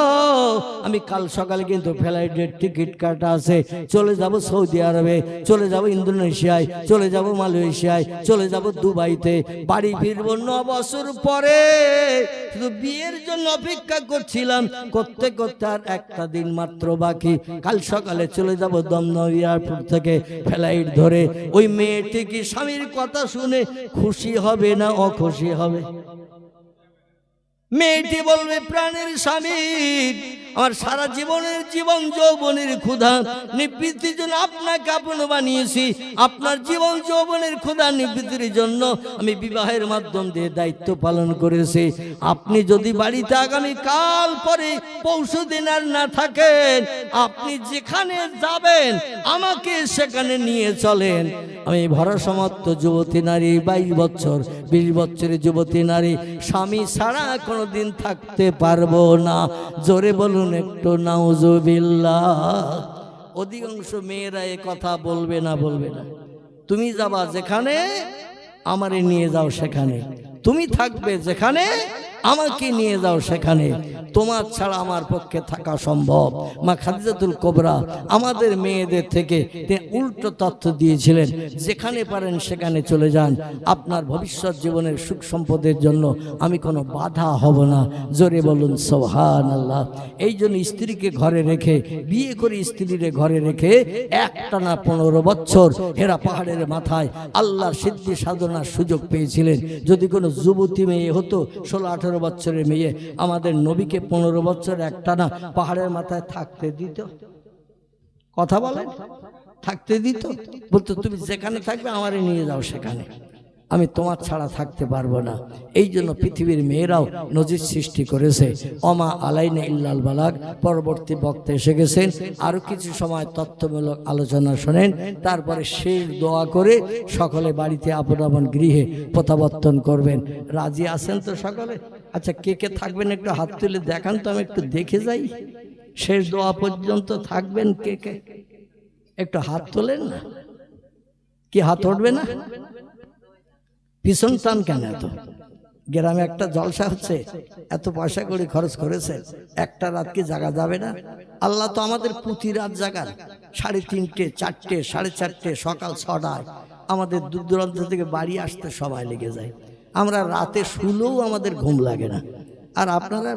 আমি কাল সকালে কিন্তু ফ্লাইটের টিকিট কাটা আছে, চলে যাব সৌদি আরবে, চলে যাব ইন্দোনেশিয়ায়, চলে যাব মালয়েশিয়ায়, চলে যাব দুবাইতে, বাড়ি ফিরবো 9 বছর পরে। শুধু বিয়ের জন্য অপেক্ষা করছিলাম, করতে করতে আর একটা দিন মাত্র বাকি, কাল সকালে চলে যাব দমদম এয়ারপোর্ট থেকে ফ্লাইট ধরে। ওই মেয়েটি কি স্বামীর কথা শুনে খুশি হবে না অখুশি হবে? মেয়েটি বলবে প্রাণের স্বামী আমার সারা জীবনের জীবন যৌবনের ক্ষুধা নিবৃত্তির জন্য আপনাকে আপন বানিয়েছি, আপনার জীবন যৌবনের ক্ষুধা নিবৃত্তির জন্য আমি বিবাহের মাধ্যম দিয়ে দায়িত্ব পালন করেছি। আপনি যদি বাড়িতে আগামী কাল পরে পরশু দিন আর না থাকেন, আপনি যেখানে যাবেন আমাকে সেখানে নিয়ে চলেন। আমি ভরসমর্থ যুবতী নারী 22 বছর 20 বছরের যুবতী নারী স্বামী ছাড়া কোনোদিন থাকতে পারবো না। জোরে বলুন একটু নাউজুবিল্লাহ। অধিকাংশ মেয়েরা এ কথা বলবে না, বলবে না। তুমি যাবা যেখানে আমারে নিয়ে যাও সেখানে, তুমি থাকবে যেখানে আমাকে নিয়ে যাও সেখানে, তোমার ছাড়া আমার পক্ষে থাকা সম্ভব। মা খাদিজাতুল কুবরা আমাদের মেয়েদের থেকে উল্টো তথ্য দিয়েছিলেন, যেখানে পারেন সেখানে চলে যান, আপনার ভবিষ্যৎ জীবনের সুখ সম্পদের জন্য আমি কোনো বাধা হব না। জোরে বলুন সুবহানাল্লাহ। এই জন্য স্ত্রীকে ঘরে রেখে, বিয়ে করে স্ত্রীরে ঘরে রেখে একটানা 15 বছর হেরা পাহাড়ের মাথায় আল্লাহর সিদ্ধি সাধনার সুযোগ পেয়েছিলেন। যদি কোনো যুবতী মেয়ে হতো 16-18 বছরের মেয়ে, আমাদের নবীকে 15 বছর একটানা পাহাড়ের মাথায় থাকতে দিত? কথা বলেন, থাকতে দিত? বলতো তুমি যেখানে থাকবে আমারে নিয়ে যাও সেখানে, আমি তোমার ছাড়া থাকতে পারবো না। এই জন্য পৃথিবীর মেয়েরাও নজির সৃষ্টি করেছে। অমা আলাইনা ইল্লাল বালাগ। পরবর্তী বক্তা এসে গেছেন, আরো কিছু সময় তথ্যমূলক আলোচনা শোনেন, তারপরে শেষ দোয়া করে সকলে বাড়িতে আপন আপন গৃহে প্রত্যাবর্তন করবেন। রাজি আছেন তো সকলে? আচ্ছা, কে কে থাকবেন একটু হাত তুলে দেখান তো, আমি একটু দেখে যাই। শেষ দোয়া পর্যন্ত থাকবেন কে কে? একটু হাত তোলেন না। কি হাত উঠবে না? পিছন টান কেন? এত গ্রামে একটা জলসা হচ্ছে, এত পয়সা করে খরচ করেছে, একটা রাত কি জাগা যাবে না? আল্লাহ তো আমাদের প্রতি রাত জাগান, 3:30, 4টে, 4:30, সকাল 6টায় আমাদের দূর দূরান্ত থেকে বাড়ি আসতে সময় লেগে যায়। আমরা রাতে শুলেও আমাদের ঘুম লাগে না। আর আপনারা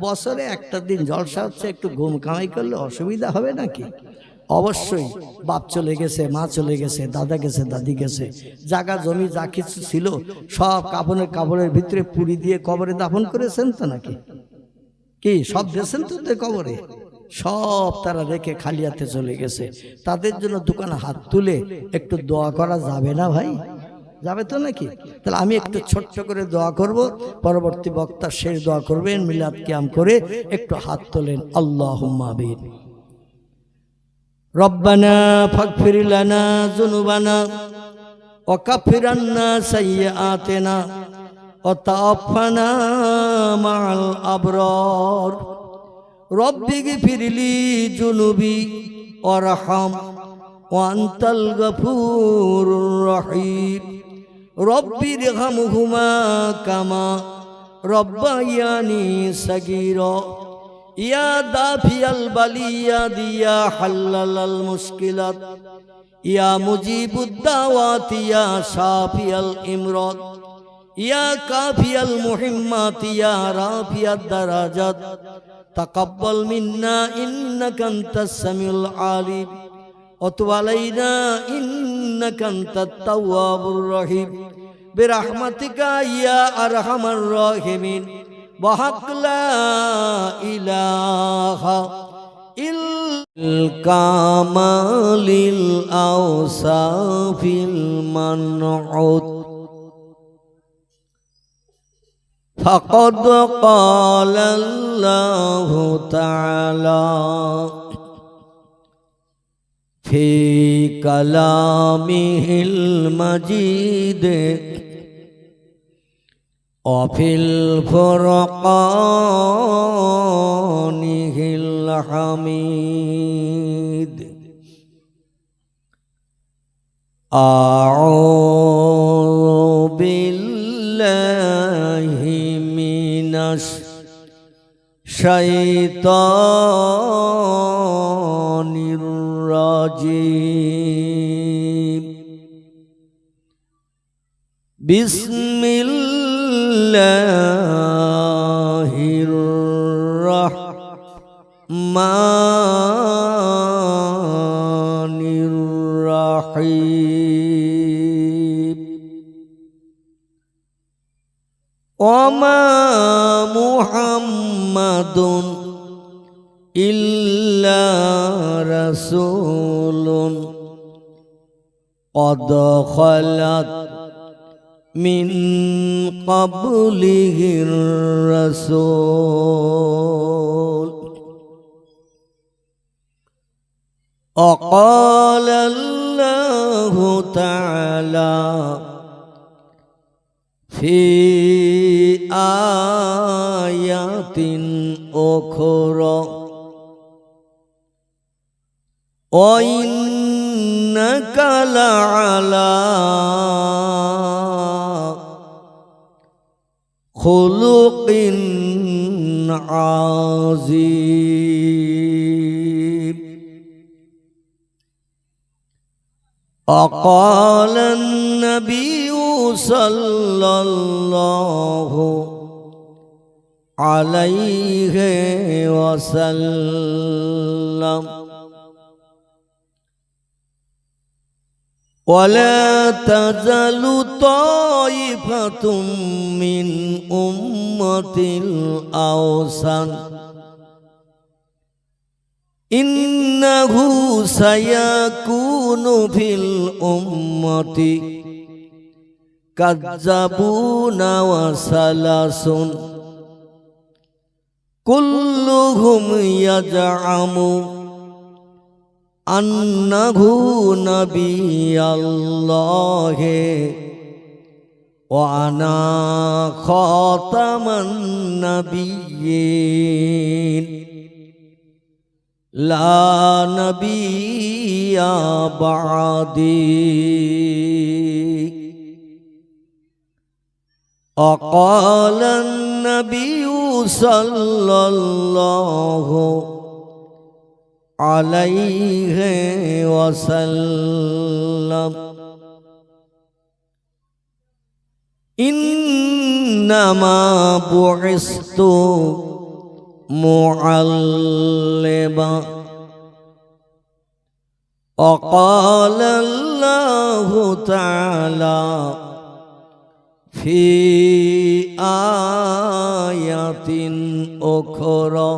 বছরে একটা দিন জলসা হচ্ছে, একটু ঘুম কামাই করলে অসুবিধা হবে নাকি? অবশ্যই বাপ চলে গেছে, মা চলে গেছে, দাদা গেছে, দাদি গেছে, জায়গা জমি যা কিছু ছিল সব কাপড়ের ভিতরে পুরি দিয়ে কবরে দাফন করেছেন তো নাকি? কি সব দিয়েছেন তো কবরে? সব তারা রেখে খালি হাতে চলে গেছে। তাদের জন্য দোকানে হাত তুলে একটু দোয়া করা যাবে না ভাই? যাবে তো নাকি? তাহলে আমি একটু ছোট্ট করে দোয়া করব, পরবর্তী বক্তা শেষ দোয়া করবেন মিলাদ কিয়াম করে। একটু হাত তোলেন, আল্লাহুম্মা আমিন। রব্বানা ফাগফির লানা যুনুবানা ওয়া কাফির আন্না সাইয়্যাতিনা ওয়া তাওয়াফানা মা'আল আবরার। রব্বিগফিরলি যুনুবি ওয়ারহাম ওয়া আনতাল গফুরুর রহিম। রব্বিরহামহুমা কামা রব্বায়ানি সাগীরা। ইয়া দাফিয়াল বালিয়াত ইয়া হাল্লালাল মুশকিলাত ইয়া মুজিবুদ দাওয়াত ইয়া শাফিয়াল ইমরাদ ইয়া কাফিয়াল মুহিম্মাত ইয়া রাফিয়াদ দারাজাত তাকাব্বাল মিন্না ইন্নাকা আনতাস সামিউল আলিম ওয়া তুব আলাইনা ইন্নাকা আনতাত তাওয়াবুর রহিম বিরহমাতিকা ইয়া আরহামার রাহিমিন। وحق لا إله الكمال الأوصاف المنعوت فقد قال الله تعالى في كلامه المجيد وفي الفرقان الحميد أعوذ بالله من الشيطان الرجيم بسم الله الرحمن الرحيم وما محمد إلا رسول قد خلت من قبله الرسول وقال الله تعالى في آيات أخرى وإنك لعلى خلق عظيم وقال النبي صلى الله عليه وسلم ولا تزال طائفة من أمة الأوسن إنه سيكون في الأمة كذابون وسلاس كلهم يزعم أنه نبي الله وأنا خاتم النبيين لا نبي بعدي وقال النبي صلى الله عليه وسلم إنما بعثت معلما وقال الله تعالى في آية أخرى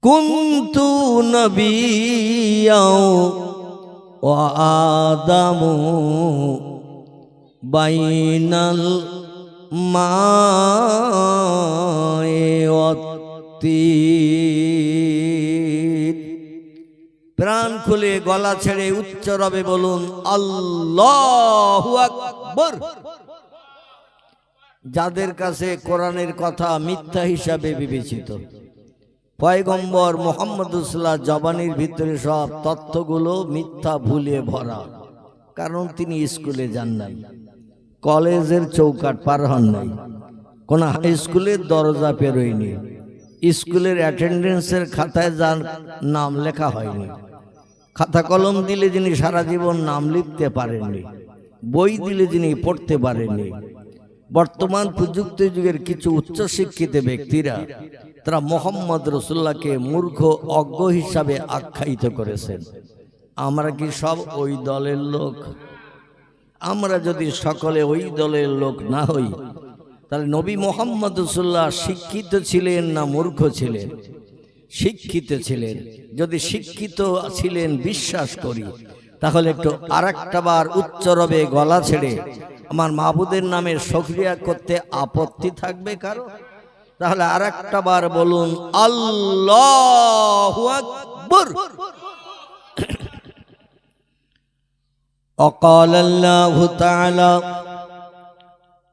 كنت نبيا وآدم بين الماء والطين প্রাণ খুলে গলা ছেড়ে উচ্চ রবে বলুন আল্লাহু আকবার। যাদের কাছে কোরআনের কথা মিথ্যা হিসাবে বিবেচিত, পয়গম্বর মুহাম্মদ রাসূলুল্লাহ জবানির ভিতরে সব তথ্যগুলো মিথ্যা ভুলে ভরা, কারণ তিনি স্কুলে যান নাই, কলেজের চৌকাট পার হন নাই, কোন হাই স্কুলের দরজা পেরোয়নি, স্কুলের অ্যাটেন্ডেন্সের খাতায় যার নাম লেখা হয়নি, খাতা কলম দিলে যিনি সারা জীবন নাম লিখতে পারেননি, বই দিলে যিনি পড়তে পারেননি। বর্তমান প্রযুক্তি যুগের কিছু উচ্চশিক্ষিত ব্যক্তিরা তারা মুহাম্মদ রাসূলুল্লাহকে মূর্খ অজ্ঞ হিসাবে আখ্যায়িত করেছেন। আমরা কি সব ওই দলের লোক? আমরা যদি সকলে ওই দলের লোক না হই, তাহলে নবী মুহাম্মদ রাসূলুল্লাহ শিক্ষিত ছিলেন না মূর্খ ছিলেন? শিক্ষিত ছিলেন। যদি শিক্ষিত ছিলেন বিশ্বাস করি, তাহলে একটু আরেকটা বার উচ্চ রবে গলা ছেড়ে আমার মাবুদের নামে শুকরিয়া করতে আপত্তি থাকবে কারো? তাহলে আরেকটা বার বলুন আল্লাহু আকবার। وقال الله تعالى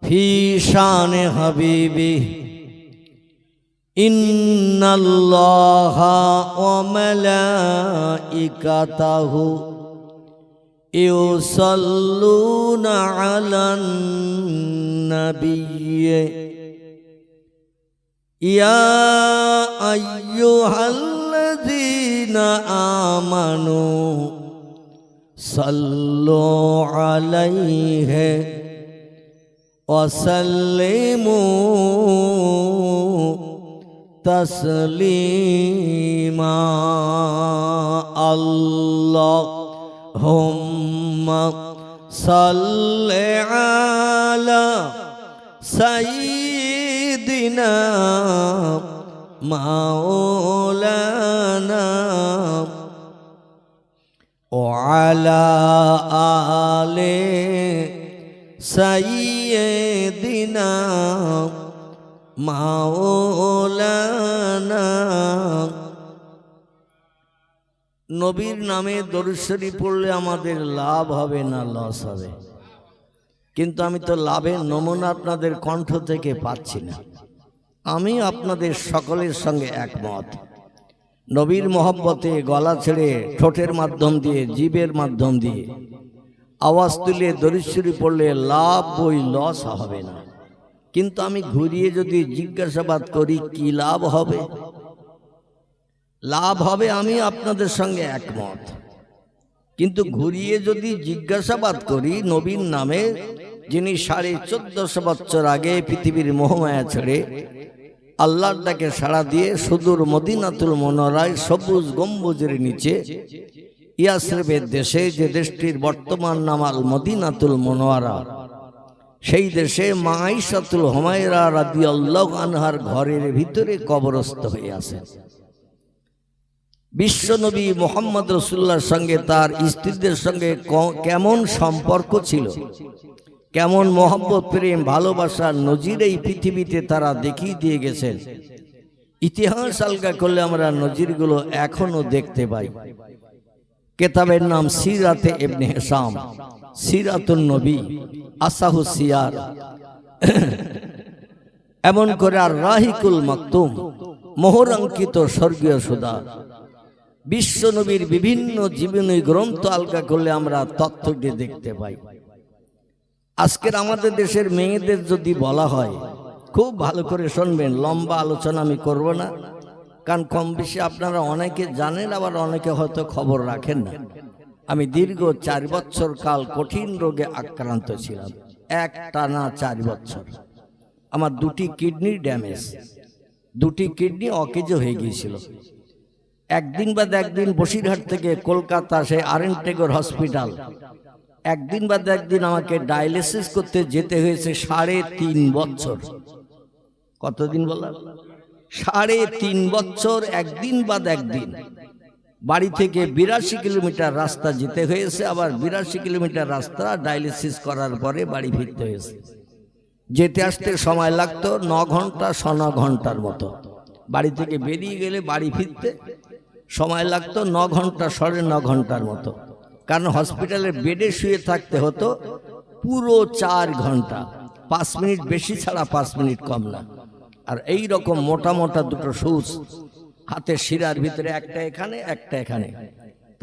في شان حبيبه إن الله وملائكته ইউসাল্লুনা আলান নবিয়্যি ইয়া আইয়ুহাল্লাযীনা আমানু সাল্লু আলাইহি ওয়া সাল্লিমু তাসলিমা। আল্লাহুম্মা সাল্লি আলা সাইয়্যিদিনা মাওলানা ওয়া আলা আলি সাইয়্যিদিনা মাওলানা। নবীর নামে দরুদ শরীফ পড়লে আমাদের লাভ হবে না লস হবে? কিন্তু আমি তো লাভের নমুনা আপনাদের কণ্ঠ থেকে পাচ্ছি না। আমি আপনাদের সকলের সঙ্গে একমত। নবীর মহব্বতে গলা ছেড়ে ঠোঁটের মাধ্যম দিয়ে জিভের মাধ্যম দিয়ে আওয়াজ তুলে দরুদ শরীফ পড়লে লাভ বই লস হবে না। কিন্তু আমি ঘুরিয়ে যদি জিজ্ঞাসাবাদ করি কি লাভ হবে? লাভ হবে, আমি আপনাদের সঙ্গে একমত। কিন্তু ঘুরিয়ে যদি জিজ্ঞাসাবাদ করি নবীর নামে, যিনি 1450 বছর আগে পৃথিবীর মোহমায়া ছেড়ে আল্লাহর ডাকে সাড়া দিয়ে সুদূর মদিনাতুল মুনাওয়ারায় সবুজ গম্বুজের নিচে ইয়াসরিবের দেশে, যে দেশটির বর্তমান নাম আল মদিনাতুল মুনাওয়ারা, সেই দেশে মা আয়েশাতুল হুমায়রা রাদিয়াল্লাহু আনহার ঘরের ভিতরে কবরস্থ হয়ে আছে। বিশ্বনবী মুহাম্মদ রাসূলুল্লাহর সঙ্গে তার স্ত্রীদের সঙ্গে কেমন সম্পর্ক ছিল, কেমন মহব্বত, প্রেম, ভালোবাসার নজির এই পৃথিবীতে তারা দেখিয়ে দিয়ে গেছেন। ইতিহাস আলগা করলে আমরা নজিরগুলো এখনো দেখতে পাই। কেতাবের নাম সিরাতে ইবনে হিশাম, সিরাতুন নবী, আসাহু সিয়ার, এমন করে আর রাহিকুল মাকতুম, মোহরাঙ্কিত স্বর্গীয় সুধা। বিশ্বনবীর বিভিন্ন জীবনী গ্রন্থ আলগা করলে আমরা তথ্যটি দেখতে পাই। আজকের আমাদের দেশের মেয়েদের যদি বলা হয়, খুব ভালো করে শুনবেন, লম্বা আলোচনা আমি করব না, কারণ কম বেশি আপনারা অনেকে জানেন, আবার অনেকে হয়তো খবর রাখেন না। আমি দীর্ঘ 4 বছর কাল কঠিন রোগে আক্রান্ত ছিলাম, একটানা 4 বছর। আমার 2টি কিডনি ড্যামেজ, 2টি কিডনি অকেজ হয়ে গিয়েছিল। একদিন বাদ একদিন বসিরহাট থেকে কলকাতা সেই আরএন টেগর হসপিটাল, একদিন বাদ একদিন আমাকে ডায়ালিসিস করতে যেতে হয়েছে 3.5 বছর। কতদিন বললাম? 3.5 বছর, একদিন বাদ একদিন। বাড়ি থেকে 82 কিলোমিটার রাস্তা যেতে হয়েছে, আবার 82 কিলোমিটার রাস্তা ডায়ালিসিস করার পরে বাড়ি ফিরতে হয়েছে। যেতে আসতে সময় লাগতো 9 ঘন্টা 9 ঘন্টার মতো। বাড়ি থেকে বেরিয়ে গেলে বাড়ি ফিরতে সময় লাগতো 9 ঘন্টা 9.5 ঘন্টার মতো, কারণ হসপিটালের বেডে শুয়ে থাকতে হতো পুরো 4 ঘন্টা, 5 মিনিট বেশি ছাড়া 5 মিনিট কম না। আর এই রকম মোটা মোটা 2টো সুচ হাতের শিরার ভিতরে, একটা এখানে একটা এখানে,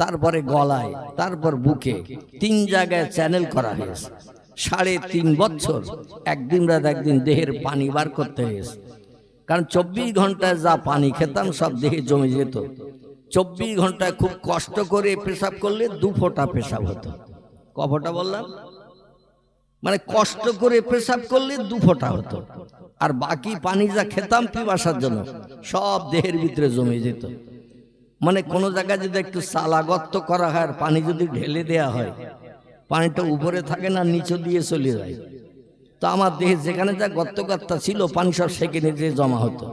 তারপরে গলায়, তারপর বুকে, 3 জায়গায় চ্যানেল করা হয়েছে। 3.5 বছর একদিন রাত একদিন দেহের পানি বার করতে হয়েছে, কারণ 24 ঘন্টায় যা পানি খেতাম সব দেহে জমে যেত। 24 ঘন্টায় খুব কষ্ট করে পেশাব করলে 2 ফোঁটা পেশাব হতো। ক ফোঁটা বললাম? মানে কষ্ট করে পেশাব করলে 2 ফোঁটা হতো, আর বাকি পানি যা খেতাম পিপাসার জন্য সব দেহের ভিতরে জমে যেত। মানে কোনো জায়গায় যদি একটু সালাগত্ত করা হয় আর পানি যদি ঢেলে দেয়া হয়, পানিটা উপরে থাকে না, নিচে দিয়ে চলে যায়। তো আমার দেহে যেখানে যা গর্তগাত্তা ছিল পানি সব সেখানে যে জমা হতো।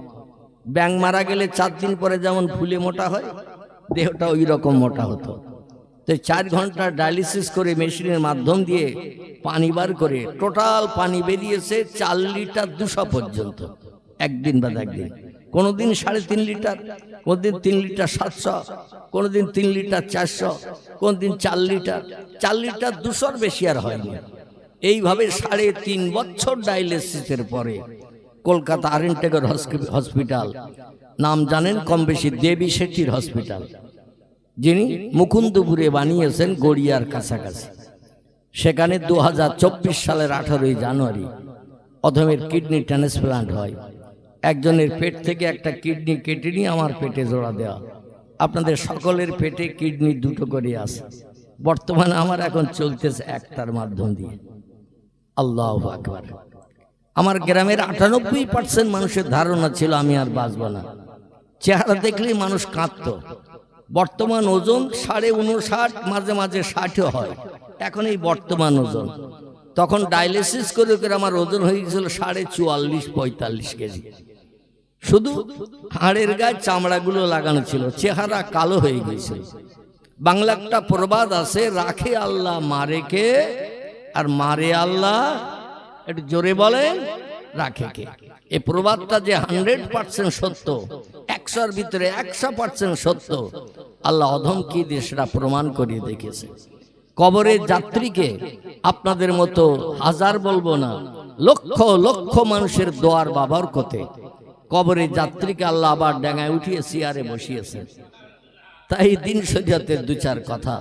ব্যাঙ মারা গেলে 4 দিন পরে যেমন ফুলে মোটা হয়, দেহটা ওই রকম মোটা হতো। তো 4 ঘন্টা ডায়ালিসিস করে মেশিনের মাধ্যম দিয়ে পানি বার করে টোটাল পানি বেরিয়েছে 4 লিটার 200 পর্যন্ত, একদিন বাদ একদিন। কোনোদিন 3.5 লিটার, কোনোদিন 3 লিটার 700, কোনোদিন 3 লিটার 400, কোনোদিন 4 লিটার। 4 লিটার 200-র বেশি আর হয়নি। এইভাবে 3.5 বছর ডায়ালিসিসের পরে কলকাতা আরএন টেগর হসপিটাল, নাম জানেন কম বেশি, দেবী শেঠির হসপিটাল, যিনি মুকুন্দপুরে বানিয়েছেন গড়িয়ার কাছাকাছি। সেখানে 2024 সালের 18ই জানুয়ারি অধমের কিডনি ট্রান্সপ্লান্ট হয়। একজনের পেট থেকে একটা কিডনি কেটে নিয়ে আমার পেটে জোড়া দেওয়া। আপনাদের সকলের পেটে কিডনি দুটো করে আছে। বর্তমানে আমার এখন চলতেছে একটার মাধ্যম দিয়ে। আল্লাহু আকবার। আমার গ্রামের 98% মানুষের ধারণা ছিল আমি আর বাঁচব না। চেহারা দেখলেই মানুষ কাঁদত। বর্তমান ওজন 59.5, মাঝে মাঝে 60ও হয়। এখন এই বর্তমান ওজন, তখন ডায়ালিসিস করে করে আমার ওজন হয়ে গেছিল 44-45 কেজি। শুধু হাড়ের গায়ে চামড়াগুলো লাগানো ছিল, চেহারা কালো হয়ে গেছিল। বাংলা একটা প্রবাদ আছে, রাখে আল্লাহ মারে কে, আর মারে আল্লাহ, একটু জোরে বলেন, রাখে কে। এই প্রবাদটা যে 100% সত্য, 100-র ভিতরে 100% সত্য, আল্লাহ অধম কি দিয়ে সেটা প্রমাণ করিয়ে দেখেছে। কবরের যাত্রীকে আপনাদের মতো হাজার বলবো না, লক্ষ লক্ষ মানুষের দোয়ার বাবরকতে কবরের যাত্রীকে আল্লাহ আবার ডাঙায় উঠিয়ে চেয়ারে বসিয়েছে। তাই দিন শরীয়তের 2-4 কথা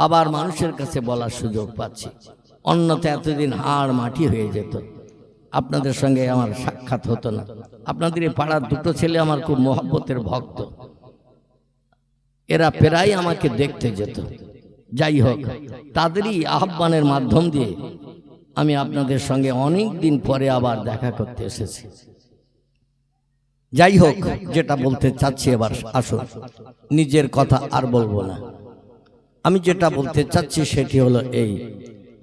আবার মানুষের কাছে বলার সুযোগ পাচ্ছি। অন্যথা এতদিন হাড় মাটি হয়ে যেত, আপনাদের সঙ্গে আমার সাক্ষাৎ হতো না। আপনাদের এই পাড়ার 2টো ছেলে আমার খুব মহব্বতের ভক্ত, এরা প্রায় আমাকে দেখতে যেত। যাই হোক, তাদেরই আহ্বানের মাধ্যম দিয়ে আমি আপনাদের সঙ্গে অনেক দিন পরে আবার দেখা করতে এসেছি। যাই হোক, যেটা বলতে চাচ্ছি এবার আসুন, নিজের কথা আর বলবো না। আমি যেটা বলতে চাচ্ছি সেটি হলো এই,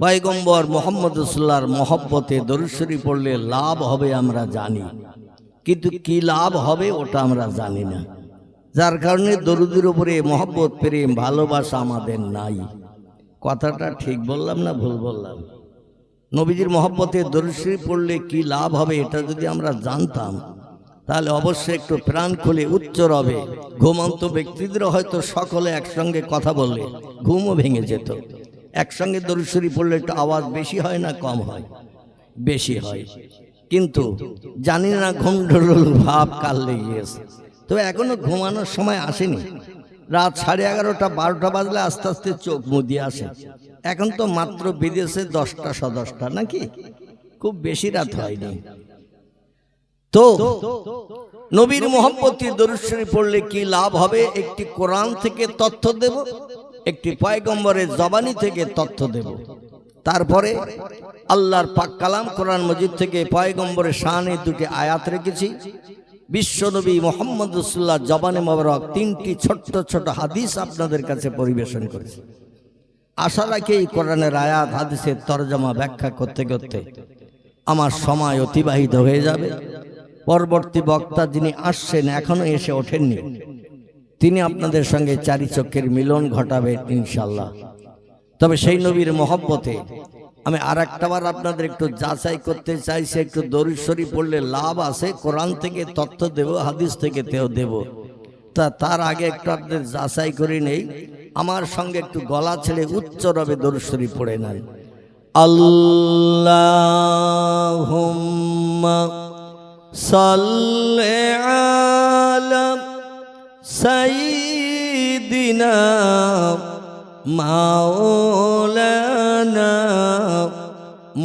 পয়গম্বর মুহাম্মদ রাসূলুল্লাহর মহব্বতে দরুদ শরীফ পড়লে লাভ হবে আমরা জানি, কিন্তু কি লাভ হবে ওটা আমরা জানি না। যার কারণে দরুদের উপরে মহব্বত, প্রেম, ভালোবাসা আমাদের নাই। কথাটা ঠিক বললাম না ভুল বললাম? নবীজির মহব্বতে দরুদ শরীফ পড়লে কি লাভ হবে এটা যদি আমরা জানতাম, তাহলে অবশ্যই একটু প্রাণ খুলে উচ্চ রবে ঘুমন্ত ব্যক্তিদের হয়তো সকলে একসঙ্গে কথা বললে ঘুমও ভেঙে যেত। একসঙ্গে দরুদ শরীফ পড়লে একটু আওয়াজ বেশি হয় না কম হয়? বেশি হয়। কিন্তু জানি না ঘুমঢুলুল ভাব কাল লেগেছে। তবে এখনো ঘুমানোর সময় আসেনি। রাত 11:30, 12টা বাজলে আস্তে আস্তে চোখ মুদিয়ে আসে। এখন তো মাত্র বেজেছে 10টা, 10:10 নাকি, খুব বেশি রাত হয়নি। তো নবীর মহব্বতে দরুদ শরীফ পড়লে কি লাভ হবে, একটি কোরআন থেকে তথ্য দেব, একটি পয়গম্বরের জবানি থেকে তথ্য দেব। তারপরে আল্লাহর পাক কালাম কোরআন মজিদ থেকে পয়গম্বরের শানে 2টি আয়াত রেখেছি। বিশ্বনবী মুহাম্মদ রাসূলুল্লাহ জবানে মোবারক 3টি ছোট্ট ছোট হাদিস আপনাদের কাছে পরিবেশন করেছি। আশা রাখি এই কোরআনের আয়াত হাদিসের তরজমা ব্যাখ্যা করতে করতে আমার সময় অতিবাহিত হয়ে যাবে। পরবর্তী বক্তা যিনি আসছেন, এখনো এসে ওঠেননি, তিনি আপনাদের সঙ্গে 4 চক্ষের মিলন ঘটাবেন ইনশাআল্লাহ। তবে সেই নবীর মহব্বতে আমি আরেকটাবার আপনাদের একটু যাচাই করতে চাইছি, একটু দরুদ শরীফ পড়লে লাভ আছে, কোরআন থেকে তথ্য দেব, হাদিস থেকে তেও দেব। তার আগে একটু আপনাদের যাচাই করে নেই। আমার সঙ্গে একটু গলা ছেড়ে উচ্চ রবে দরুদ শরীফ পড়ে নেন। আল্লাহুম্মা সাল্লি আলা সাইয়্যিদিনা মাওলানা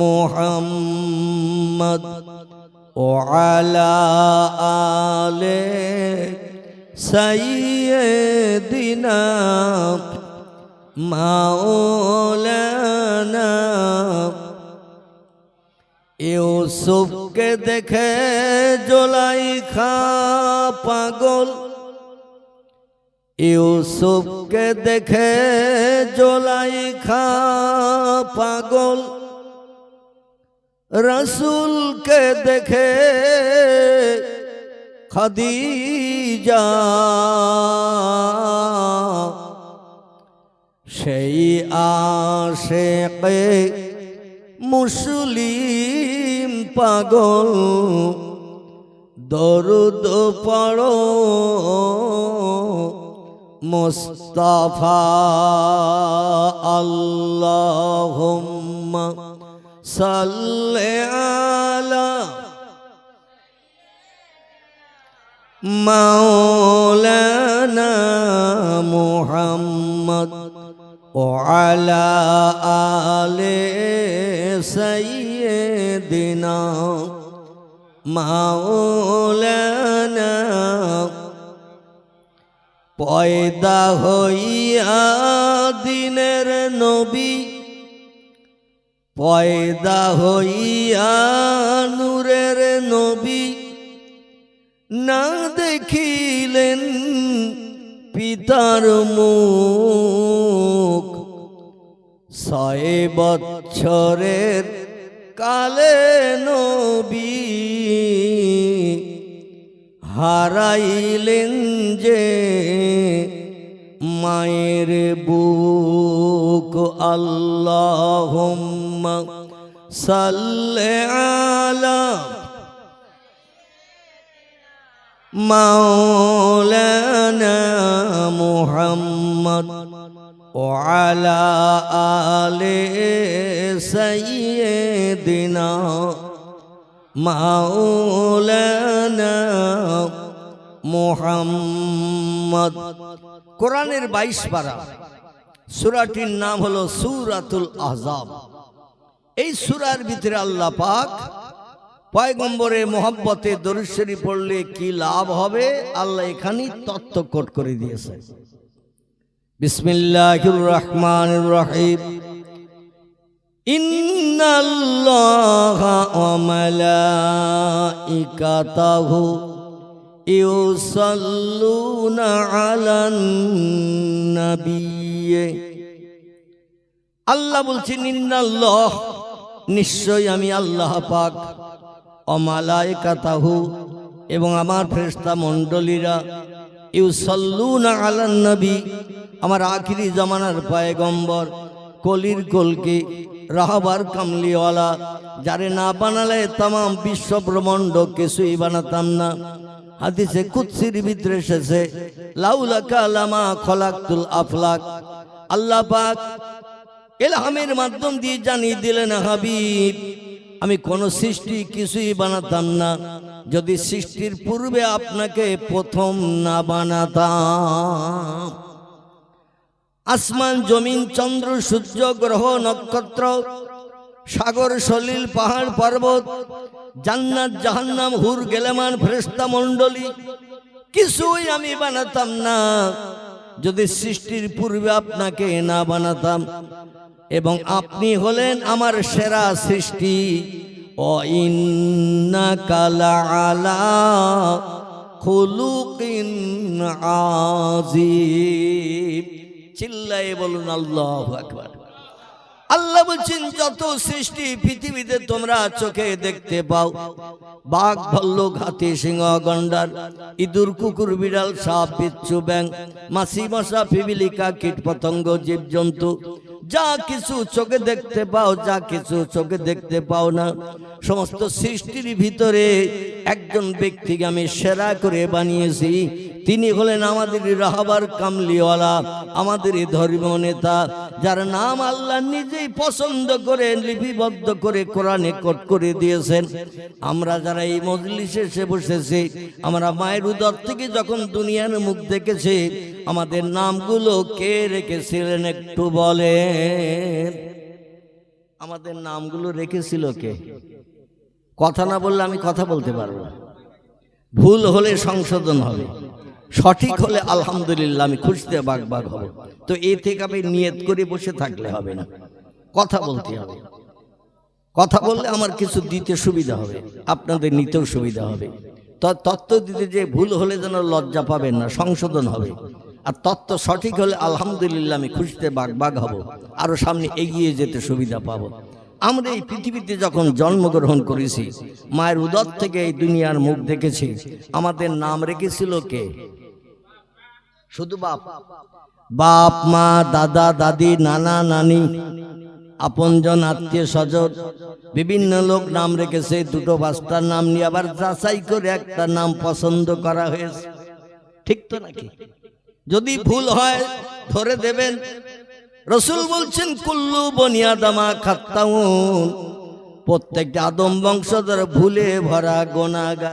মুহাম্মদ ওয়া আলা আলি সাইয়্যিদিনা মাওলানা। ইউসুফকে দেখে জুলাইখা পাগল, ইউসুফকে দেখে জুলাইখা পাগল, রাসূলকে দেখে খাদিজা, সেই আশিকে মুসলিম পাগল, দরুদ পড়ো মুস্তাফা। আল্লাহুম্মা সাল্লি আলা মাওলানা মুহাম্মদ وعلى آل سيدنا مولانا পয়দা হইয়া দিনের নবী পয়দা হইয়া নূরের নবী না দেখিলেন পিতার মুখ 6 বৎসরের কালে নবী হারাইলেন যে মায়ের বুক আল্লাহুম্মা সাল্লি আলা মাওলানা মুহাম্মদ وعلى آل سيدنا مولانا মুহাম্মদ। কোরআনের 22 পারা, সূরাটির নাম হলো সূরাতুল আহজাব। এই সূরার ভিতরে আল্লাহ পাক পয়গম্বরের মহব্বতে দরুদ শরীফ পড়লে কি লাভ হবে আল্লাহ এখানেই তত্ত্ব কোট করে দিয়েছে। বিসমিল্লাহির রহমানির রহিম। ইন্নাল্লাহা ওয়া মালাইকাতাহু ইউসাল্লুনা আলান নবিয়্যি। আল্লাহ বলছেন ইন্নাল্লাহ, নিশ্চয় আমি আল্লাহ পাক, ওয়া মালাইকাতাহু এবং আমার ফেরেশতা মণ্ডলীরা, ইউসাল্লুনা আলান নবী, আমার আখিরি জামানার পয়গম্বর, কলির কলকে রাহবার কামলিওয়ালা, যারে না বানালে তাম বিশ্ব ব্রহ্মাণ্ড কিছুই বানাতাম না। হাদিসে কুদসির ভিতরে এসেছে, লাউলাকা লামা খলাকতুল আফলাক। আল্লাহ পাক ইলহামের মাধ্যম দিয়ে জানিয়ে দিলেন, হাবিব আমি কোন সৃষ্টি কিছুই বানাতাম না যদি সৃষ্টির পূর্বে আপনাকে প্রথম না বানাতাম। আসমান জমিন চন্দ্র সূর্য গ্রহ নক্ষত্র সাগর সলিল পাহাড় পর্বত জান্নাত জাহান্নাম হুর গেলেমান ফেরেশতা মণ্ডলী কিছুই আমি বানাতাম না যদি সৃষ্টির পূর্বে আপনাকে না বানাতাম। এবং আপনি হলেন আমার সেরা সৃষ্টি। ও ইন্নাকা লাআলা খুলুকিন আযীম। চিল্লায়ে বলুন আল্লাহু আকবার। আল্লাহ বলছেন যত সৃষ্টি পৃথিবীতে তোমরা চোখে দেখতে পাও, বাঘ ভাল্লুক হাতি সিংহ গন্ডার ইঁদুর কুকুর বিড়াল সাপ বিচ্ছু ব্যাঙ মাছি মশা পিপিলিকা কীট পতঙ্গ জীবজন্তু, যা কিছু চোখে দেখতে পাও যা কিছু চোখে দেখতে পাও না, সমস্ত সৃষ্টির ভিতরে একজন ব্যক্তিকে আমি সেরা করে বানিয়েছি। তিনি হলেন আমাদের রাহবার কামলিওয়ালা, আমাদের ধর্মীয় নেতা, যার নাম আল্লাহ নিজেই পছন্দ করে লিপিবদ্ধ করে কোরআনে কোট করে দিয়েছেন। আমরা যারা এই মজলিসে এসে বসেছি, আমরা মায়ের উদর থেকে যখন দুনিয়ার মুখ দেখেছি, আমাদের নামগুলো কে রেখেছিলেন একটু বলেন? আমাদের নামগুলো রেখেছিল কে? কথা না বললে আমি কথা বলতে পারবো না। ভুল হলে সংশোধন হবে, সঠিক হলে আলহামদুলিল্লাহ আমি খুশিতে বাগ বাগ হব। তো এ থেকে আমি নিয়ত করে বসে থাকলে হবে না, কথা বলতে হবে। কথা বললে আমার কিছু দিতে সুবিধা হবে, আপনাদের নিতেও সুবিধা হবে। তত্ত্ব দিতে যে ভুল হলে যেন লজ্জা পাবেন না, সংশোধন হবে। আর তত্ত্ব সঠিক হলে আলহামদুলিল্লাহ আমি খুশিতে বাগ বাগ হব, আরো সামনে এগিয়ে যেতে সুবিধা পাবো। আমরা এই পৃথিবীতে যখন জন্মগ্রহণ করেছি, মায়ের উদর থেকে এই দুনিয়ার মুখ দেখেছি, আমাদের নাম রেখেছিল কে? শুধু বাপ? বাপ মা দাদা দাদি নানা নানি আপনজন আত্মীয় স্বজন বিভিন্ন লোক নাম রেখেছে। দুটো পাঁচটার নাম নিয়ে আবার যাচাই করে একটা নাম পছন্দ করা হয়েছে, ঠিক তো নাকি? যদি ভুল হয় ধরে দেবেন। রসুল বলছেন কুল্লু বনি আদমা খাত্তাউন, প্রত্যেকটা আদম বংশধর ভুলে ভরা গুনাহগার।